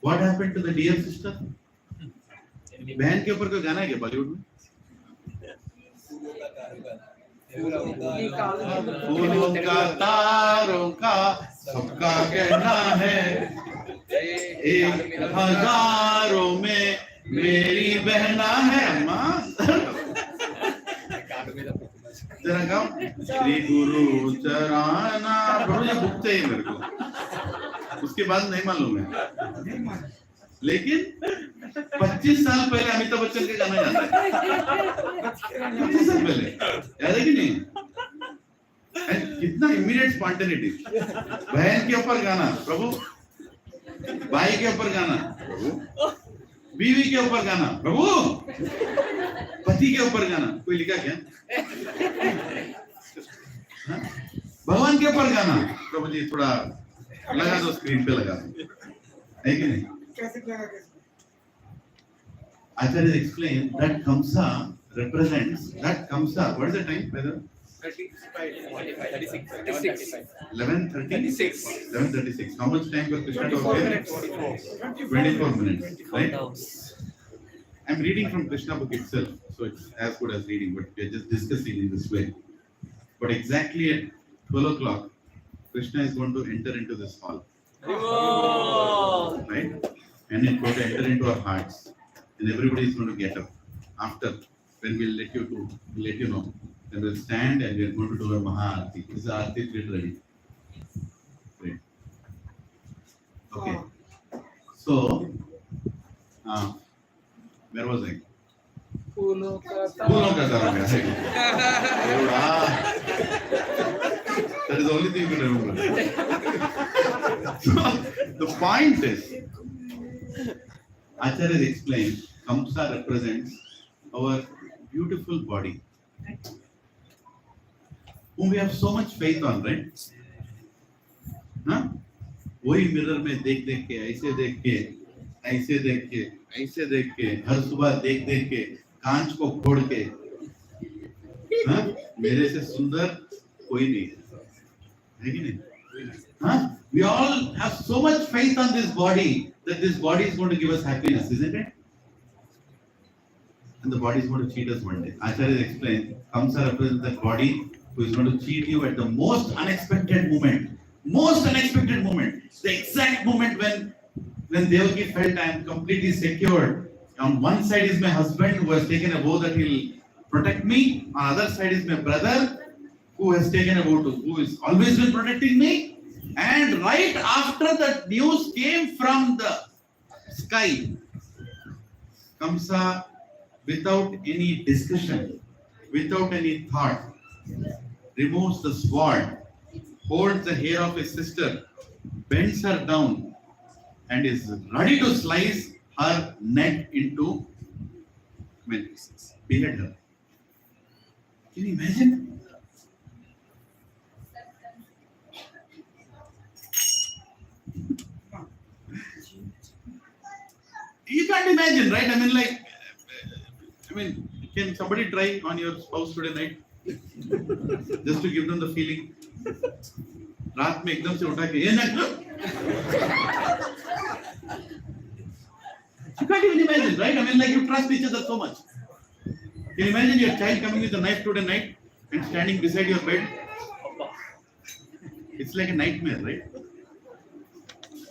what happened to the dear sister? बहन के ऊपर कोई गाना है क्या बॉलीवुड में? फूलों का तारों का सबका कहना है, एक हजारों में मेरी बहना है. अम्मा तेरा गाँव श्री गुरु चराना. प्रभु जी बुक चाहिए मेरे को. उसके बाद नहीं मालूम है. लेकिन 25 साल पहले अमिताभ बच्चन के गाना याद है. 25 साल पहले याद है कि नहीं? कितना इमीडिएट स्पॉन्टेनिटी. बहन के ऊपर गाना प्रभु, भाई के ऊपर गाना प्रभु, बीवी के ऊपर गाना प्रभु, पति के ऊपर गाना. कोई लिखा क्या? भगवान के ऊपर गाना. प्रभु जी थोड़ा लगा दो, स्क्रीन पे लगा दो. है कि नहीं? Acharya explained that Kamsa represents that Kamsa. What is the time, brother? 11:36. How much time for Krishna to appear? 24 minutes. Right? I'm reading from Krishna book itself, so it's as good as reading, but we are just discussing in this way. But exactly at 12 o'clock, Krishna is going to enter into this hall. Right? And it's going to enter into our hearts. And everybody is going to get up. After, when we'll let you know. Then we'll stand and we're going to do a Maha-Aarti. This is Aarti literally. Great. Okay. So, where was I? फूलों का तारा में है. That is the only thing you can remember. So, the point is, Acharya explained, Kamsa represents our beautiful body, whom we have so much faith on, right? हाँ? वही mirror में देख के, ऐसे देख के, हर सुबह देख के, कांच को फोड़ के, हाँ? मेरे से सुंदर कोई नहीं है कि नहीं? हाँ? We all have so much faith on this body that this body is going to give us happiness, isn't it? And the body is going to cheat us one day. Acharya explained, Kamsa represents that body who is going to cheat you at the most unexpected moment. The exact moment when Devaki felt I am completely secured. On one side is my husband who has taken a vow that he will protect me. On the other side is my brother who has taken a vow who has always been protecting me. And right after that news came from the sky, Kamsa, without any discussion, without any thought, removes the sword, holds the hair of his sister, bends her down, and is ready to slice her neck into many pieces. Behead her. Can you imagine? You can't imagine, right? Can somebody try on your spouse today night? Just to give them the feeling. रात में एकदम से उठा के ये ना You can't even imagine, right? You trust each other so much. Can you imagine your child coming with a knife today night and standing beside your bed? It's like a nightmare, right?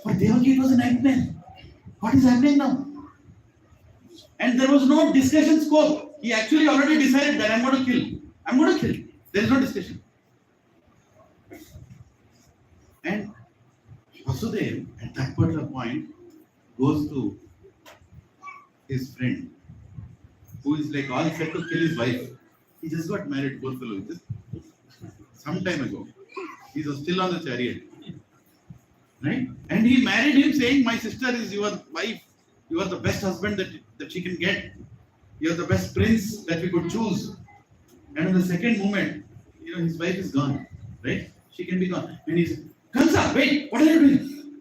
For Devaki, it was a nightmare. What is happening now? And there was no discussion scope. He actually already decided that I'm going to kill. I'm going to kill. There is no discussion. And Vasudev, at that particular point, goes to his friend, who is like all set to kill his wife. He just got married, poor fellow, just some time ago. He was still on the chariot. Right? And he married him saying, my sister is your wife. You are the best husband that she can get. You are the best prince that we could choose. And in the second moment, his wife is gone. Right? She can be gone. And he's, Kamsa, wait, what are you doing?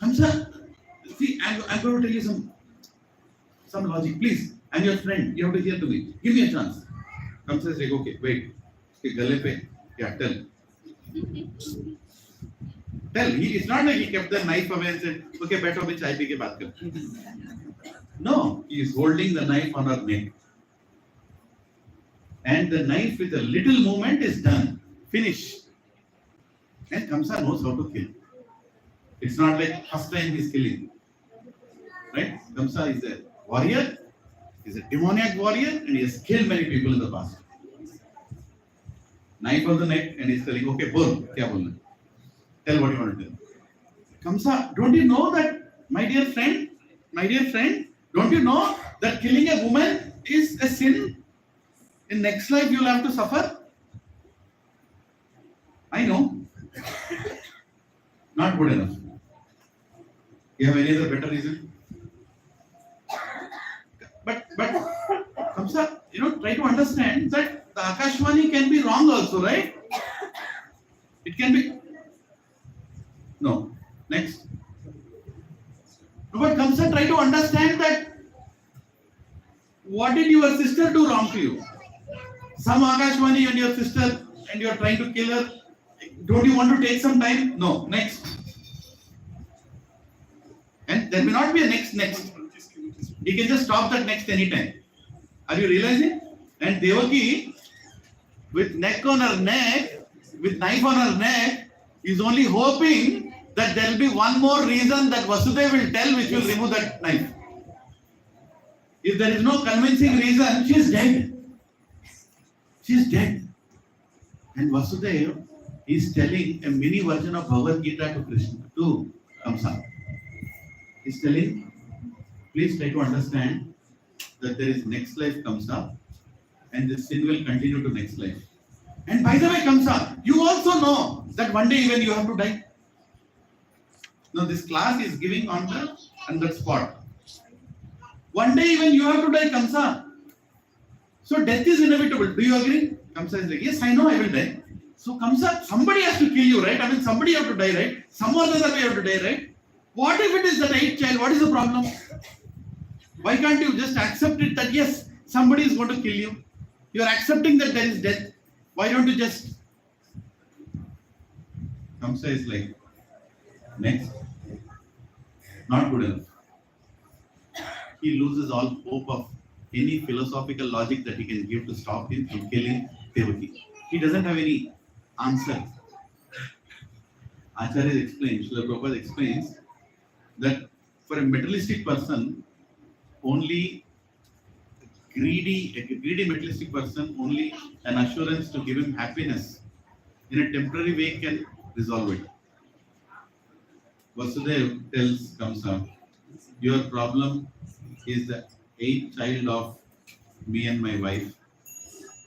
Kamsa, see, I'm going to tell you some logic. Please, I'm your friend. You have to hear to me. Give me a chance. Kamsa is like, okay, wait. Gale pe, yeah, tell. Tell. It's not like he kept the knife away and said, okay, better abhi chai pi ke baat kar. No, he is holding the knife on her neck. And the knife with a little movement is done. Finish. And Kamsa knows how to kill. It's not like first time he's killing. Right? Kamsa is a warrior. He's a demoniac warrior and he has killed many people in the past. Knife on the neck and he's telling, okay, bol, kya bolna? Tell what you want to tell. Kamsa, don't you know that, my dear friend, don't you know that killing a woman is a sin? In next life you'll have to suffer? I know. Not good enough. You have any other better reason? But Kamsa, try to understand that the Akashvani can be wrong also, right? It can be. No. Next. But Kamsa, try to understand that what did your sister do wrong to you? Some Akashvani and your sister and you are trying to kill her. Don't you want to take some time? No. Next. And there may not be a next. He can just stop that next anytime. Are you realizing? And Devaki, with knife on her neck, is only hoping that there will be one more reason that Vasudeva will tell which will remove that knife. If there is no convincing reason, she is dead. She is dead. And Vasudeva is telling a mini version of Bhagavad Gita to Kamsa. He is telling, please try to understand that there is next life Kamsa and this sin will continue to next life. And by the way, Kamsa, you also know that one day even you have to die. Now this class is giving on that spot. One day even you have to die, Kamsa. So death is inevitable. Do you agree? Kamsa is like, yes, I know I will die. So Kamsa, somebody has to kill you, right? Somebody have to die, right? Some other way have to die, right? What if it is the right child? What is the problem? Why can't you just accept it that yes, somebody is going to kill you? You are accepting that there is death. Why don't you just... Kamsa is like, next. Not good enough. He loses all hope of any philosophical logic that he can give to stop him from killing Devaki. He doesn't have any answer. Acharya explains, Srila Prabhupada explains that for a materialistic person, only a greedy materialistic person, only an assurance to give him happiness in a temporary way can resolve it. Vasudeva tells Kamsa, your problem is the 8th child of me and my wife.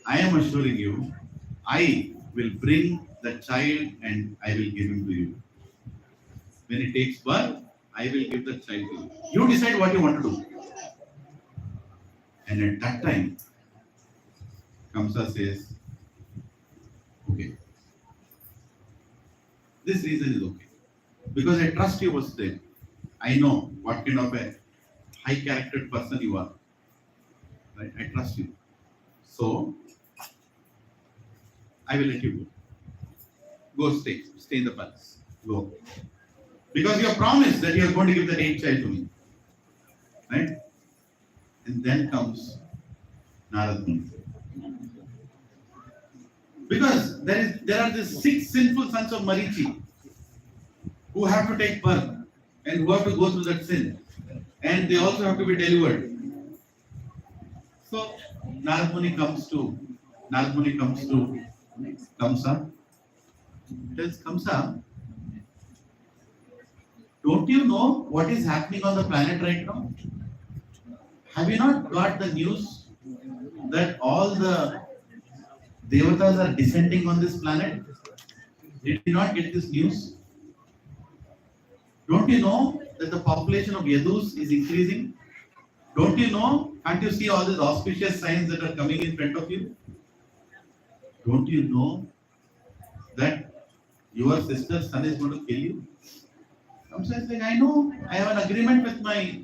I am assuring you, I will bring the child and I will give him to you. When it takes birth, I will give the child to you. You decide what you want to do. And at that time, Kamsa says, okay. This reason is okay. Because I trust you, Vasudeva. I know what kind of a high charactered person you are. Right? I trust you. So, I will let you go. Go stay in the palace. Go. Because you have promised that you are going to give the 8th child to me. Right? And then comes Narad Muni. Because there are these 6 sinful sons of Marichi who have to take birth and who have to go through that sin. And they also have to be delivered. So Narad Muni comes to Kamsa. Tells Kamsa, don't you know what is happening on the planet right now? Have you not got the news that all the Devatas are descending on this planet? Did you not get this news? Don't you know that the population of Yadus is increasing? Don't you know? Can't you see all these auspicious signs that are coming in front of you? Don't you know that your sister's son is going to kill you? Kamsa is like, I know. I have an agreement with my,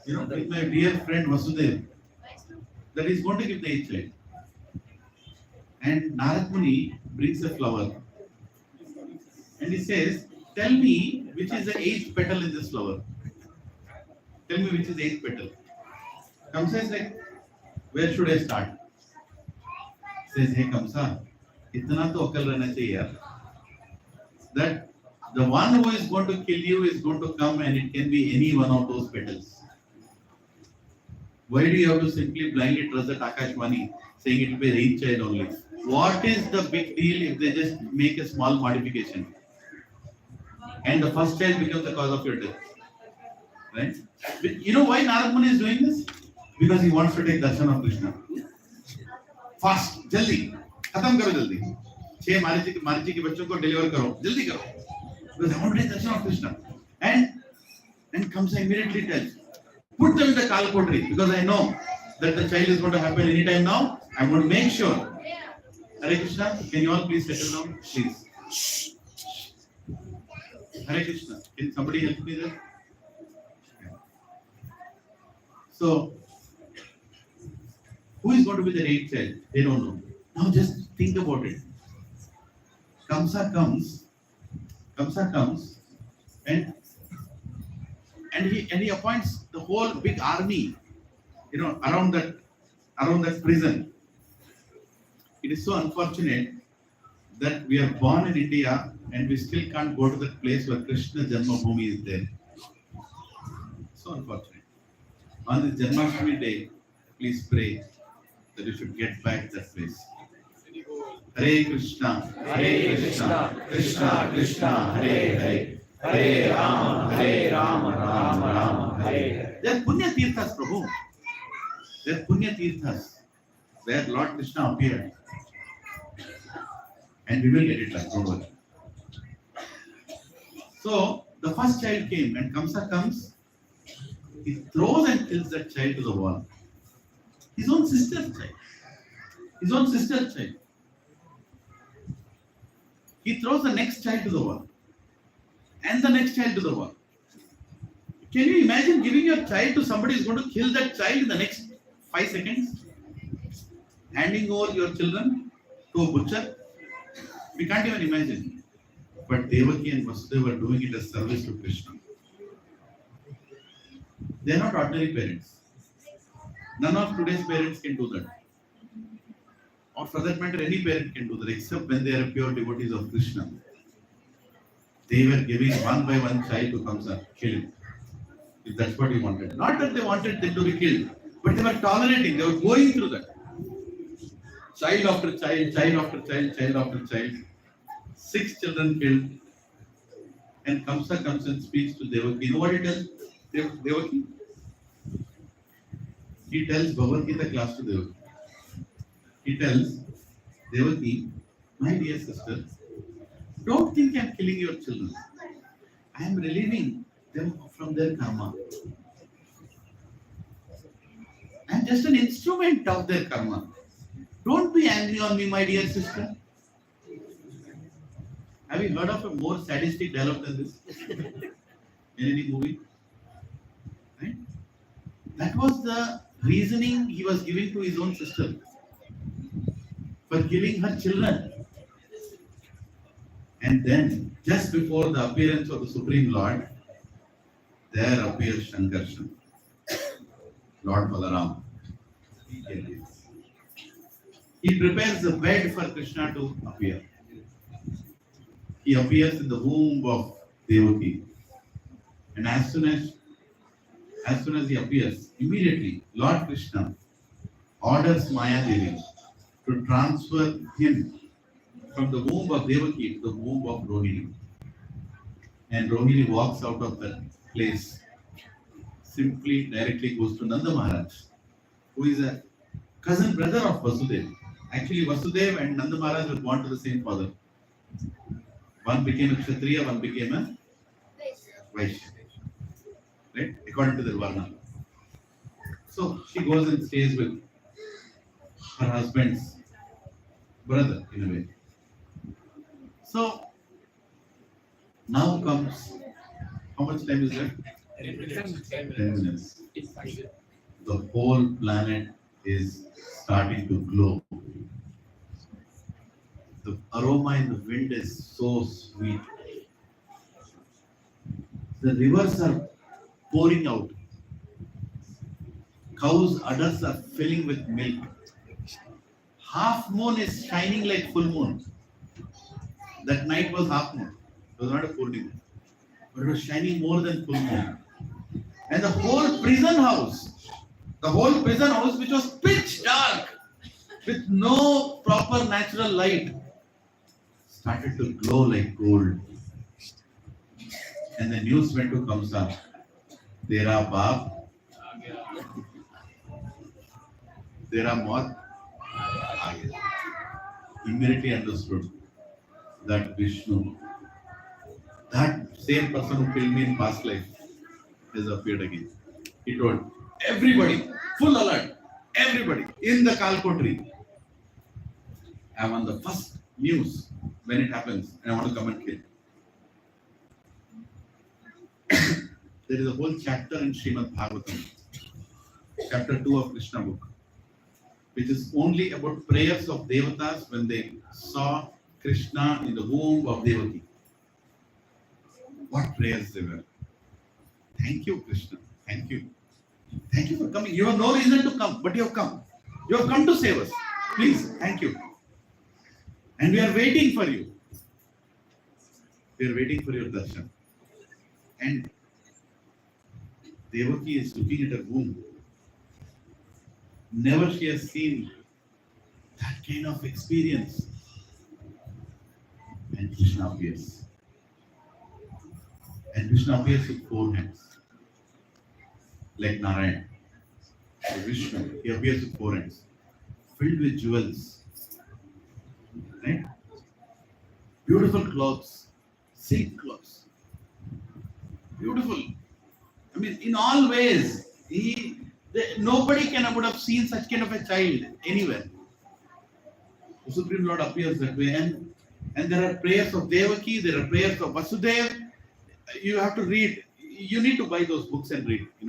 with my dear friend Vasudev that he's going to give the 8th child. And Narad Muni brings a flower. And he says, tell me which is the 8th petal in this flower. Tell me which is the 8th petal. Kamsa is like, where should I start? Says, hey Kamsa, itna to akal rehna chahiye yaar. That the one who is going to kill you is going to come and it can be any one of those petals. Why do you have to simply blindly trust that Akashvani saying it will be 8th child only? What is the big deal if they just make a small modification? And the first child becomes the cause of your death. Right? You know why Narad Muni is doing this? Because he wants to take darshan of Krishna. Fast, jaldi, khatam karo jaldi. 6 Marichi ke bachchon ko deliver karo, jaldi karo. Because I want to take darshan of Krishna. And Kamsa immediately tells, put them in the Kalkotri, because I know that the child is going to happen anytime now. I'm going to make sure. Hare Krishna, can you all please settle down? Please. Hare Krishna, can somebody help me there? So, who is going to be the 8th child? They don't know. Now just think about it. Kamsa comes and he appoints the whole big army, around that prison. It is so unfortunate that we are born in India and we still can't go to that place where Krishna Janmastami is there. So unfortunate. On this Janmastami day, please pray that you should get back that place. Hare Krishna, Krishna Krishna, Hare Hare, Hare Rama, Rama Hare Hare. They are Punya Tirthas, Prabhu. They are Punya Tirthas, where Lord Krishna appeared. And we will get it right, don't worry. So, the first child came and Kamsa comes, he throws and kills that child to the wall. His own sister's child. He throws the next child to the wall. And the next child to the wall. Can you imagine giving your child to somebody who is going to kill that child in the next 5 seconds? Handing over your children to a butcher? We can't even imagine. But Devaki and Vasudeva were doing it as service to Krishna. They are not ordinary parents. None of today's parents can do that. Or for that matter, any parent can do that, except when they are pure devotees of Krishna. They were giving one by one child to Kamsa, kill him. If that's what he wanted. Not that they wanted them to be killed, but they were tolerating, they were going through that. Child after child, child after child, child after child. 6 children killed. And Kamsa comes and speaks to Devaki. You know what he tells Devaki? He tells Bhagavad Gita class to Devaki. He tells Devaki, my dear sister, don't think I am killing your children. I am relieving them from their karma. I am just an instrument of their karma. Don't be angry on me, my dear sister. Have you heard of a more sadistic dialogue than this? In any movie? That was the reasoning he was giving to his own sister for killing her children. And then, just before the appearance of the Supreme Lord, there appears Shankarshan, Lord Balaram. He prepares the bed for Krishna to appear. He appears in the womb of Devaki. And as soon as he appears, immediately Lord Krishna orders Maya Devi to transfer him from the womb of Devaki to the womb of Rohini. And Rohini walks out of that place, simply directly goes to Nanda Maharaj, who is a cousin brother of Vasudeva. Actually, Vasudeva and Nanda Maharaj were born to the same father. One became a Kshatriya, one became a Vaishya. Right? According to their Varna. So she goes and stays with her husband's brother in a way. So now comes, how much time is left? 10 minutes. The whole planet is starting to glow. The aroma in the wind is so sweet. The rivers are pouring out. Cows' udders are filling with milk. Half moon is shining like full moon. That night was half moon. It was not a full moon. But it was shining more than full moon. And the whole prison house, which was pitch dark, with no proper natural light, started to glow like gold. And the news went to Kamsa. Tera baap, tera maut, aa gaya. Immediately understood that Vishnu, that same person who killed me in past life, has appeared again. He told everybody, full alert, everybody in the Kalkotri, I want the first news when it happens and I want to come and kill. There is a whole chapter in Srimad Bhagavatam, chapter 2 of Krishna book, which is only about prayers of Devatas when they saw Krishna in the womb of Devaki. What prayers they were. Thank you, Krishna. Thank you. Thank you for coming. You have no reason to come, but you have come. You have come to save us. Please, thank you. And we are waiting for you. We are waiting for your darshan. And Devaki is looking at her womb. Never she has seen that kind of experience. And Krishna appears. And Krishna appears with 4 hands. Like Narayan. So Vishnu, he appears with 4 hands. Filled with jewels. Right? Beautiful clothes. Silk clothes. Beautiful. I mean, in all ways, nobody would have seen such kind of a child anywhere. The Supreme Lord appears that way, and there are prayers of Devaki, there are prayers of Vasudeva. You have to read. You need to buy those books and read. I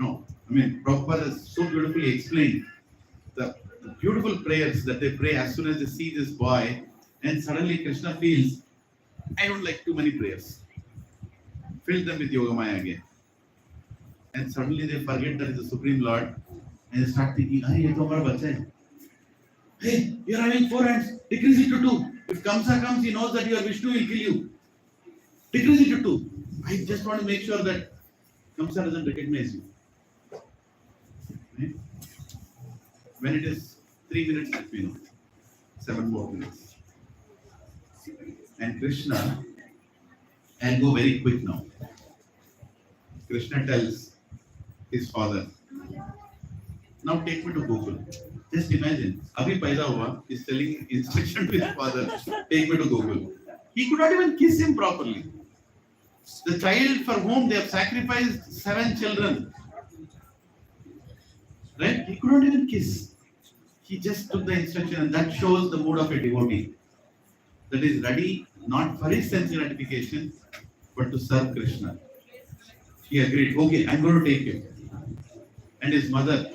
mean, Prabhupada has so beautifully explained the beautiful prayers that they pray as soon as they see this boy, and suddenly Krishna feels, I don't like too many prayers. Fill them with Yogamaya again. And suddenly they forget that it's the Supreme Lord and they start thinking, hey, you're having 4 hands, decrease it to 2. If Kamsa comes, he knows that you are Vishnu, he'll kill you. Decrease it to 2. I just want to make sure that Kamsa doesn't recognize you. Right? When it is 3 minutes, let me know. 7 more minutes. And Krishna, I'll go very quick now. Krishna tells his father, now take me to Gokul. Just imagine, Abhi Paida Hua is telling instruction to his father, take me to Gokul. He could not even kiss him properly. The child for whom they have sacrificed 7 children, right? He could not even kiss. He just took the instruction, and that shows the mood of a devotee that is ready not for his sense gratification but to serve Krishna. He agreed, okay, I'm going to take you. and his mother.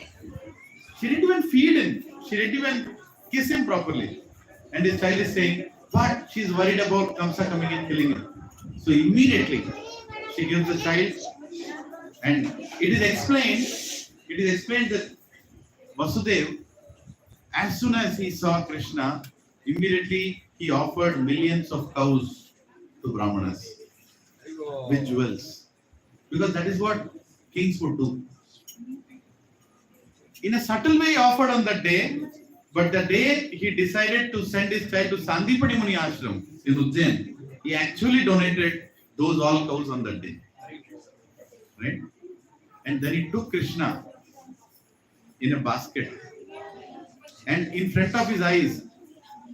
She didn't even feed him. She didn't even kiss him properly. And his child is saying, but she's worried about Kamsa coming and killing him. So immediately she gives the child, and it is explained that Vasudev, as soon as he saw Krishna, immediately he offered millions of cows to Brahmanas with jewels. Because that is what kings would do. In a subtle way he offered on that day, but the day he decided to send his child to Sandipani Muni Ashram in Ujjain, he actually donated those all cows on that day. Right? And then he took Krishna in a basket. And in front of his eyes,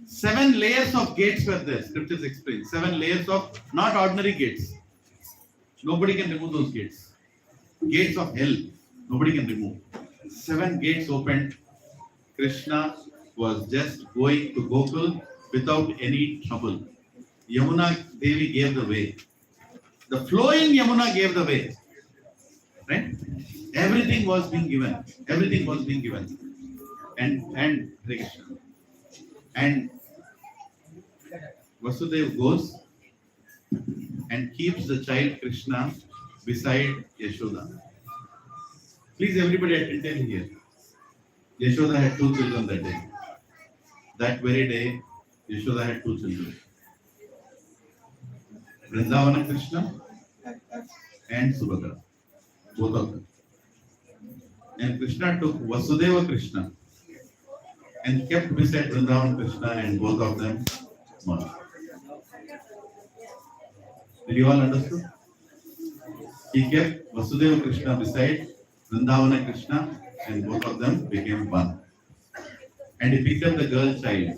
7 layers of gates were there. Scriptures explain. 7 layers of not ordinary gates. Nobody can remove those gates. Gates of hell. Nobody can remove. 7 gates opened. Krishna was just going to Gokul without any trouble. Yamuna Devi gave the way. The flowing Yamuna gave the way. Right? Everything was being given. Everything was being given. And Krishna. And Vasudev goes and keeps the child Krishna beside Yashoda. Please, everybody attentive here. Yashoda had 2 children that day. That very day, Yashoda had 2 children. Vrindavana Krishna and Subhadra. Both of them. And Krishna took Vasudeva Krishna and kept beside Vrindavana Krishna, and both of them merged. Did you all understand? He kept Vasudeva Krishna beside Vrindavana Krishna, and both of them became one. And he picked up the girl child.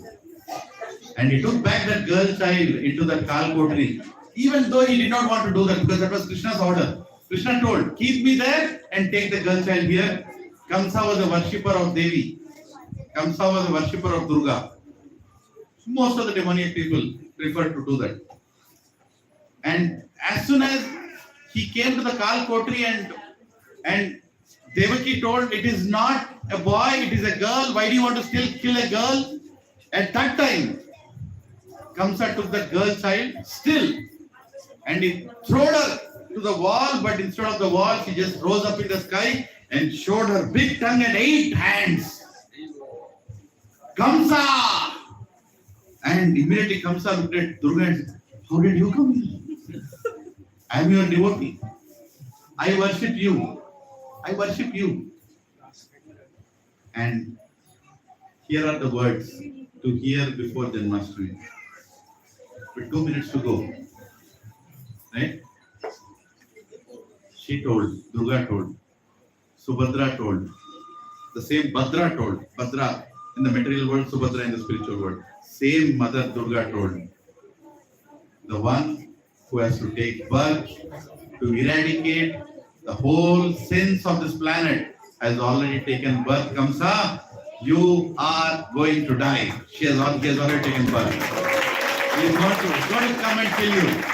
And he took back that girl child into that Kalkotri, even though he did not want to do that, because that was Krishna's order. Krishna told, keep me there and take the girl child here. Kamsa was a worshipper of Devi. Kamsa was a worshipper of Durga. Most of the demoniac people preferred to do that. And as soon as he came to the Kalkotri and Devaki told, it is not a boy, it is a girl. Why do you want to still kill a girl? At that time, Kamsa took that girl child still and he threw her to the wall, but instead of the wall, she just rose up in the sky and showed her big tongue and 8 hands. Kamsa! And immediately Kamsa looked at Durga and said, how did you come here? I am your devotee. I worship you. I worship you. And here are the words to hear before Janmastami. With 2 minutes to go. Right? She told, Durga told, Subhadra told, the same Bhadra told, Bhadra in the material world, Subhadra in the spiritual world. Same Mother Durga told, the one who has to take birth to eradicate the whole sins of this planet has already taken birth. Kamsa, you are going to die. He has already taken birth. He is going to come and kill you.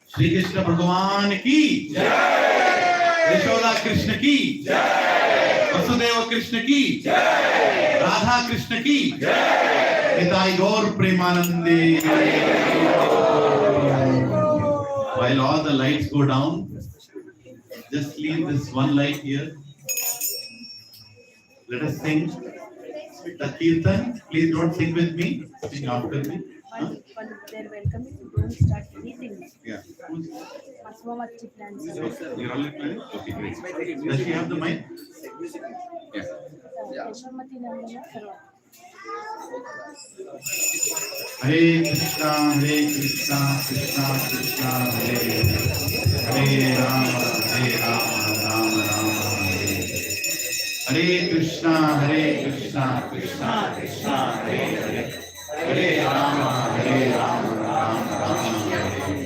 Shri Krishna Bhagavan ki Jai. Yashoda Krishna ki Jai. Vasudeva Krishna ki Jai. Radha Krishna ki Jai. Nitai Gaur Premanande. While all the lights go down, just leave this one light here. Let us sing the Kirtan. Please don't sing with me. Sing after me. While they're welcoming, don't start anything. Yeah. Plans. You're already planning? Okay, great. Does she have the mic? Yeah. Hare Krishna, Krishna Krishna, Hare Hare Rama, Rama Rama, Hare Hare Krishna, Krishna Krishna, Hare Hare Hare Rama, Rama Rama, Hare.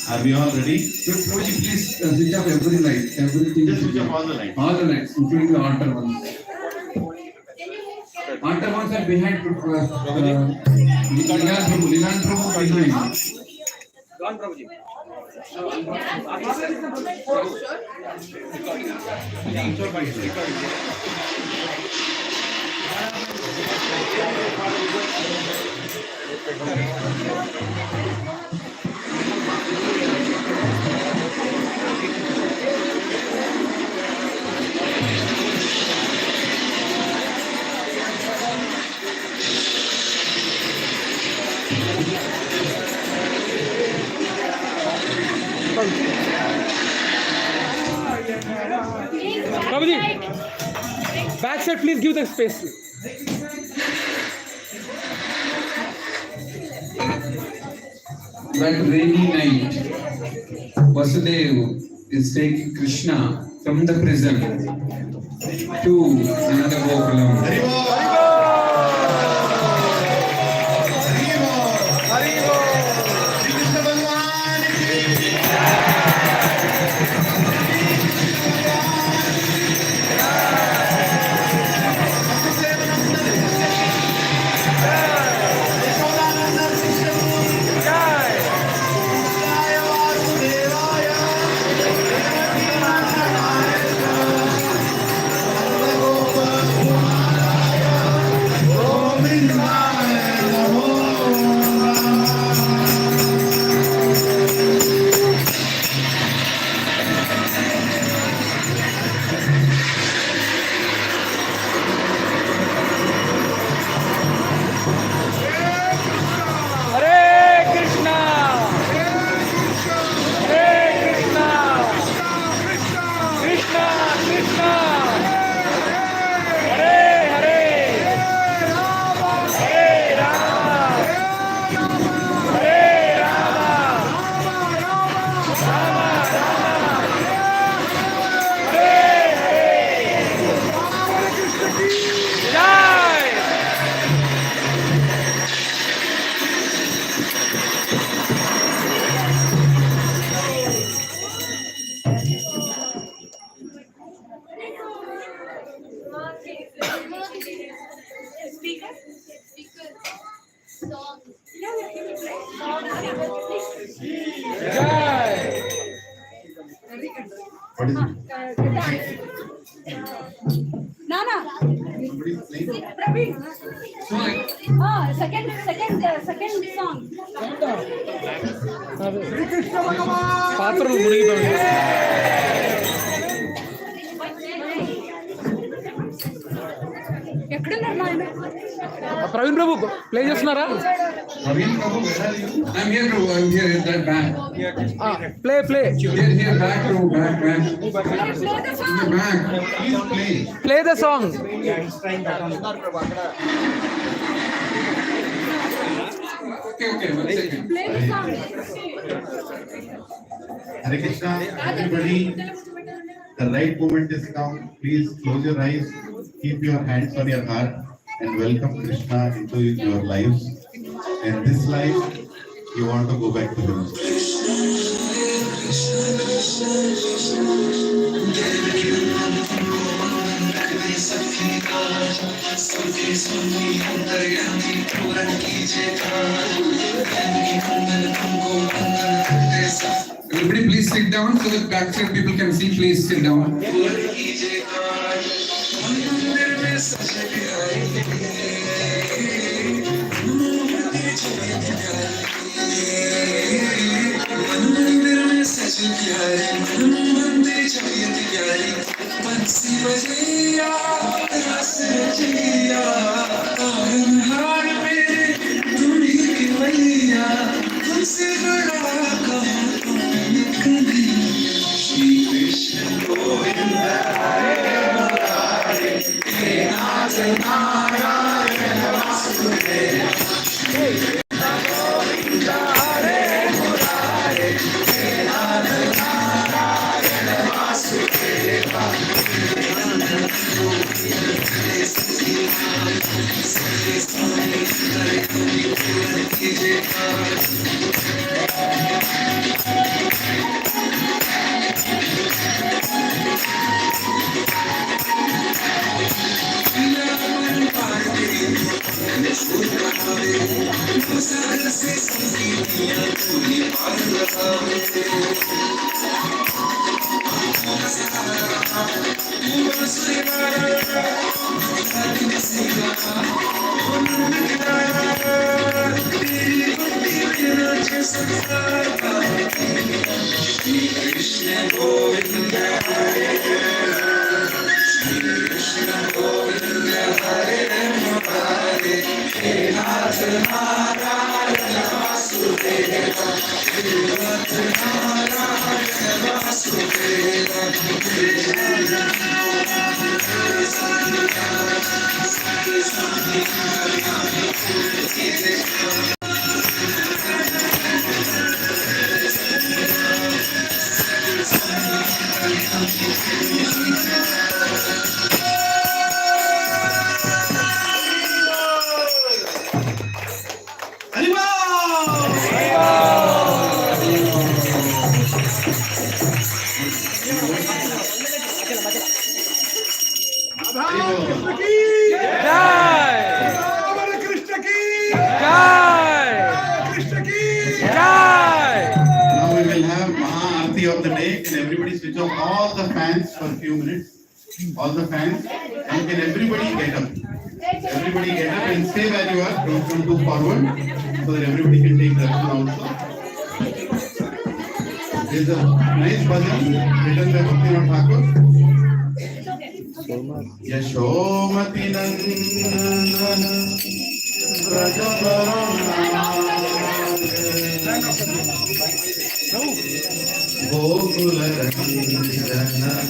Are we all ready? Prabhuji, please switch off every light. Everything. Just switch off all the lights. All the lights, including the altar ones. Altar ones are behind Lilan Prabhu behind. Gone, Prabhuji. Prabhuji, back side, please give the space. That rainy night, Vasudev is taking Krishna from the prison to another Gokulam. What is it? Nana. Somebody playing? Praveen. Second song. పాత్రలు మునిగిపోయింది. ఎక్కడున్నారు నాయన? ప్రవీణ్ ప్రభు play చేస్తున్నారా? Praveen Prabhu, where are you? I'm here, Prabhu. I'm here in that back. Play Here, back, Prabhu, back. Play the song. Here, back. Please play. Play the song. Okay, one second. Play the song. Hare Krishna, everybody. The right moment is come. Please close your eyes, keep your hands on your heart, and welcome Krishna into your lives. In this life, you want to go back to Him. Everybody please sit down so that backside people can see. Please sit down. switch off all the fans for a few minutes. All the fans, and can everybody get up? Everybody get up and stay where you are. Don't come too forward, so that everybody can take darshan also. There is a nice bhajan written by Bhakti Thakur. Yashomati Nandana Gokula Randana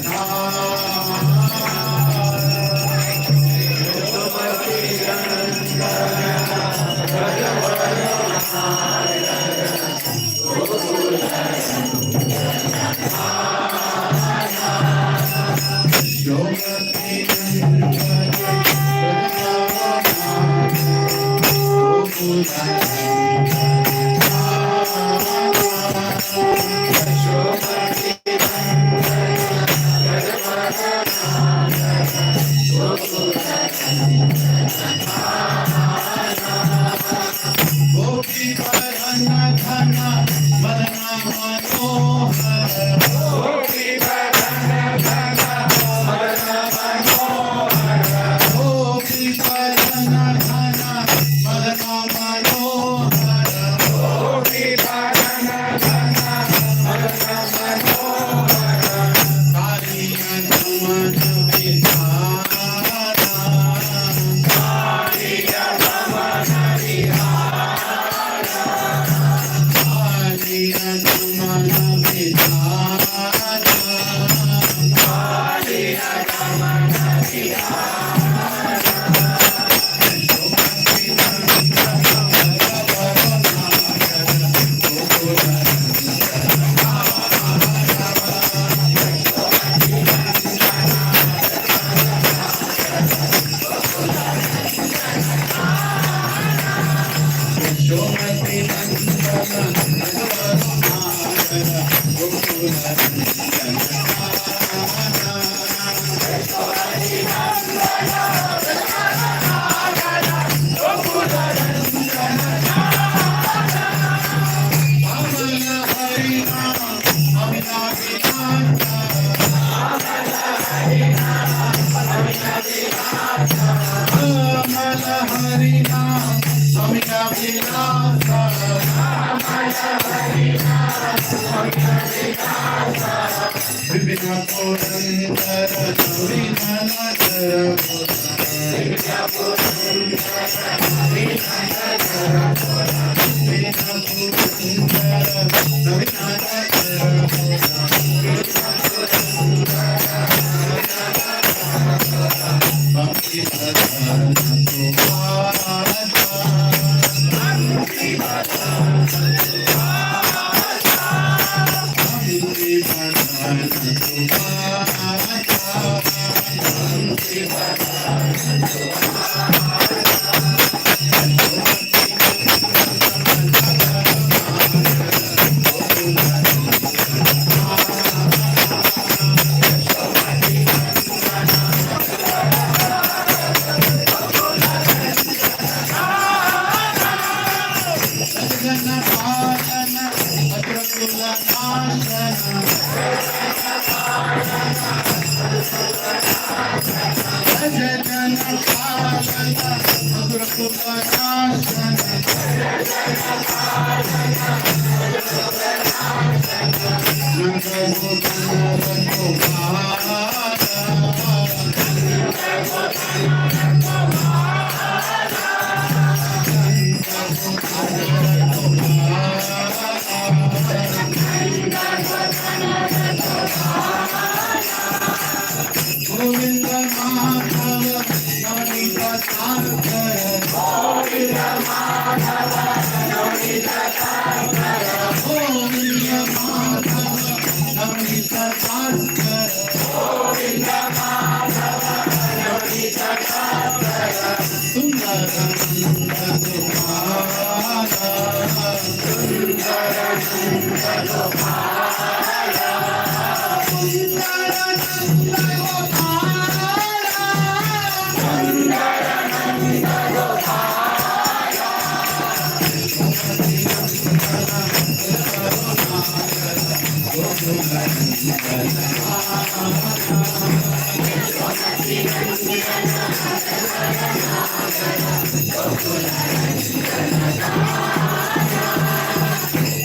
Thank you.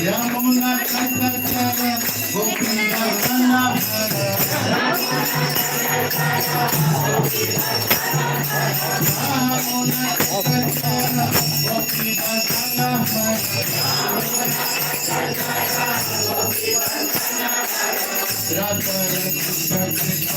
Yamuna Chakra Govinda Sanahara Yamuna Chakra Govinda Sanahara Radha Radha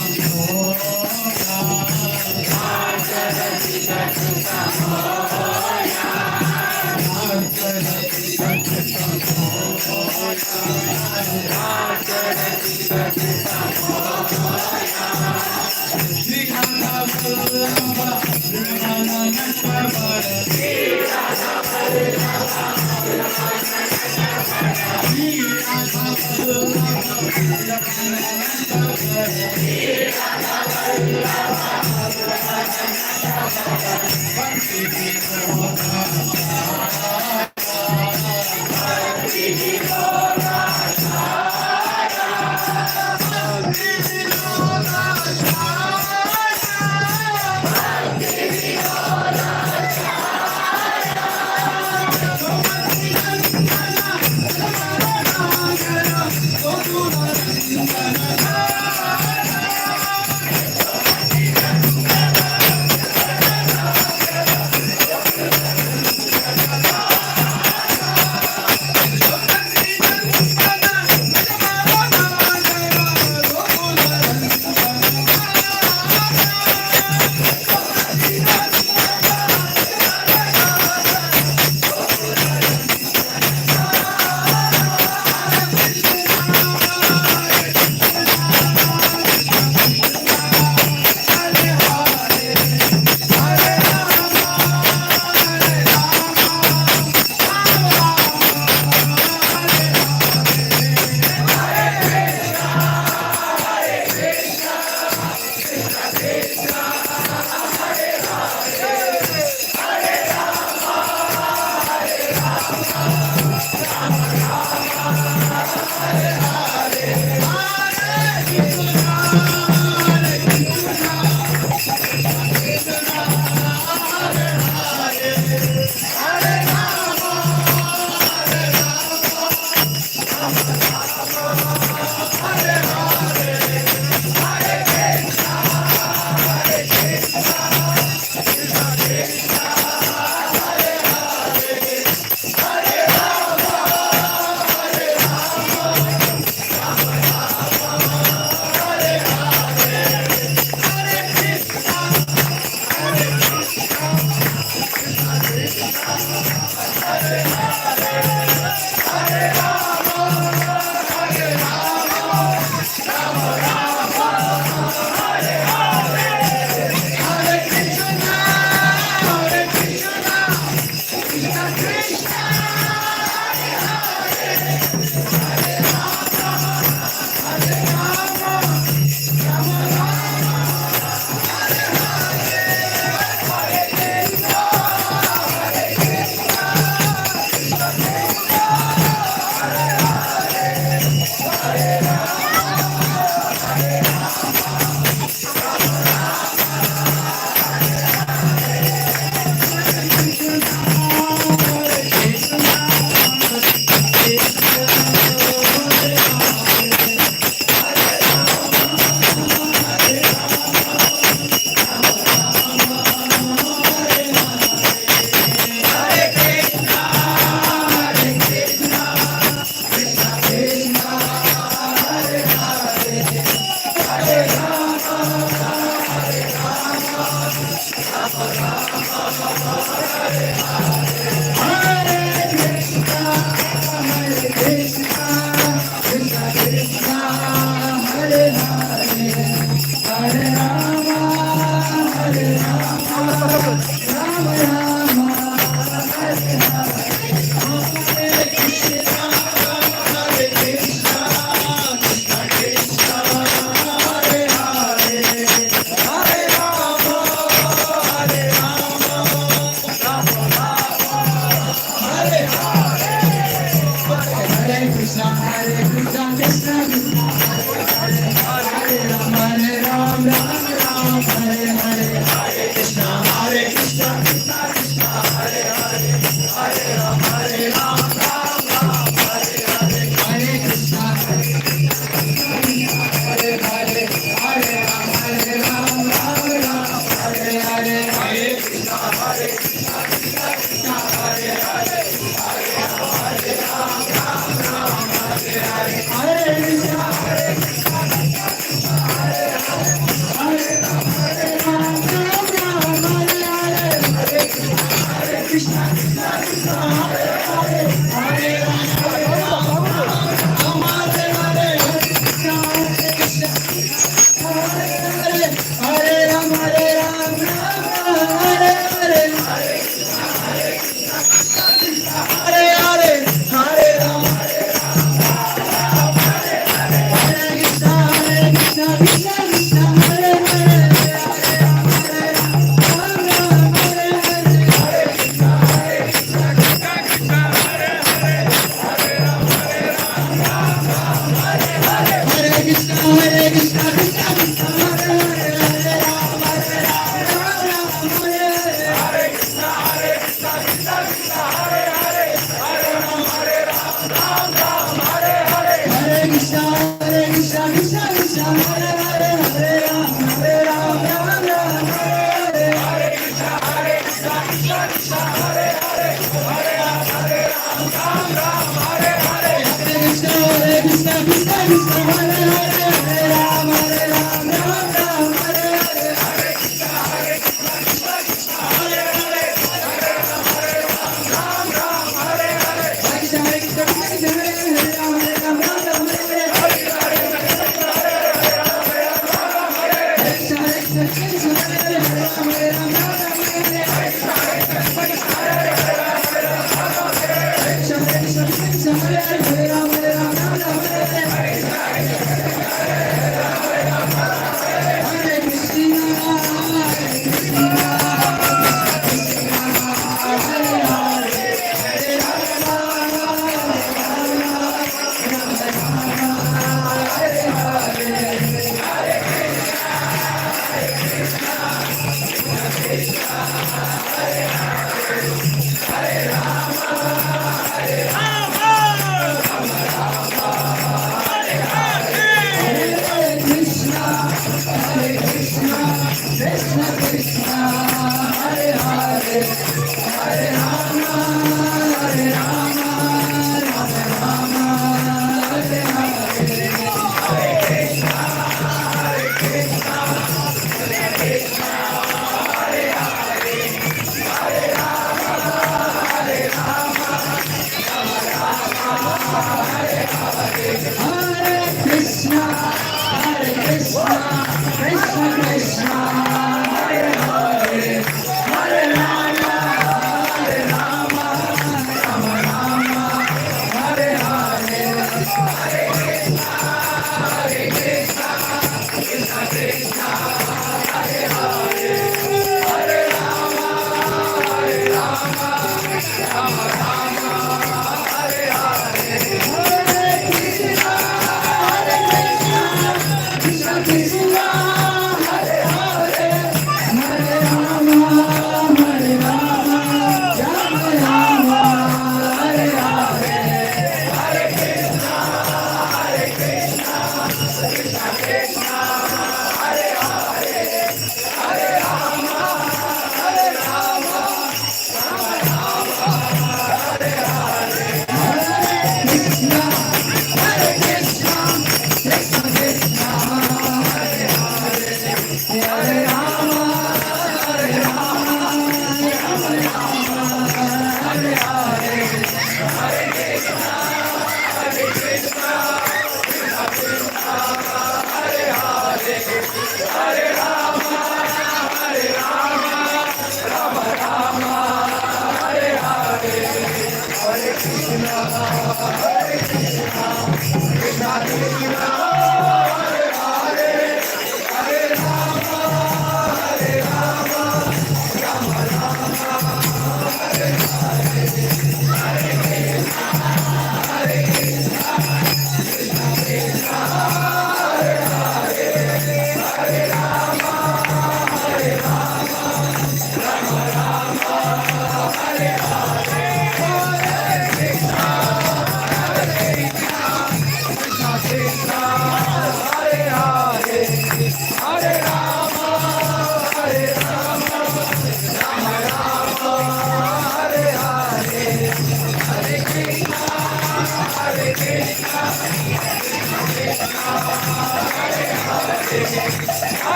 Hare Ram, Hare Ram, Ram Ram. Hare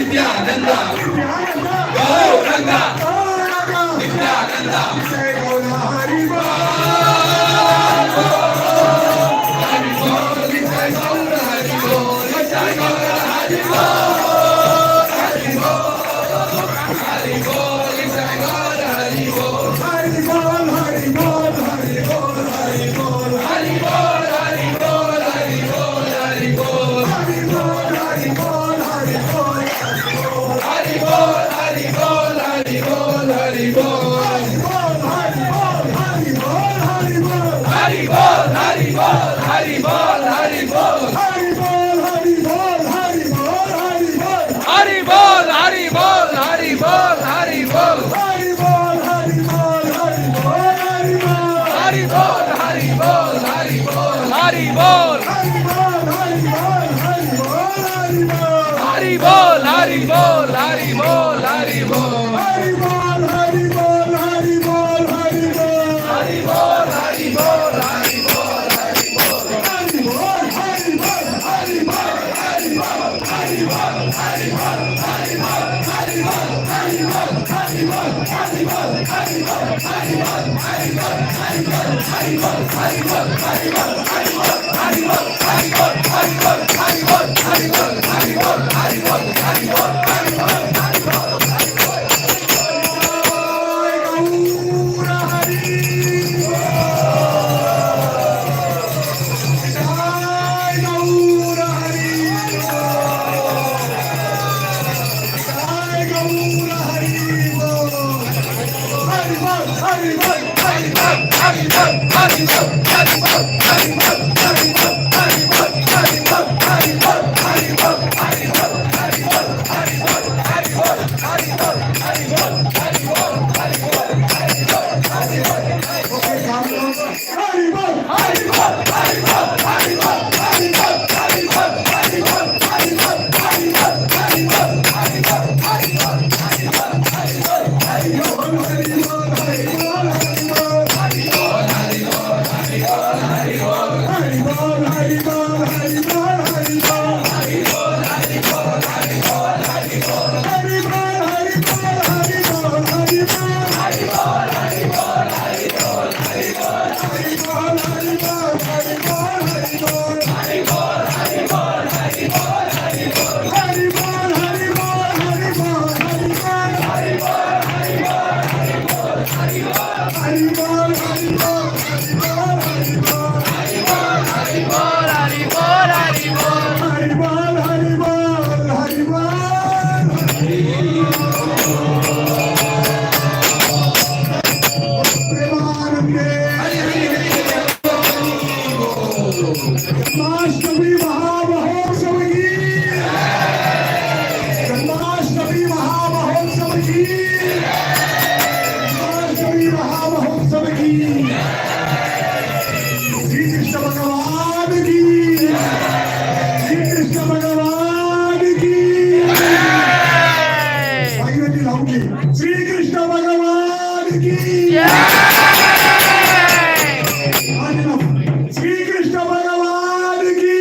Nityananda, Janmashtami महामहोत्सव की जन्माष्टमी महामहोत्सव की जन्माष्टमी महामहोत्सव की श्री कृष्ण भगवान की श्री कृष्ण भगवान की भागीरथी लाऊंगी श्री कृष्ण भगवान की श्री कृष्ण भगवान की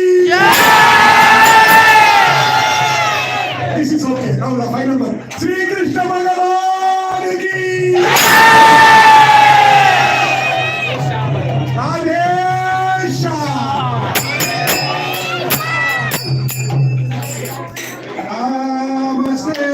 this is okay now the final one Shri Krishna भगवान की राधे श्याम नमस्ते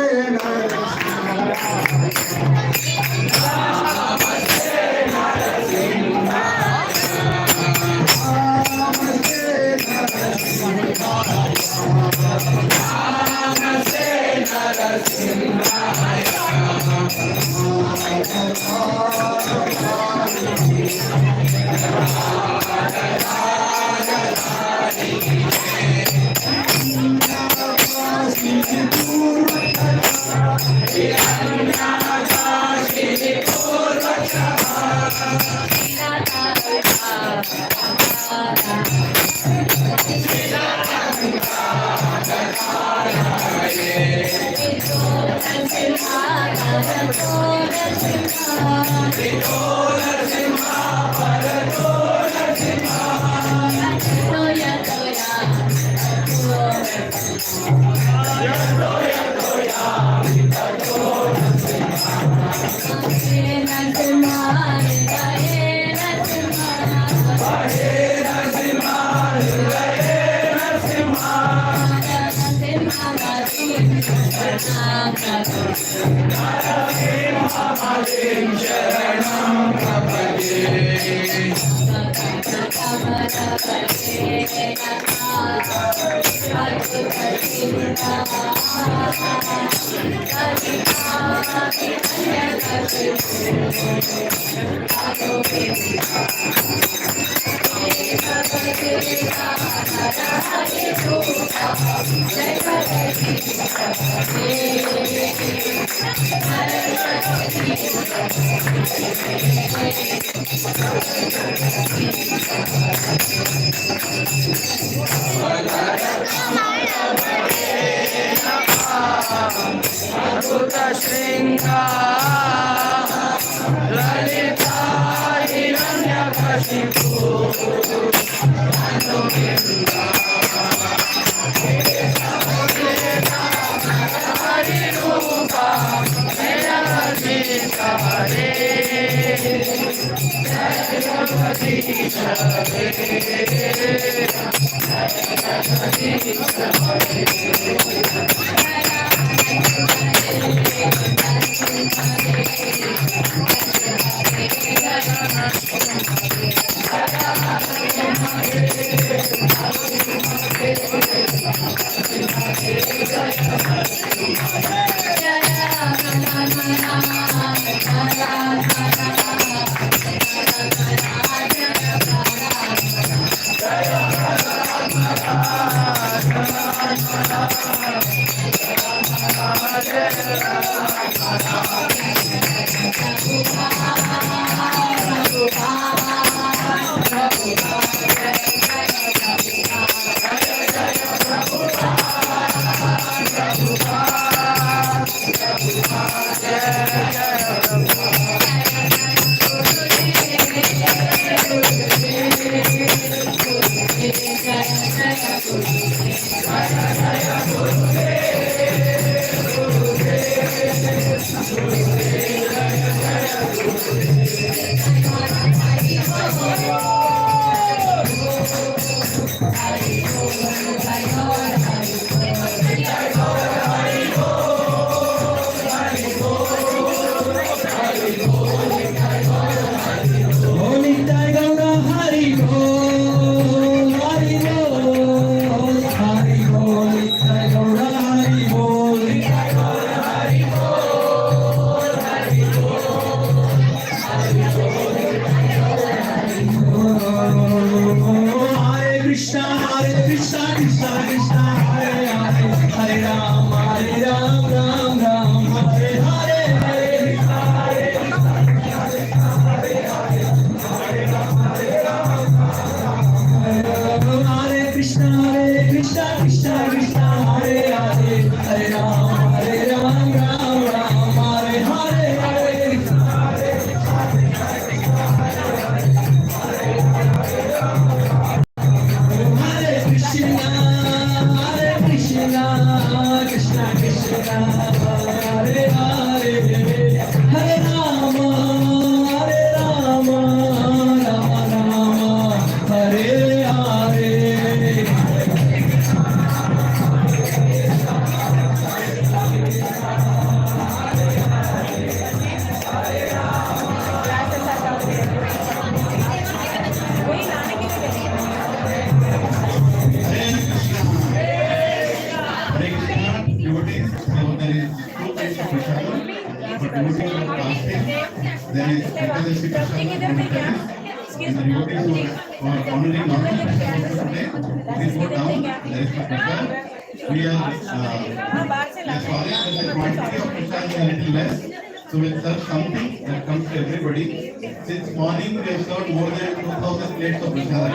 So we'll serve something that comes to everybody. Since morning we have served more than 2,000 plates of prasad.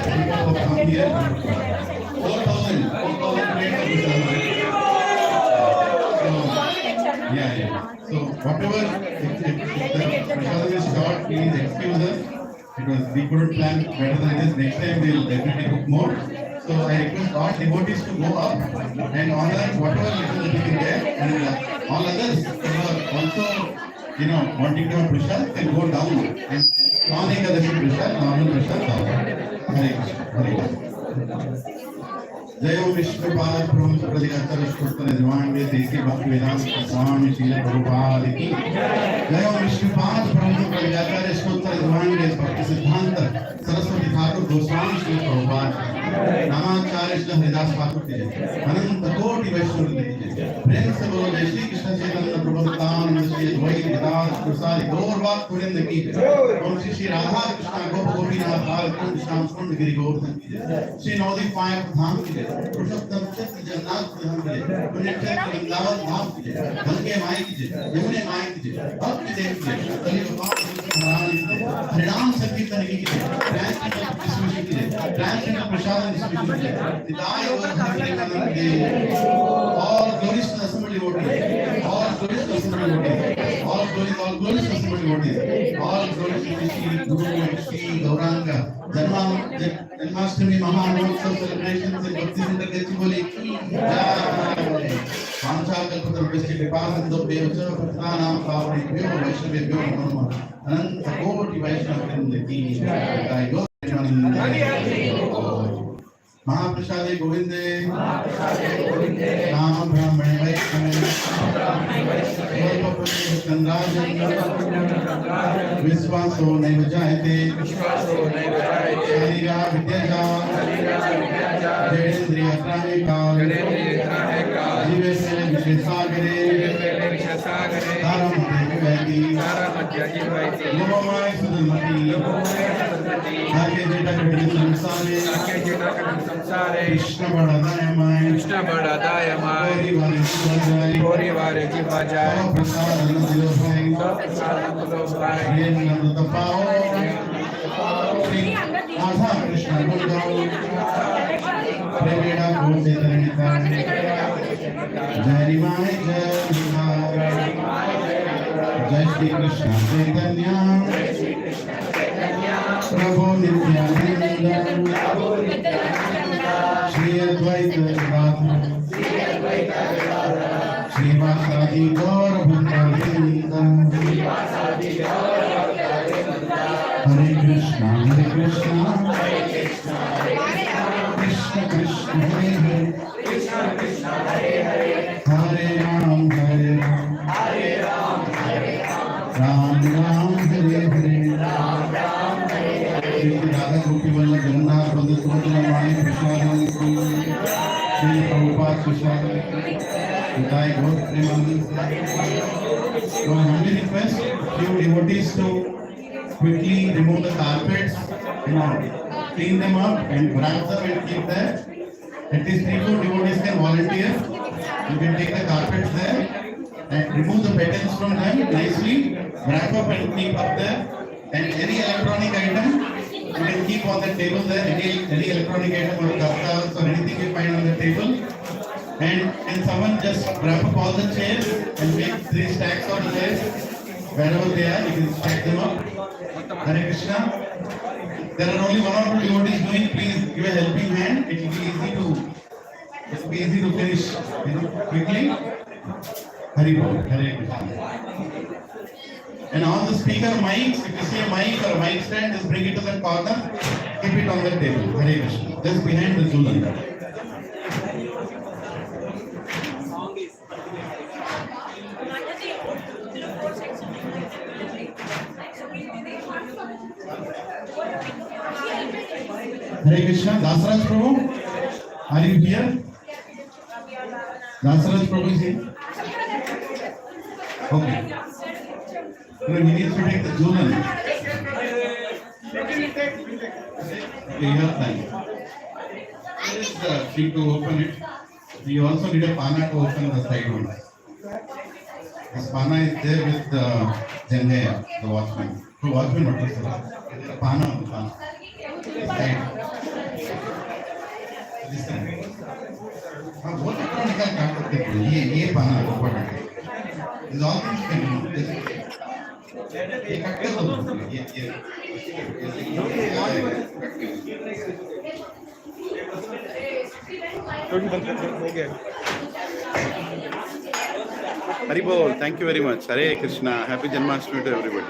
People have come here. 4,000 plates of prasad. So, yeah. So whatever, if the prasad is short, please excuse us. Because we couldn't plan better than this. Next time we'll definitely cook more. So I request all devotees to go up and honor whatever little that we can get, and all others who are also, wanting to have prasad can go down and non-Ekadashi prasad, normal prasad down. Hare Krishna. Hare Krishna. जय ओम विष्णुपाद प्रभु प्रतिगत स्तोत्र निर्वाणे देसी भक्ति वेदांत स्वामी श्री प्रभुपाद की जय ओम विष्णुपाद प्रभु प्रतिगत स्तोत्र निर्वाणे भक्ति सिद्धांत सरस्वती ठाकुर गोस्वामी श्री प्रभुपाद नामाचार्य श्री हरिदास ठाकुर की जय अनंत कोटि वैष्णव की जय प्रेम से बोलो जय श्री कृष्ण चैतन्य प्रभु नित्यानंद श्री अद्वैत वेदांत प्रसाद गौरवाद पुरिंद की जय ओम श्री राधा कृष्ण गोपीनाथ बाल कुंड श्याम कुंड गिरि गोवर्धन की जय श्री नवदीप पायक धाम की जय पुरुषोत्तम चक्र जगन्नाथ धाम की जय पुण्यक्षेत्र वृंदावन धाम की जय गंगे माई की जय यमुने माई की जय भक्ति देव की जय कलियुग महाराज की जय हरिनाम संकीर्तन की जय ट्रांसलेटर डिस्ट्रीब्यूशन की जय ट्रांसलेटर प्रसाद डिस्ट्रीब्यूशन की जय निताय और हरिनाम के all glories to the assembly devotees, all glories to the assembly devotees, all glories to the assembly devotees, all glories to Shri Guru and Shri Gauranga Janmastami Mahamotsav celebrations in Bhakti Center Gachibowli ki jai. Panchakalpatarubhyasya kripasindobhyo cha pathanam pavanebhyo vaishnavebhyo namo namaः. Ananta koti vaishnavavrinda ki jai. महाप्रसादे गोविंदे नाम ब्राह्मणे वैष्णवे विश्वासो नैव जायते शरीरा विद्यजा जडेन्द्रिय काल जीवे से विशेषागरे लोमाय सुदमती आगे जेटा कटे संसारे कृष्ण बड़ादाय माय गोरी वारे की बजाय प्रसाद ये नंद पाओ राधा कृष्ण बोल गाओ प्रेमेड़ा बोल दे तरणिता जय निमाय जय श्री कृष्ण चैतन्य प्रभु नित्यानंद श्री अद्वैत गदाधर श्रीवासादि गौर भक्तवृंद हरे कृष्ण कृष्ण कृष्ण हरे राम राम राम हरे राधा गोपी वल्लभ जगन्नाथ बंधु सुभद्रा माई प्रसाद श्री प्रभुपाद प्रसाद निताय गौर Premanand. So I humbly request few devotees to quickly remove the carpets, clean them up and wrap them and keep there. At least 3-4 devotees can volunteer. You can take the carpets there and remove the petals from them nicely, wrap up and keep up there. And any electronic item you can keep on the table there. Any electronic item or kartas or anything you find on the table. And someone just wrap up all the chairs and make 3 stacks of chairs. Wherever they are, you can stack them up. Hare Krishna. There are only 1 or 2 devotees doing. Please give a helping hand. It will be easy to finish, quickly. Hari Bol. Hare Krishna. And on the speaker mics, if you see a mic or a mic stand, just bring it to the corner. Keep it on the table. Hare Krishna. Just behind the Zulan. Hare Krishna. Dasaraj Prabhu, are you here? Dasaraj Prabhu is here. Okay. No, he needs to take the journal. Okay, you have time. There is the sheet to open it. You also need a pana to open the side one. This pana is there with the Jangaya, the watchman. So watchman, what is the pana on the pana? Side. This time. हाँ बहुत electronic काम करते हैं ये पाना important है. These all things can be ये कट्टे हो ये Hari Bol, thank you very much. Hare Krishna, happy Janmastami to everybody.